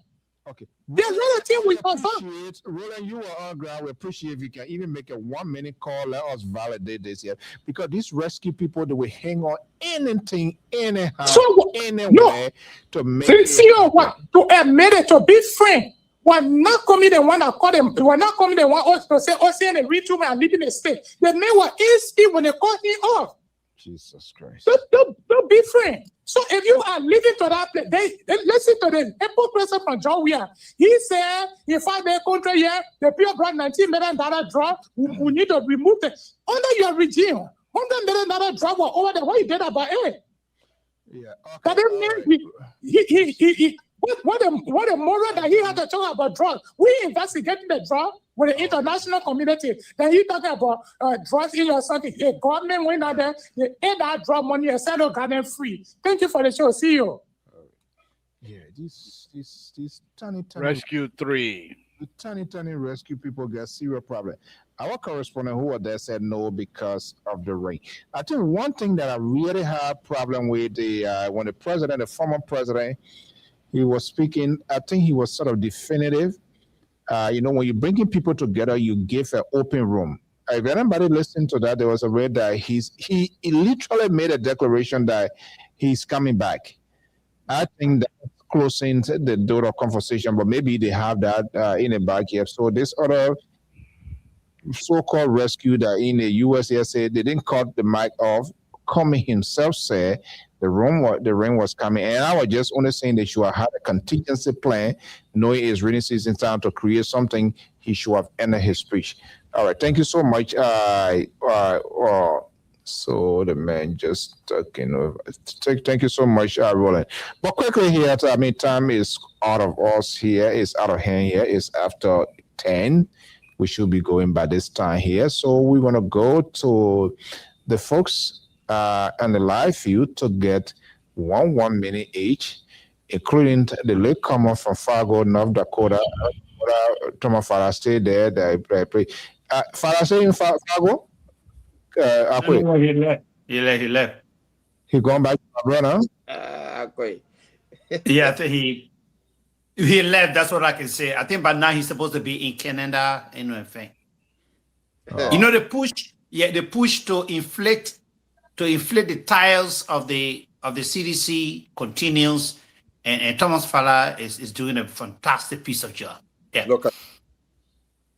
Okay. There's another thing we appreciate, Roland, you are on ground. We appreciate if you can even make a 1 minute call. Let us validate this here. Because these rescue people, they will hang on anything, anyhow, anywhere to make to admit it, to be frank. We're not coming the one that called them. We're not coming the one to say, saying the read to me and leaving the state. The men were in speed when they called me off. Jesus Christ. Don't be frank. So if you are living to that place, they listen to the Apple person from John Weir. He said, in 5 day country here, the people brought $19 million drop. We need to remove it. Under your regime, $100 million drop was over there. What you did about it? Yeah. Okay. What a moral that he had to talk about drugs. We investigating the drug with the international community. Then he talking about drugs in your something. The government went out there, they ate that drug money and said, government free. Thank you for the show. See you. Yeah, these tiny Rescue 3. The tiny rescue people get serious problem. Our correspondent who was there said no because of the rain. I think one thing that I really had problem with when the former president, he was speaking, I think he was sort of definitive. When you're bringing people together, you give an open room. If anybody listened to that, there was a way that he literally made a declaration that he's coming back. I think that's closing the door of conversation, but maybe they have that in the back here. So this other so-called rescue that in the USA said they didn't cut the mic off. Comey himself said the rain was coming, and I was just only saying they should have had a contingency plan, knowing it's rainy season time to create something. He should have ended his speech. All right, thank you so much. So the man just thank you so much, Roland. But quickly here, time is out of us here. It's out of hand here. It's after 10. We should be going by this time here. So we want to go to the folks on the live view to get 1 minute each, including the latecomer from Fargo, North Dakota. Thomas Farah, stay there. Farah, stay in Fargo? He left. He gone back to my brother? Yeah, I think he left. That's what I can say. I think by now he's supposed to be in Canada. The push to inflate the tires of the CDC continues, and Thomas Farah is doing a fantastic piece of job. Yeah.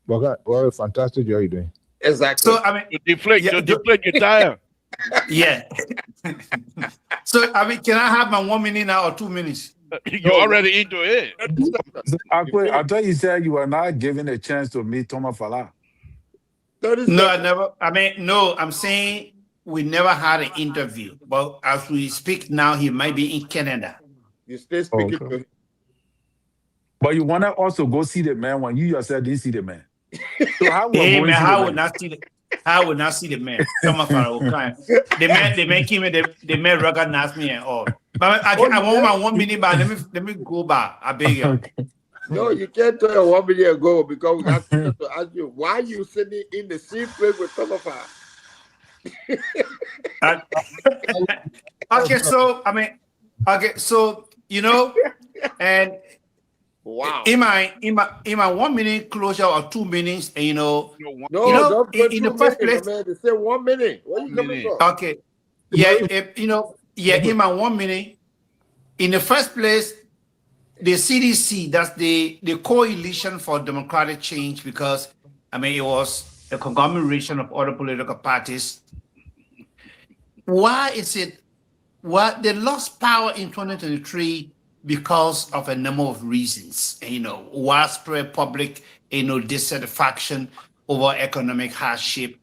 What a fantastic job you're doing. Exactly. So deflate your tire. Yeah. So can I have my 1 minute now or 2 minutes? You're already into it. I thought you said you were not given a chance to meet Thomas Farah. No, I never. No, I'm saying we never had an interview. But as we speak now, he might be in Canada. You stay speaking to him. But you want to also go see the man when you yourself didn't see the man. So how would not see the man. Thomas Farah will cry. The man came in. The man recognized me and all. But I want my 1 minute back. Let me go back. I beg you. Okay. No, you can't tell you 1 minute ago because we have to ask you why you sitting in the same place with Thomas Farah. And wow. In my 1 minute closure or 2 minutes, and don't put in the first place, man, they say 1 minute. Where you coming from? Okay, in my 1 minute, in the first place, the CDC, that's the Coalition for Democratic Change, because it was a conglomeration of other political parties. Why is it? They lost power in 2023 because of a number of reasons. Widespread public, dissatisfaction over economic hardship,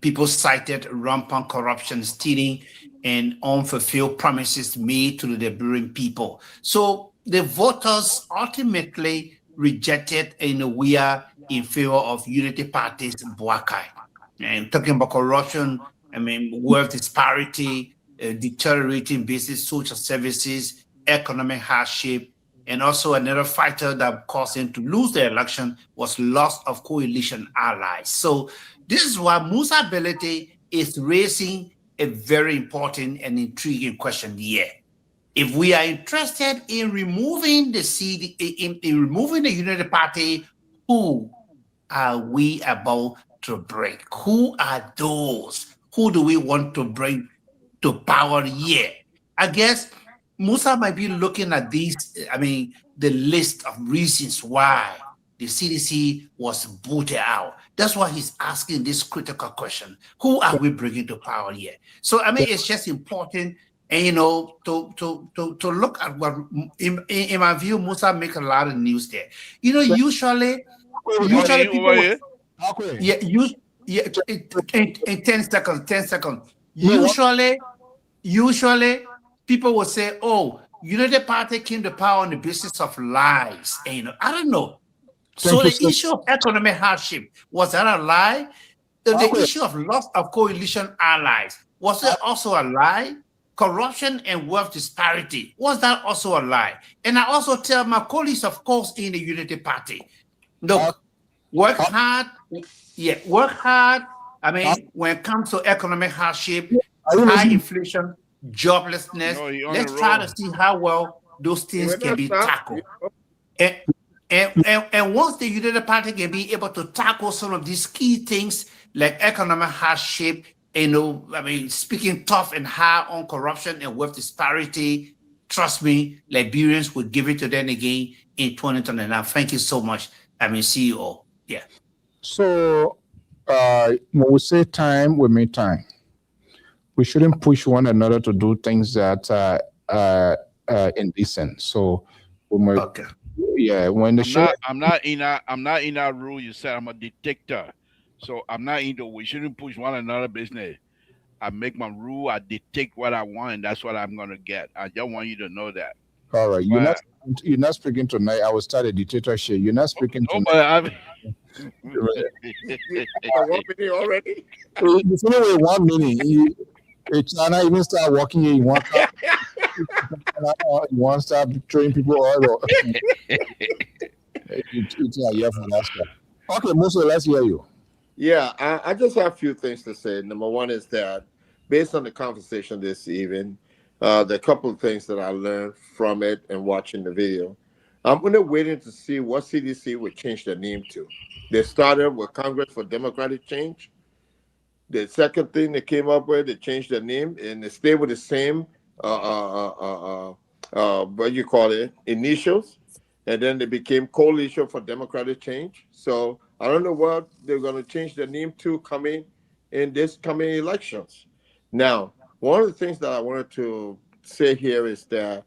people cited rampant corruption, stealing, and unfulfilled promises made to the Liberian people. So the voters ultimately rejected, and we are in favor of Unity Party's Boakai. And talking about corruption, wealth disparity, deteriorating basic social services, economic hardship, and also another factor that caused him to lose the election was loss of coalition allies. So this is why Musa Belete is raising a very important and intriguing question here. If we are interested in removing the CD, in removing the Unity Party, who are we about to break? Who are those? Who do we want to bring to power here? I guess Musa might be looking at these, the list of reasons why the CDC was booted out. That's why he's asking this critical question. Who are we bringing to power here? So, it's just important, and, to look at what, in my view, Musa make a lot of news there. Usually people... In 10 seconds. Usually people will say, oh, Unity Party came to power on the basis of lies. And, I don't know. So the issue of economic hardship, was that a lie? The issue of loss of coalition allies, was it also a lie? Corruption and wealth disparity, was that also a lie? And I also tell my colleagues, of course, in the Unity Party, look, work hard. Yeah, work hard. When it comes to economic hardship, high inflation, joblessness, let's try to see how well those things can be tackled. And once the Unity Party can be able to tackle some of these key things like economic hardship, speaking tough and hard on corruption and wealth disparity, trust me, Liberians will give it to them again in 2029. Thank you so much. CEO. Yeah. So when we say time, we mean time. We shouldn't push one another to do things that are indecent. So when I'm not in that rule. You said I'm a dictator, so I'm not into. We shouldn't push one another business. I make my rule. I dictate what I want, and that's what I'm gonna get. I just want you to know that. All right, you're not speaking tonight. I will start a dictatorship. You're not speaking tonight. But 1 minute already. It's only 1 minute. China even start walking in. You want to start throwing people all over. Okay, Musa, let's hear you. Yeah, I just have a few things to say. Number one is that based on the conversation this evening, there are a couple of things that I learned from it and watching the video. I'm going to wait to see what CDC would change their name to. They started with Congress for Democratic Change. The second thing they came up with, they changed their name and they stayed with the same, initials. And then they became Coalition for Democratic Change. So I don't know what they're going to change their name to coming in this coming elections. Now, one of the things that I wanted to say here is that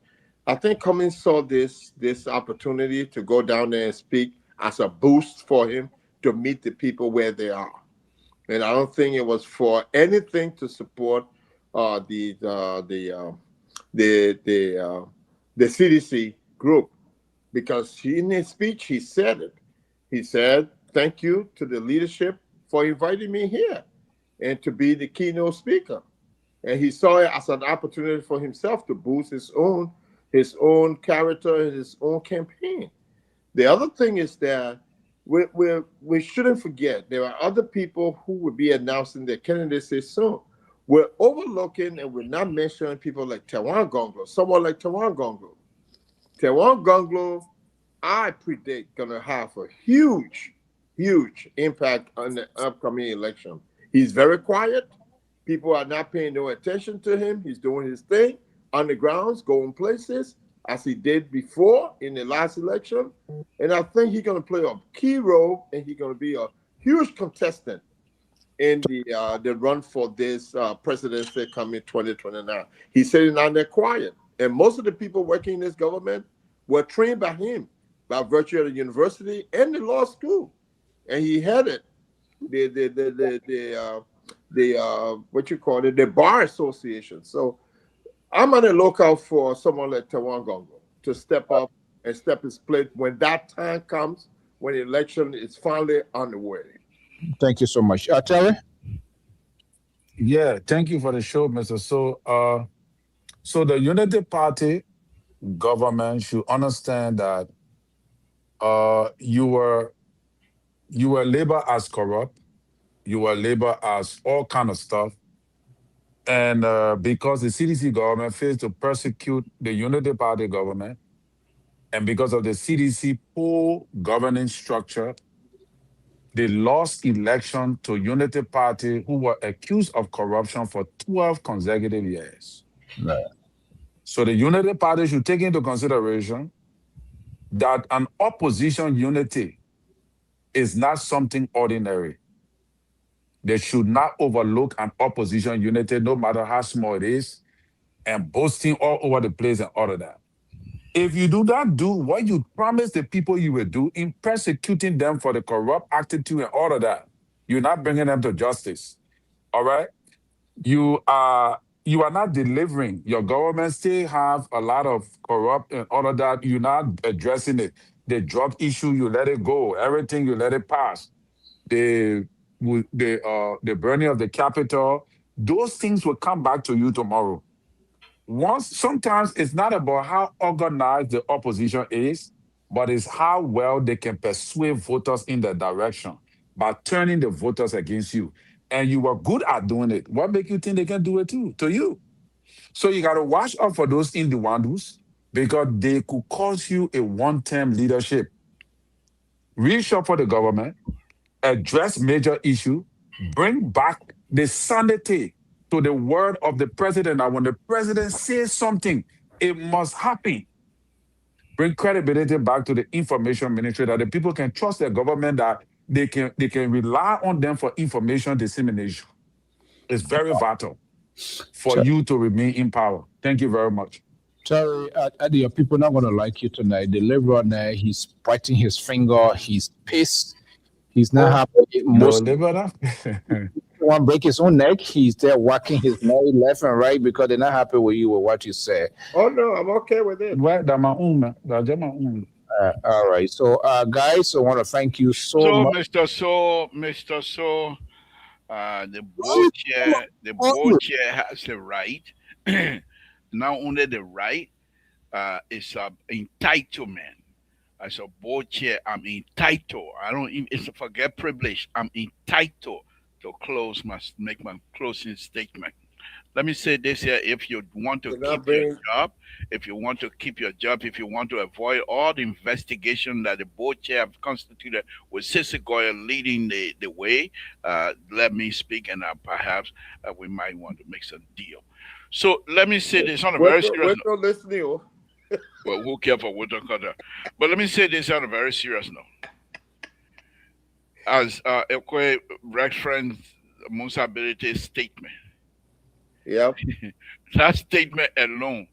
I think Cummings saw this opportunity to go down there and speak as a boost for him to meet the people where they are. And I don't think it was for anything to support the CDC group, because in his speech he said it. He said, "Thank you to the leadership for inviting me here and to be the keynote speaker." And he saw it as an opportunity for himself to boost his own character and his own campaign. The other thing is that we shouldn't forget there are other people who will be announcing their candidacy soon. We're overlooking and we're not mentioning people like Tawan Gonglo, someone like Tawan Gonglo. Tawan Gonglo, I predict, going to have a huge impact on the upcoming election. He's very quiet. People are not paying no attention to him. He's doing his thing on the grounds, going places, as he did before in the last election. And I think he's going to play a key role, and he's going to be a huge contestant in the run for this presidency coming 2029. He's sitting down there quiet. And most of the people working in this government were trained by him by virtue of the university and the law school. And he headed what you call it, the bar association. So I'm on the lookout for someone like Tawangongo to step up and step his plate when that time comes, when the election is finally on the way. Thank you so much. Terry? Yeah, thank you for the show, Mr. So the Unity Party government should understand that you were labeled as corrupt, you were labeled as all kind of stuff, and because the CDC government failed to persecute the Unity Party government, and because of the CDC poor governing structure, they lost election to Unity Party, who were accused of corruption for 12 consecutive years. Right. So the Unity Party should take into consideration that an opposition unity is not something ordinary. They should not overlook an opposition unity, no matter how small it is, and boasting all over the place and all of that. If you do not do what you promised the people you will do in persecuting them for the corrupt attitude and all of that, you're not bringing them to justice. All right? You are not delivering. Your government still have a lot of corrupt and all of that. You're not addressing it. The drug issue, you let it go. Everything, you let it pass. The burning of the Capitol, those things will come back to you tomorrow. Sometimes it's not about how organized the opposition is, but it's how well they can persuade voters in that direction by turning the voters against you. And you were good at doing it. What makes you think they can do it too to you? So you got to watch out for those individuals because they could cause you a one-term leadership. Reshuffle the government, address major issue, bring back the sanity to the word of the president. That when the president says something, it must happen. Bring credibility back to the information ministry that the people can trust their government, that they can rely on them for information dissemination. It's very vital for you to remain in power. Thank you very much. Terry, your people not going to like you tonight. The liberal there, he's biting his finger. He's pissed. He's not happy. Most one break his own neck. He's there whacking his neck left and right because they're not happy with you with what you say. Oh no, I'm okay with it. All right. So guys, I want to thank you so much. Mr. So, the board chair has the right, not only the right, it's an entitlement. As a board chair, I'm entitled. I don't even, it's a forget privilege. I'm entitled to make my closing statement. Let me say this here: if you want to keep your job, if you want to avoid all the investigation that the board chair have constituted with Sissy Goyer leading the way, let me speak, and perhaps we might want to make some deal. So let me say this on a very serious note. Well, who cares for Winter Cutter? But let me say this on a very serious note. As Ekwe referenced Musa Ability's statement. Yeah. That statement alone,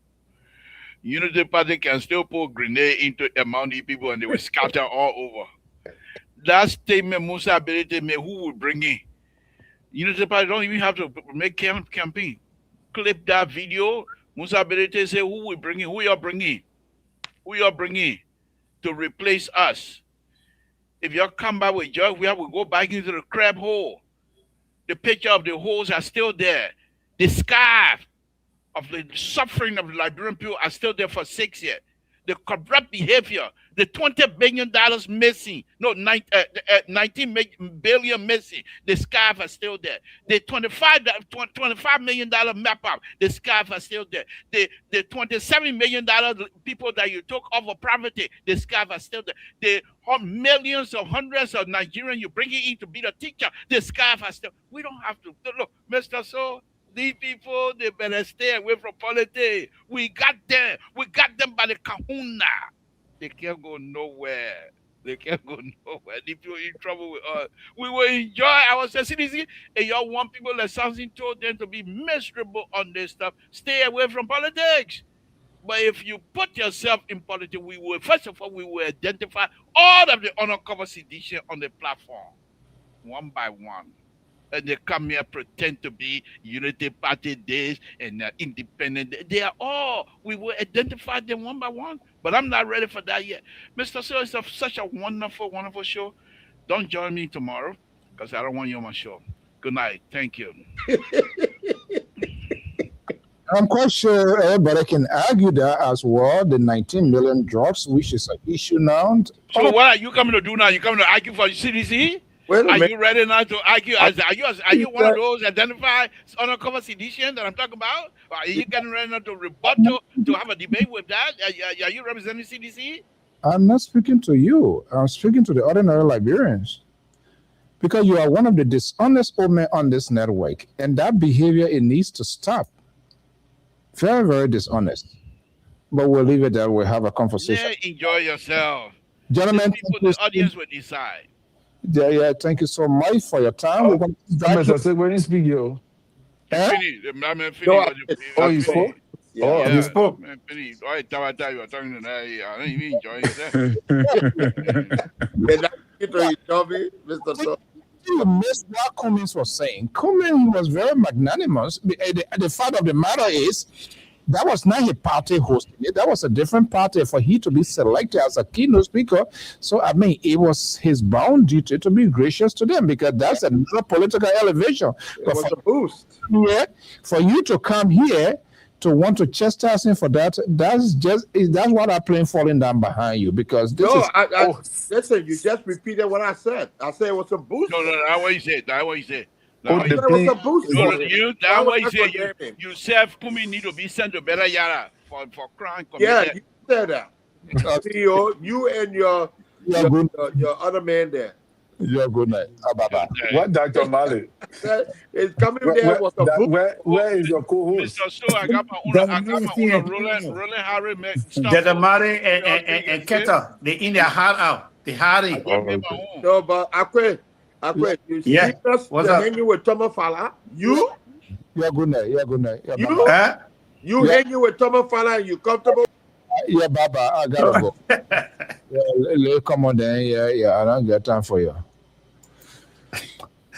Unity Party can still put grenade into among the people and they will scatter all over. That statement Musa Ability made, who will bring in? Unity Party don't even have to make campaign. Clip that video. Musa Ability say, who will bring in? Who you're bringing? Who you're bringing to replace us? If you come back with joy, we have to go back into the crab hole. The picture of the holes are still there. The scarf of the suffering of the Liberian people are still there for 6 years. The corrupt behavior, the $20 billion missing, 19 billion missing, the scarf are still there. The $25 million map up, the scarf are still there. The $27 million people that you took off of poverty, the scarf are still there. The millions of hundreds of Nigerians you bring in to be the teacher, the scarf are still. We don't have to look, Mr. So. These people, they better stay away from politics. We got them. We got them by the kahuna. They can't go nowhere. They can't go nowhere. If you're in trouble with us, we will enjoy our citizenship. And y'all want people like something told them to be miserable on this stuff. Stay away from politics. But if you put yourself in politics, we will, first of all, we will identify all of the undercover sedition on the platform. one by one. And they come here pretend to be Unity Party days and independent. They are all, we will identify them one by one. But I'm not ready for that yet. Mr. Sir, it's such a wonderful, wonderful show. Don't join me tomorrow because I don't want you on my show. Good night. Thank you. I'm quite sure everybody can argue that as well. The 19 million drugs, which is an issue now. So what are you coming to do now? You coming to argue for CDC? Are you ready now to argue? Are you one of those identified undercover sedition that I'm talking about? Or are you getting ready now to rebut to have a debate with that? Are you representing CDC? I'm not speaking to you. I'm speaking to the ordinary Liberians. Because you are one of the dishonest old men on this network. And that behavior, it needs to stop. Very, very dishonest. But we'll leave it there. We'll have a conversation. Yeah, enjoy yourself. Gentlemen, the audience will decide. Yeah, thank you so much for your time. We're going to when you speak, yo. You spoke? Yeah, you spoke. You are talking to that. I don't even enjoy Mr. You missed what Cummings was saying. Cummings was very magnanimous. The fact of the matter is, that was not his party hosting it. That was a different party for he to be selected as a keynote speaker. So, I mean, it was his bound duty to be gracious to them because that's another political elevation. It was a boost. Yeah, for you to come here to want to chastise him for that, that's what I'm playing falling down behind you because this listen, you just repeated what I said. I said it was a boost. No, that's what he said. That's what he said. You said Kumi need to be sent to Better Yara for crime committed. Yeah, you said that. CEO, you and your other man there. You're good night. Bye-bye. What, Dr. Mali? It's coming there was a book. Where is your co-host? Mr. So I got my own rolling Harry. Dr. Mali and Keta, they in their heart out. The Harry. No, but Akwe, you see us hanging with Thomas Fala? You? You're good night. You hanging with Thomas Fala and you comfortable? Yeah, Baba, I gotta go. Come on then. Yeah, I don't get time for you. All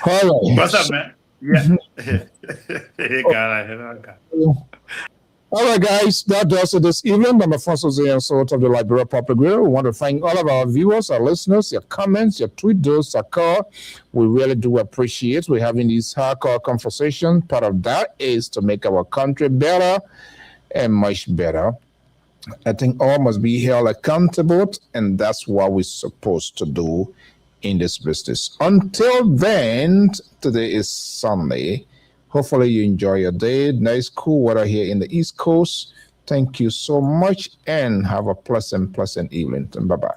right. What's up, man? Yeah. All right, guys, that does it this evening. I'm Alfonso Zayensot of the Liberia Public Radio. We want to thank all of our viewers, our listeners, your comments, your tweet, those are called. We really do appreciate we're having these hardcore conversations. Part of that is to make our country better and much better. I think all must be held accountable, and that's what we're supposed to do in this business. Until then, today is Sunday. Hopefully you enjoy your day. Nice, cool weather here in the East Coast. Thank you so much, and have a pleasant evening. Bye-bye.